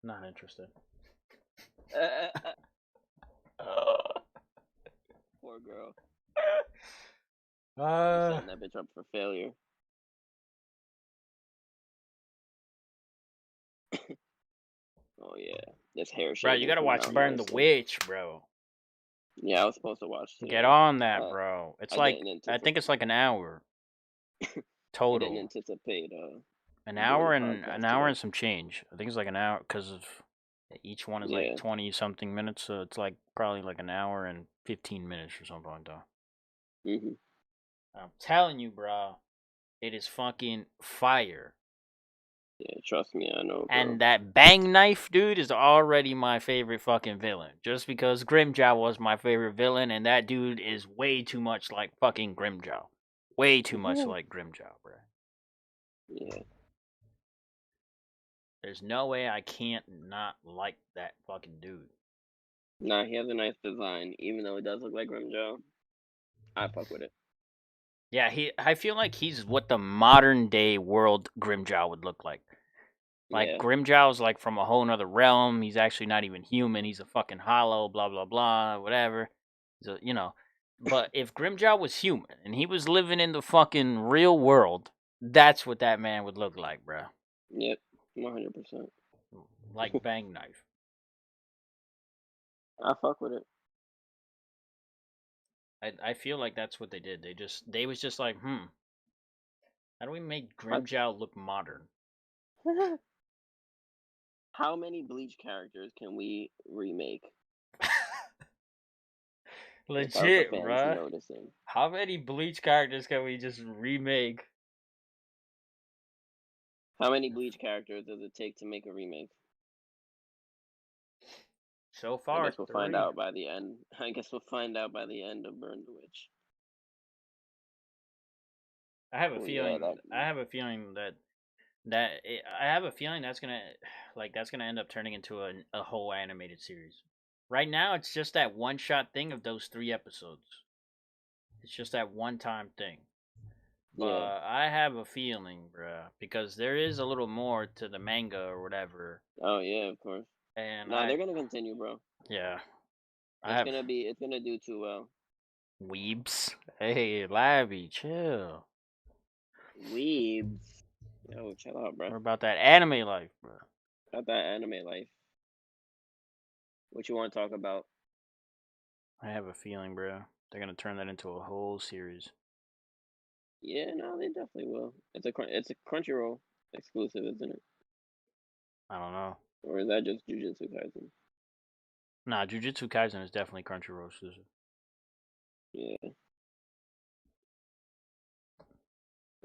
not interested.
Poor girl.
Uh,
Setting that bitch up for failure. Oh yeah, this hair
bro, you
shaving
gotta
coming
watch
out
Burn the
nicely.
Witch, bro.
Yeah, I was supposed to watch
Get
today.
on that, bro. It's
I
like
didn't
I think
anticipate.
it's like an hour
I didn't
total.
anticipate
An
doing
hour
a
and
podcast
an hour
today.
and some change. I think it's like an hour because of each one is like
Yeah.
20 something minutes, so it's like probably like an hour and 15 minutes or something like that.
Mhm.
I'm telling you, bro, it is fucking fire.
Yeah, trust me, I know, bro.
And that Bang Knife dude is already my favorite fucking villain. Just because Grimjaw was my favorite villain, and that dude is way too much like fucking Grimjaw. Way too much like Grimjaw, bro.
Yeah.
There's no way I can't not like that fucking dude.
Nah, he has a nice design, even though it does look like Grimjaw. I fuck with it.
Yeah, I feel like he's what the modern day world Grimjaw would look like. Like
Yeah.
Grimjaw's like from a whole nother realm. He's actually not even human. He's a fucking hollow, blah blah blah, whatever. He's a, you know. But if Grimjaw was human and he was living in the fucking real world, that's what that man would look like, bro.
Yep. 100%.
Like Bang Knife.
I fuck with it.
I feel like that's what they did. They was just like, how do we make Grimjaw look modern?
How many Bleach characters can we remake without the
Legit,
fans
bruh.
noticing?
How many Bleach characters can we just remake?
How many Bleach characters does it take to make a remake?
So
I
far,
guess we'll find
3.
out by the end. I guess we'll find out by the end of Burn the Witch.
I have a
Oh yeah,
feeling. I have a feeling I have a feeling that's gonna that's gonna end up turning into a whole animated series. Right now, it's just that one shot thing of those 3 episodes. It's just that one time thing.
yeah.
But I have a feeling, bruh, because there is a little more to the manga or whatever,
Oh yeah, of course.
and
Nah, they're gonna continue, bro.
yeah, I
It's
have
gonna be. It's gonna do too well.
weebs. Hey, Labby, chill.
Weebs. Yo, chill out, bro.
What about that anime life, bro?
About that anime life. What you want to talk about?
I have a feeling, bro. They're gonna turn that into a whole series.
Yeah, no, they definitely will. It's a Crunchyroll exclusive, isn't it?
I don't know.
Or is that just Jujutsu Kaisen?
Nah, Jujutsu Kaisen is definitely Crunchyroll exclusive.
Yeah,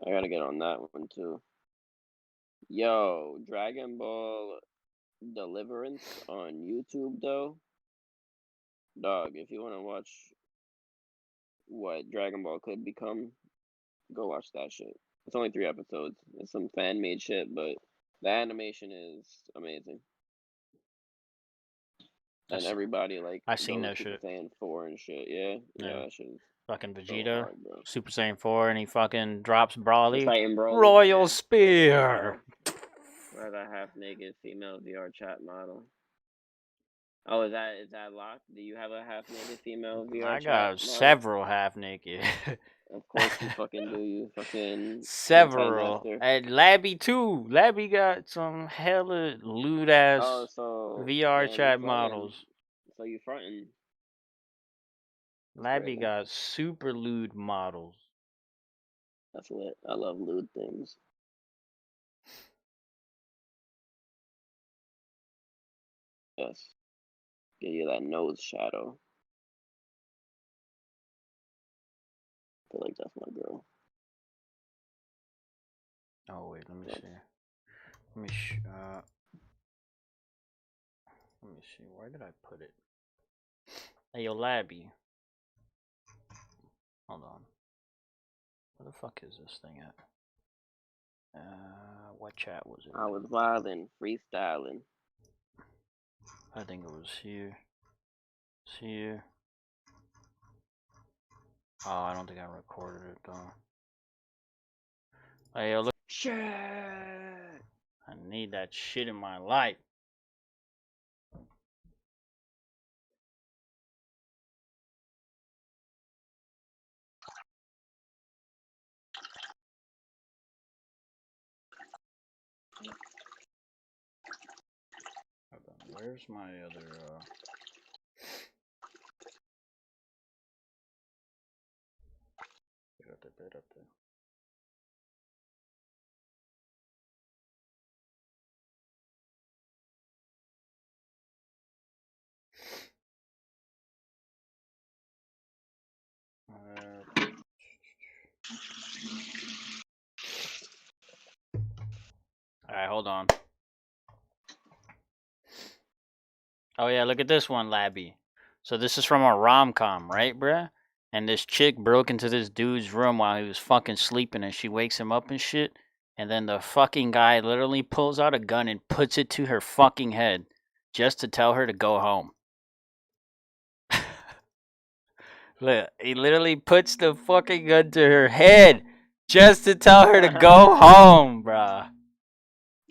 I gotta get on that one too. Yo, Dragon Ball Deliverance on YouTube though. Dog, if you wanna watch what Dragon Ball could become, go watch that shit. It's only 3 episodes. It's some fan made shit, but the animation is amazing. And
That's
everybody like
I seen
goes
that
Super
shit.
Saiyan 4 and shit. Yeah,
Yeah,
that shit is
fucking
so
Vegeta,
hard, bro.
Super Saiyan 4, and he fucking drops Brawly.
Titan Broly,
Royal
yeah.
Spear.
Where's that half naked female VR chat model? Oh, is that locked? Do you have a half naked female VR
I
chat
got
model?
several half naked.
Of course you fucking do, you fucking hentai
Several.
master.
And Labby too. Labby got some hella lewd ass
Oh, so
VR
damn, you
chat
flirting.
models.
So you fronting. It's
Labby
crazy.
got super lewd models.
That's lit. I love lewd things. Yes. Give you that nose shadow. I feel like that's my girl.
Oh wait, let me
Yes.
see. Let me see. Where did I put it? Hey, yo, Labby. Hold on. Where the fuck is this thing at? What chat was it?
I was wildin', freestyling.
I think it was here. It's here. Oh, I don't think I recorded it though. Hey, yo, look.
Shit.
I need that shit in my life. Hold on. Where's my other, Espérate. Alright, hold on. Oh yeah, look at this one, Labby. So this is from a rom-com, right, bruh? And this chick broke into this dude's room while he was fucking sleeping, and she wakes him up and shit. And then the fucking guy literally pulls out a gun and puts it to her fucking head just to tell her to go home. Look, he literally puts the fucking gun to her head just to tell her to go home, bruh.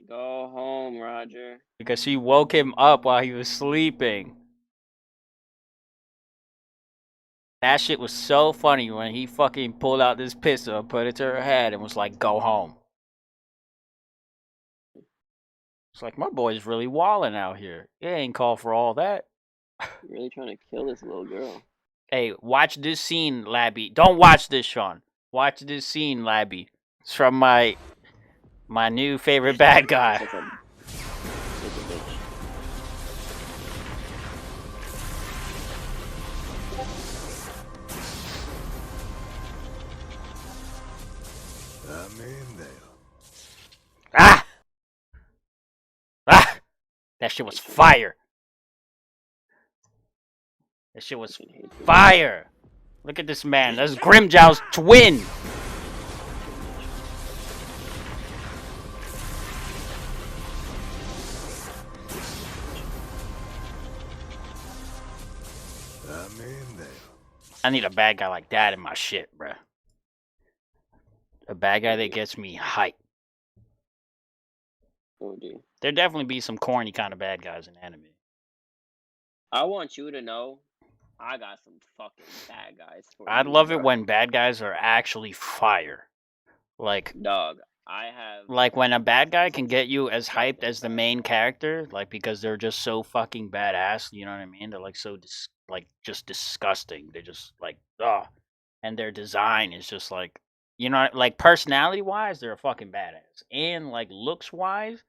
Go home, Roger.
Because she woke him up while he was sleeping. That shit was so funny when he fucking pulled out this pistol, put it to her head, and was like, go home. It's like, my boy's really wildin' out here. He ain't called for all that.
You're really trying to kill this little girl.
Hey, watch this scene, Labby. Don't watch this, Sean. Watch this scene, Labby. It's from my new favorite bad guy.
Such a bitch.
I'm in there.
Ah! Ah! That shit was fire. That shit was fire. Look at this man. That's Grimjow's twin.
I'm in there.
I need a bad guy like that in my shit, bruh. A bad guy that gets me hype.
Oh, dude.
There definitely be some corny kind of bad guys in anime.
I want you to know, I got some fucking bad guys for
I'd
you,
love it
bro.
when bad guys are actually fire. Like,
Dog, I have...
like when a bad guy can get you as hyped as the main character, like because they're just so fucking badass, you know what I mean? They're like so just disgusting. They're just like ugh. And their design is just like, you know, like personality wise, they're a fucking badass. And like looks wise,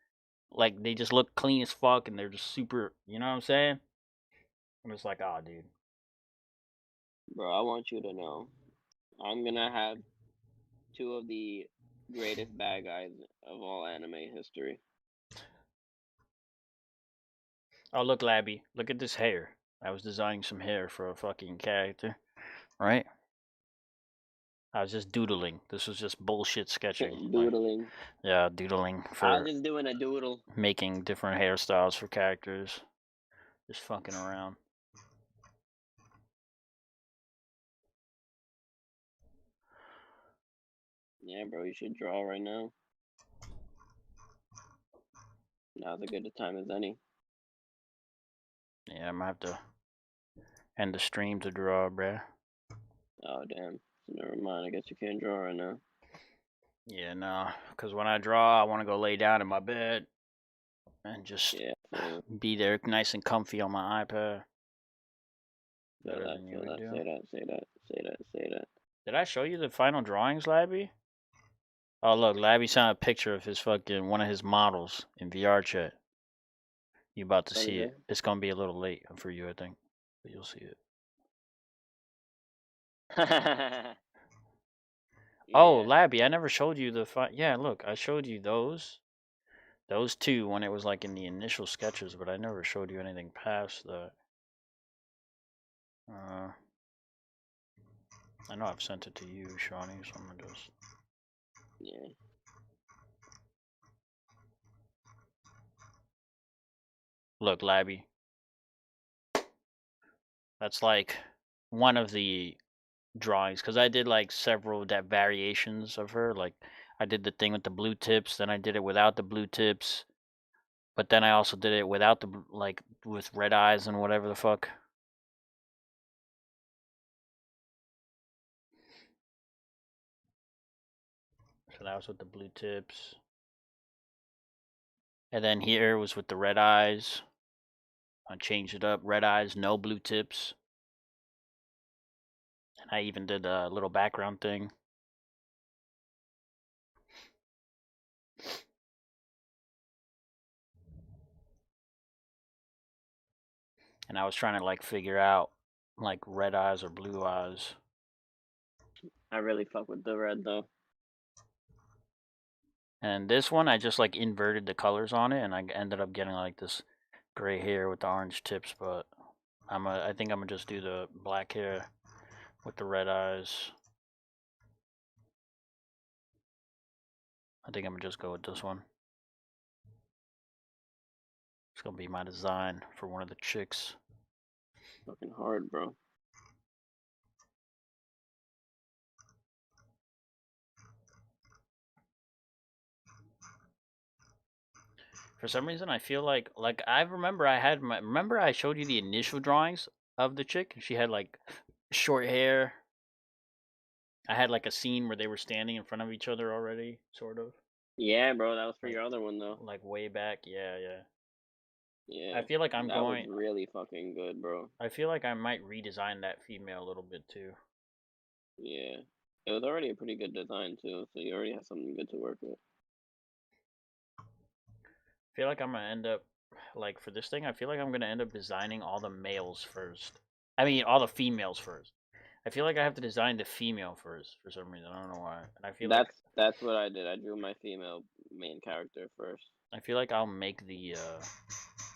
like they just look clean as fuck and they're just super, you know what I'm saying? I'm just like, oh dude.
Bro, I want you to know, I'm gonna have two of the greatest bad guys of all anime history.
Oh look, Labby, look at this hair. I was designing some hair for a fucking character, right? I was just doodling. This was just bullshit sketching. Like,
Doodling.
yeah, doodling
I
for
was just doing a doodle.
making different hairstyles for characters. Just fucking around.
Yeah, bro, you should draw right now. Now's as good a time as any.
Yeah, I'm gonna have to end the stream to draw, bruh.
Oh, damn. So never mind. I guess you can't draw right now.
Yeah, no. Because when I draw, I want to go lay down in my bed and just be there nice and comfy on my iPad. Better than you would do.
Say that.
Did I show you the final drawings, Labby? Oh look, Labby sent a picture of his fucking one of his models in VR chat. You about to
What
see
is
it. It's gonna be a little late for you, I think, but you'll see it.
it?
Oh,
Yeah.
Labby, I never showed you the yeah, look, I showed you those two when it was like in the initial sketches, but I never showed you anything past that. I know I've sent it to you, Shawnee, so I'm gonna just.
Yeah.
Look, Labby. That's like one of the drawings because I did like several variations of her. Like I did the thing with the blue tips, then I did it without the blue tips, but then I also did it without the like with red eyes and whatever the fuck. So that was with the blue tips. And then here was with the red eyes. I changed it up. Red eyes, no blue tips. And I even did a little background thing. And I was trying to like figure out like red eyes or blue eyes.
I really fuck with the red though.
And this one, I just like inverted the colors on it, and I ended up getting like this gray hair with the orange tips. But I think I'm gonna just do the black hair with the red eyes. I think I'm gonna just go with this one. It's gonna be my design for one of the chicks.
Fucking hard, bro.
For some reason, I feel like I remember remember I showed you the initial drawings of the chick. She had like short hair. I had like a scene where they were standing in front of each other already, sort of.
Yeah, bro, that was for
Like,
your other one though.
like way back. Yeah, yeah.
Yeah.
I feel like I'm
That was
going.
really fucking good, bro.
I feel like I might redesign that female a little bit too.
Yeah. It was already a pretty good design too, so you already have something good to work with.
I feel like I'm gonna end up like for this thing. I feel like I'm gonna end up designing all the males first. I mean, all the females first. I feel like I have to design the female first for some reason. I don't know why. And I feel like
That's what I did. I drew my female main character first.
I'll make the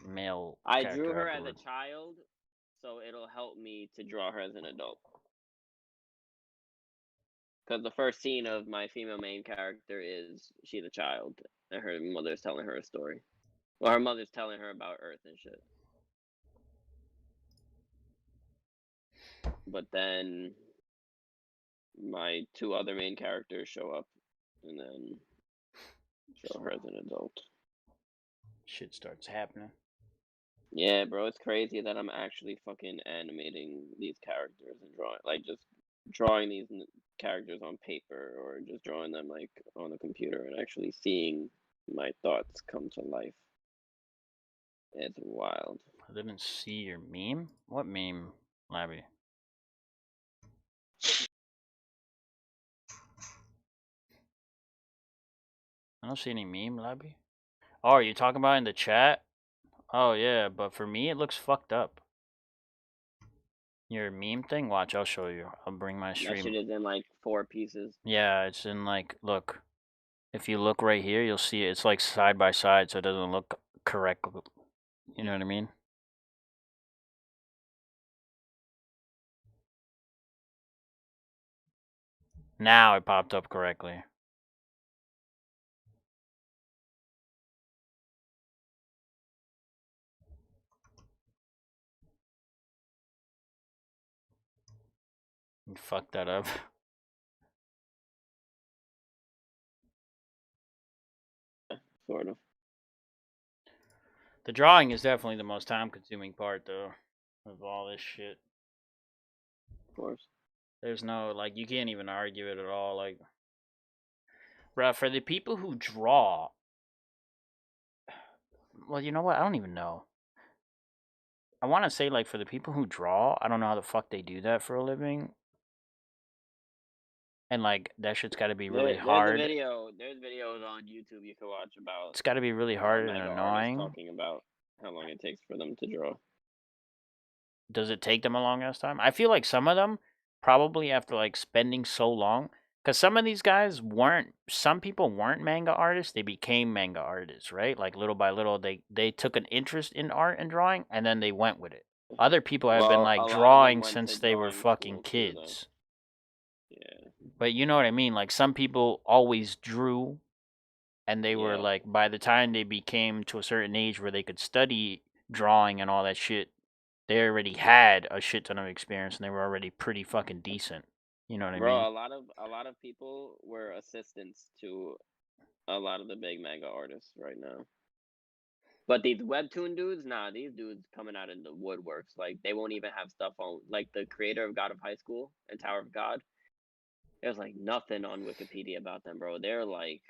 male
I drew
character
her as a
afterward.
child, so it'll help me to draw her as an adult. Because the first scene of my female main character is she's a child, and her mother's telling her a story. Well, her mother's telling her about Earth and shit. But then my two other main characters show up, and then show her as an adult.
Shit starts happening.
Yeah, bro, it's crazy that I'm actually fucking animating these characters and drawing, like just drawing these characters on paper or just drawing them like on a computer and actually seeing my thoughts come to life. It's wild.
I didn't see your meme. What meme, Labby? I don't see any meme, Labby. Oh, are you talking about in the chat? Oh yeah, but for me it looks fucked up. Your meme thing? Watch, I'll show you. I'll bring my
That
stream.
shit is in like 4 pieces.
Yeah, it's in like, look. If you look right here, you'll see it. It's like side by side, so it doesn't look correct. You know what I mean? Now it popped up correctly. You fucked that up.
Sort of.
The drawing is definitely the most time consuming part, though, of all this shit.
Of course.
There's no, like, you can't even argue it at all. Like, bruh, for the people who draw, well, you know what? I don't even know. I want to say, like, for the people who draw, I don't know how the fuck they do that for a living. And like that shit's got to be really
There's a
hard.
video. There's videos on YouTube you can watch about
It's got to be really hard and
manga artists
annoying.
talking about how long it takes for them to draw.
Does it take them a long ass time? I feel like some of them probably after like spending so long, because some of these guys weren't. Some people weren't manga artists. They became manga artists, right? Like little by little, they took an interest in art and drawing, and then they went with it. Other people have been
Well,
like
a lot of them
drawing
went to
since they were
drawing
fucking
school too, though.
kids.
Yeah.
But you know what I mean? Like some people always drew, and they were
Yeah.
like by the time they became to a certain age where they could study drawing and all that shit, they already had a shit ton of experience and they were already pretty fucking decent. You know what I mean?
Bro, a lot of people were assistants to a lot of the big manga artists right now. But these webtoon dudes, nah, these dudes coming out in the woodworks. Like they won't even have stuff on. Like the creator of God of High School and Tower of God, there's like nothing on Wikipedia about them, bro. They're like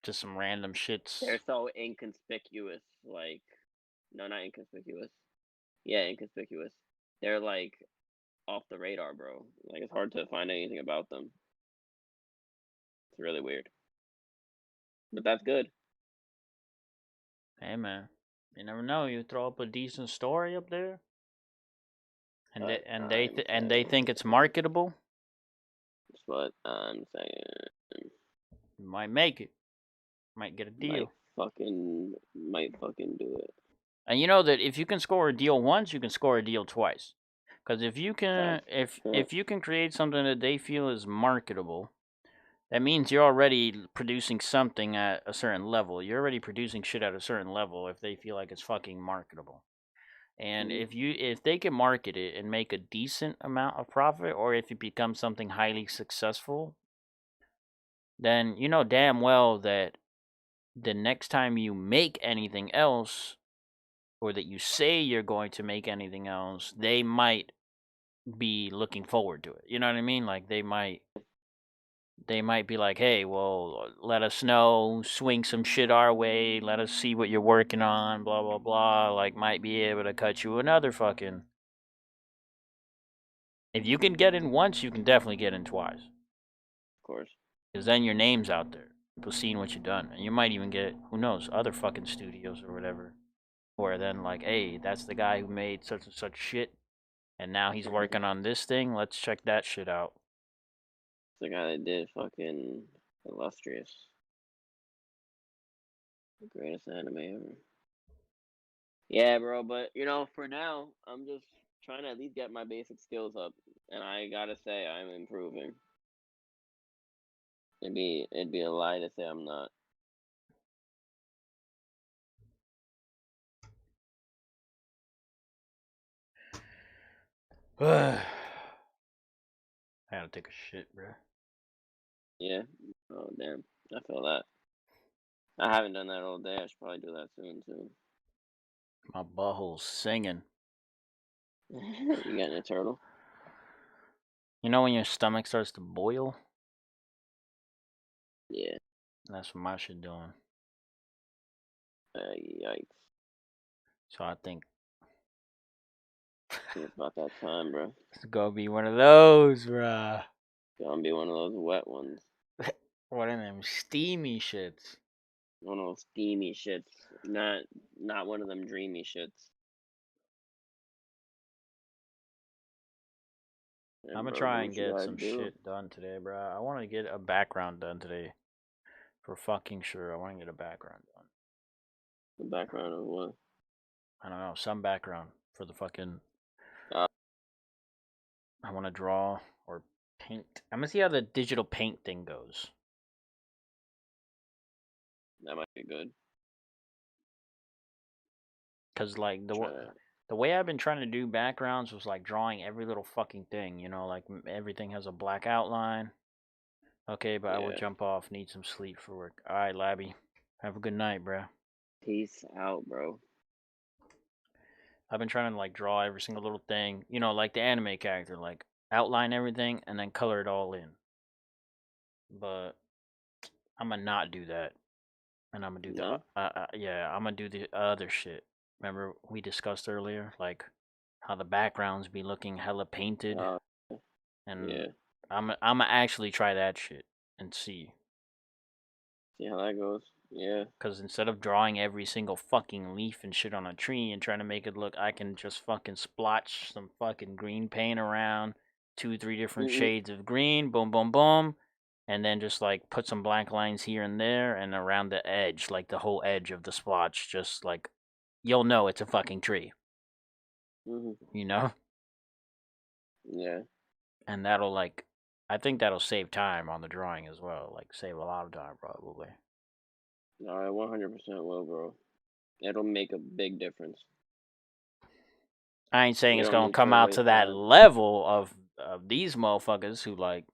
Just some random shits.
they're so inconspicuous. Like no, not inconspicuous. Yeah, inconspicuous. They're like off the radar, bro. Like it's hard to find anything about them. It's really weird. But that's good.
Hey man, you never know. You throw up a decent story up there, and
But
they think it's marketable.
That's what I'm saying.
You might make it. Might get a deal.
Might fucking do it.
And you know that if you can score a deal once, you can score a deal twice. Because if you can,
Facts.
if you can create something that they feel is marketable, that means you're already producing something at a certain level. You're already producing shit at a certain level if they feel like it's fucking marketable. And if they can market it and make a decent amount of profit, or if it becomes something highly successful, then you know damn well that the next time you make anything else, or that you say you're going to make anything else, they might be looking forward to it. You know what I mean? Like they might be like, "Hey, well, let us know, swing some shit our way, let us see what you're working on, blah blah blah." Like might be able to cut you another fucking. If you can get in once, you can definitely get in twice.
Of course.
Because then your name's out there. People seeing what you've done. And you might even get, who knows, other fucking studios or whatever. Where then like, hey, that's the guy who made such and such shit. And now he's working on this thing. Let's check that shit out.
The guy that did fucking Illustrious. The greatest anime ever. Yeah, bro, but you know, for now, I'm just trying to at least get my basic skills up. And I gotta say I'm improving. It'd be a lie to say I'm not.
I gotta take a shit, bro.
Yeah. Oh damn. I feel that. I haven't done that all day. I should probably do that soon too.
My butthole's singing.
You getting a turtle?
You know when your stomach starts to boil?
Yeah.
That's what my shit doing.
Yikes.
So I think
It's about that time, bro.
it's gonna be one of those, bruh.
Gonna be one of those wet ones.
One of them steamy shits.
One of those steamy shits. Not one of them dreamy shits. And
I'm gonna
bro,
try
do
and
what you
get
gotta
some
do.
shit done today, bruh. I want to get a background done today. For fucking sure, I want to get a background done.
The background of what?
I don't know, some background for the fucking.
Uh,
I want to draw or paint. I'm gonna see how the digital paint thing goes.
that might be good.
Cause like
Try that.
the way I've been trying to do backgrounds was like drawing every little fucking thing. You know, like everything has a black outline. Okay, but I will
Yeah.
jump off. Need some sleep for work. All right, Labby. Have a good night, bro.
Peace out, bro.
I've been trying to like draw every single little thing. You know, like the anime character, like outline everything and then color it all in. But I'm gonna not do that, and I'm gonna do
No?
yeah, I'm gonna do the other shit. Remember we discussed earlier, like how the backgrounds be looking hella painted, and
Yeah.
I'm actually try that shit and see.
See how that goes. Yeah.
Because instead of drawing every single fucking leaf and shit on a tree and trying to make it look, I can just fucking splotch some fucking green paint around, 2-3 different shades of green, boom, boom, boom, and then just like put some blank lines here and there and around the edge, like the whole edge of the splotch, just like you'll know it's a fucking tree, you know?
Yeah.
And that'll like, I think that'll save time on the drawing as well, like save a lot of time probably.
No, I 100% will, bro. It'll make a big difference.
I ain't saying
We
it's
don't
gonna
need
come
to
out to
waste
that
time.
level of these motherfuckers who like,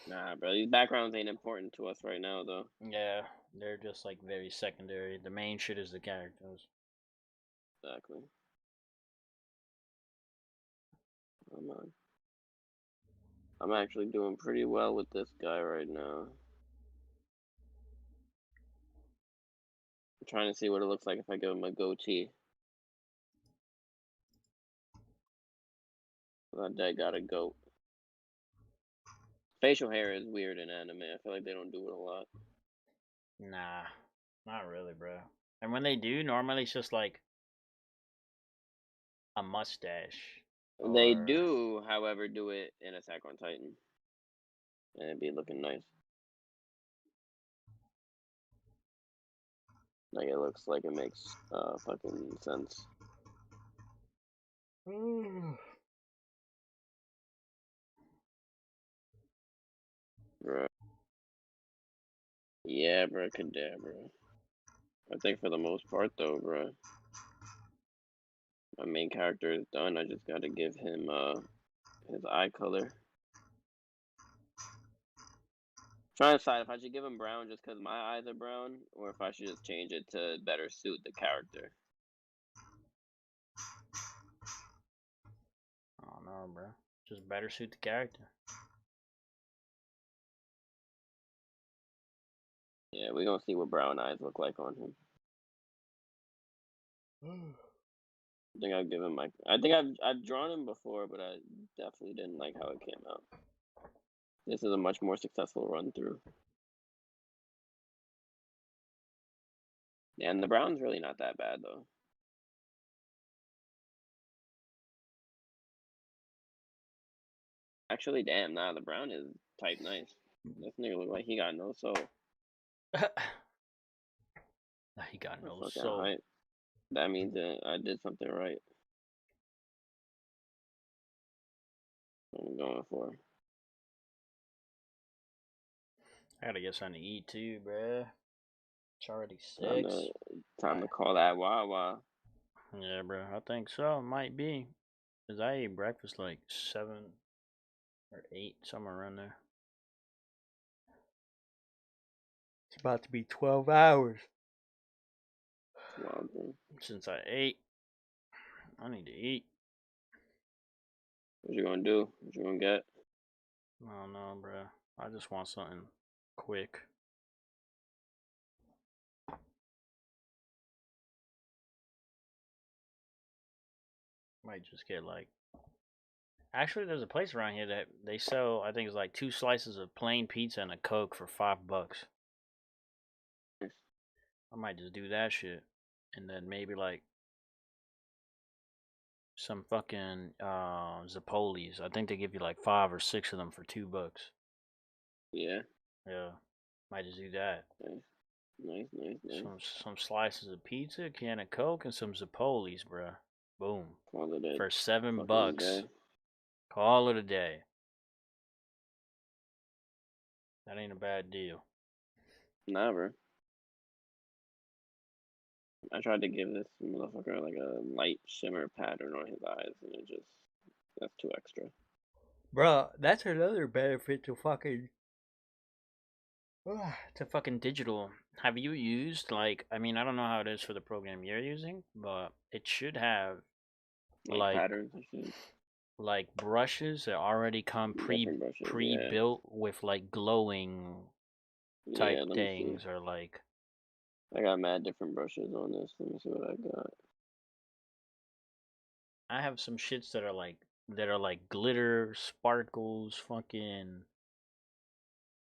Nah, bro. These backgrounds ain't important to us right now, though.
yeah, they're just like very secondary. The main shit is the characters.
Exactly. Come on. I'm actually doing pretty well with this guy right now. I'm trying to see what it looks like if I give him a goatee. That guy got a goat. Facial hair is weird in anime. I feel like they don't do it a lot.
Nah, not really, bro. And when they do, normally it's just like a mustache.
They
Or
do, however, do it in Attack on Titan. And it'd be looking nice. Like, it looks like it makes fucking sense. Bro. Yeah, bro, Kadabra. I think for the most part, though, bro, my main character is done. I just gotta give him his eye color. Trying to decide if I should give him brown just because my eyes are brown, or if I should just change it to better suit the character.
I don't know, bro. Just better suit the character.
Yeah, we're gonna see what brown eyes look like on him. I think I'll give him my. I think I've drawn him before, but I definitely didn't like how it came out. This is a much more successful run through. Yeah, and the brown's really not that bad though. Actually, damn, nah, the brown is type nice. This nigga look like he got no soul.
He got no
Fucking
soul.
hype. That means that I did something right. What I'm going for.
I gotta get something to eat too, bruh. It's already
Time
6.
to call that Wawa.
Yeah, bro. I think so. It might be. Because I ate breakfast like 7 or 8, somewhere around there. It's about to be 12 hours.
Wow, bro.
Since I ate, I need to eat.
What you gonna do? What you gonna get?
I don't know, bro. I just want something quick. Might just get like. Actually, there's a place around here that they sell. I think it's like 2 slices of plain pizza and a Coke for $5. I might just do that shit, and then maybe like some fucking Zappolis. I think they give you like 5 or 6 of them for $2.
Yeah.
Yeah, might just do that.
Nice.
Some slices of pizza, a can of Coke, and some Zappolis, bruh. Boom.
Call it a
For $7.
fucking day.
Call it a day. That ain't a bad deal.
Never. I tried to give this motherfucker like a light shimmer pattern on his eyes, and it just that's too extra.
Bro, that's another benefit to fucking digital. Have you used like I mean I don't know how it is for the program you're using, but it should have
Like patterns and shit.
like brushes that already come
Different brushes, yeah.
pre-built with like glowing type
Yeah, let me see.
things or like
I got mad different brushes on this. Let me see what I got.
I have some shits that are like that are like glitter, sparkles, fucking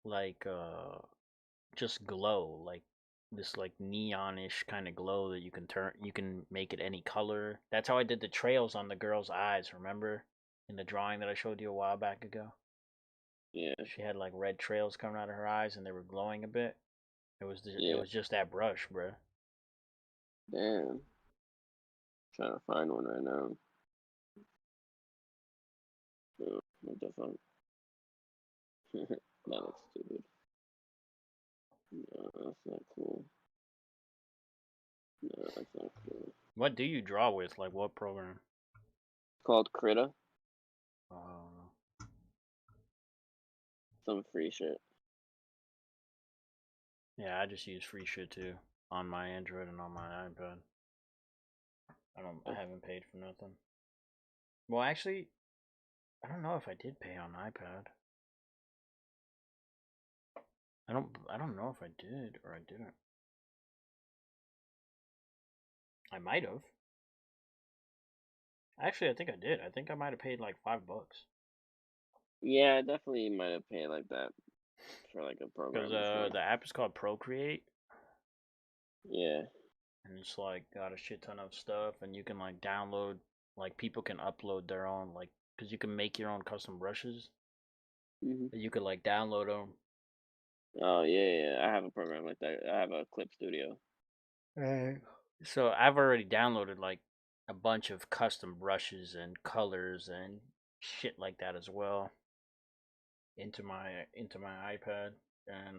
like just glow, like this like neonish kind of glow that you can make it any color. That's how I did the trails on the girl's eyes, remember? In the drawing that I showed you a while back ago.
Yeah.
She had like red trails coming out of her eyes and they were glowing a bit. It
Yeah.
was just that brush, bro.
Damn. Trying to find one right now. Oh, what the fuck? That looks stupid. No, that's not cool. No, that's not cool.
What do you draw with? Like what program?
It's called Krita.
Uh,
Some free shit.
yeah, I just use free shit too on my Android and on my iPad. I haven't paid for nothing. Well, actually, I don't know if I did pay on iPad. I don't know if I did or I didn't. I might have. Actually, I think I did. I think I might have paid like $5
Yeah, I definitely might have paid like that for like a
because
program before.
the app is called Procreate,
Yeah.
and it's like got a shit ton of stuff, and you can like download, like people can upload their own, like because you can make your own custom brushes.
Hmm.
You could like download them.
Oh yeah, yeah. I have a program like that. I have a Clip Studio.
Right. So I've already downloaded like a bunch of custom brushes and colors and shit like that as well into my iPad, and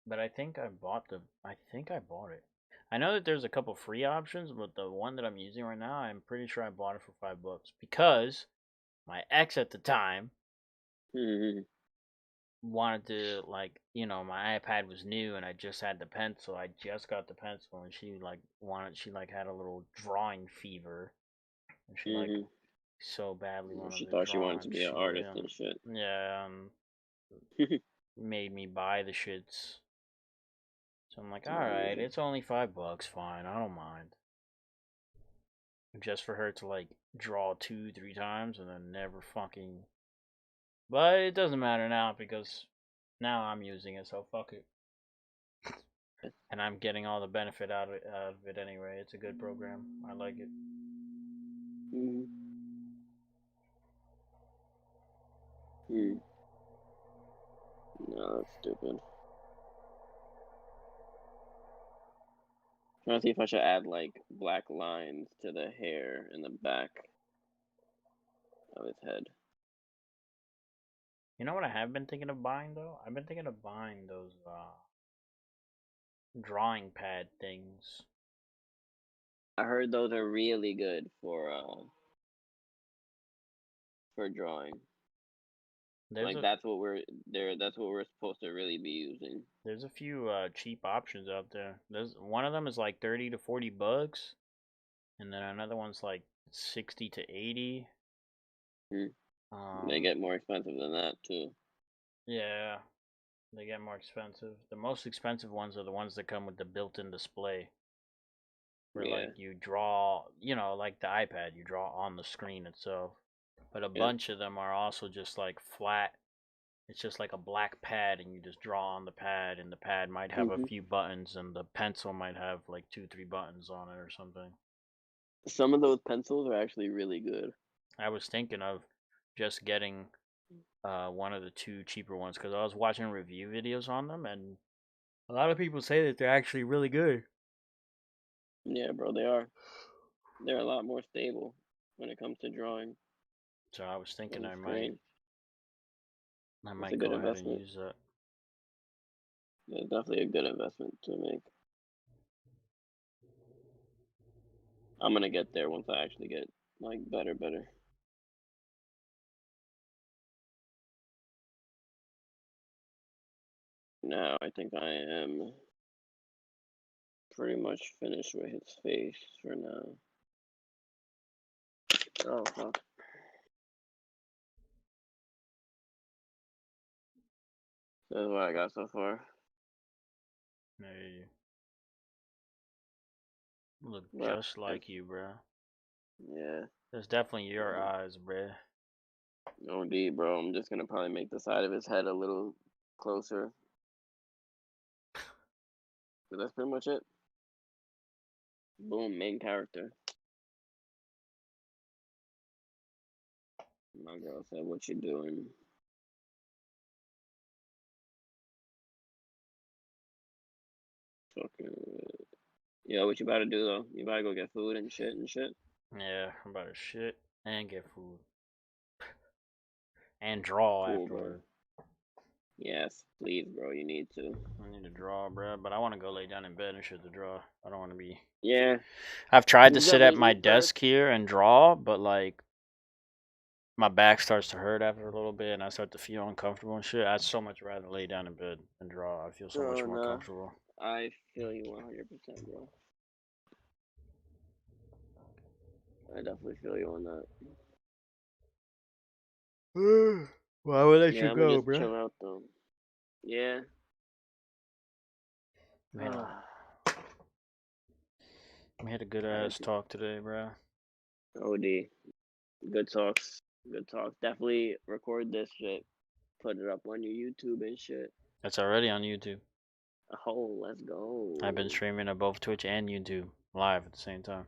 but I think I bought it. I know that there's a couple free options, but the one that I'm using right now, I'm pretty sure I bought it for $5 because my ex at the time
Hmm.
wanted to, like, my iPad was new and I just had the pencil. I just got the pencil and she like had a little drawing fever and she like
Hmm.
so badly wanted
She
to
thought she
draw
wanted
and
to be an
she
artist and shit.
yeah, made me buy the shits. So I'm like, all right,
Yeah.
it's only $5, fine, I don't mind. Just for her to like draw 2, 3 times and then never fucking. But it doesn't matter now because now I'm using it, so fuck it. And I'm getting all the benefit out of it anyway. It's a good program. I like it.
Hmm. Hmm. No, that's stupid. Trying to see if I should add like black lines to the hair in the back of his head.
You know what I have been thinking of buying though? I've been thinking of buying those drawing pad things.
I heard those are really good for drawing.
There's
Like
a
that's what we're there. That's what we're supposed to really be using.
there's a few cheap options out there. There's one of them is like 30 to $40, and then another one's like 60 to 80.
Hmm. They
Um,
get more expensive than that too.
yeah, they get more expensive. The most expensive ones are the ones that come with the built-in display, where
Yeah.
like you draw, like the iPad, you draw on the screen itself. But a
Yep.
bunch of them are also just like flat. It's just like a black pad, and you just draw on the pad, and the pad might have a
Hmm.
few buttons, and the pencil might have like 2, 3 buttons on it or something.
Some of those pencils are actually really good.
I was thinking of just getting one of the two cheaper ones because I was watching review videos on them, and a lot of people say that they're actually really good.
Yeah, bro, they are. They're a lot more stable when it comes to drawing
So I was thinking
on the screen.
I
It's a
might
good
go ahead and
investment.
use that.
It's definitely a good investment to make. I'm gonna get there once I actually get like better. Now I think I am pretty much finished with his face for now. Oh fuck. That's what I got so far.
Hey, look
But
just like you, bro.
Yeah.
There's definitely your eyes, bruh.
No, indeed, bro. I'm just gonna probably make the side of his head a little closer. But that's pretty much it. Boom, main character. My girl said, "What you doing?" Fucking. Yo, what you about to do though? You about to go get food and shit and shit?
Yeah, I'm about to shit and get food. And draw
Cool, bro.
afterward.
Yes, please, bro. You need to.
I need to draw, bruh, but I want to go lay down in bed and shit to draw. I don't want to be.
Yeah.
I've tried to
You
sit
gotta
at my
eat first.
desk here and draw, but like my back starts to hurt after a little bit, and I start to feel uncomfortable and shit. I'd so much rather lay down in bed and draw. I feel so much
Oh,
more
nah.
comfortable.
I feel you 100%, bro. I definitely feel you on that.
Why would I let
Yeah,
you
I'm gonna
go,
just
bruh?
chill out though. Yeah.
Man, we had a good
I
ass talk today, bruh.
OD. Good talks. Good talks. Definitely record this shit. Put it up on your YouTube and shit.
It's already on YouTube.
Oh, let's go.
I've been streaming on both Twitch and YouTube live at the same time.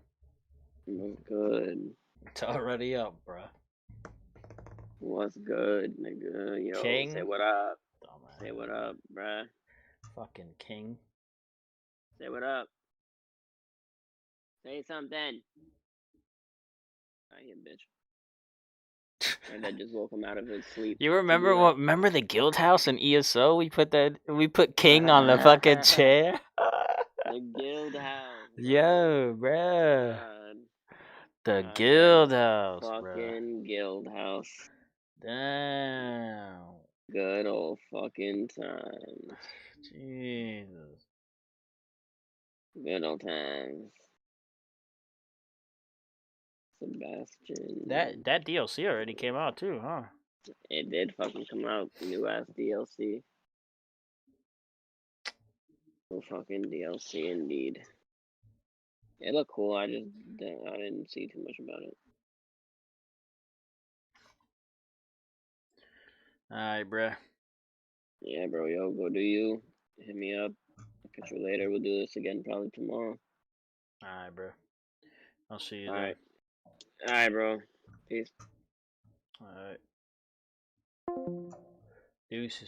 What's good?
It's already up, bruh.
What's good, nigga? Yo,
King.
say what up.
Dumbass.
Say what up, bruh.
Fucking king.
Say what up. Say something. I hear bitch. My dad just woke him out of his sleep.
You remember what? Remember the guild house in ESO? We put King on the fucking chair.
The guild house. Bro.
Yo, bruh.
God.
The
God,
guild
that
house, bruh.
fucking guild house.
Damn.
Good old fucking times.
Jesus.
Good old times. Sebastian.
That DLC already came out too, huh?
It did fucking come out. New ass DLC. New fucking DLC indeed. It looked cool. I didn't see too much about it.
Alright, bruh.
Yeah, bro. Yo, go do you. Hit me up. I'll catch you later. We'll do this again probably tomorrow.
Alright, bruh. I'll see you
Alright.
then.
Alright, bro. Peace.
Alright. Deuces.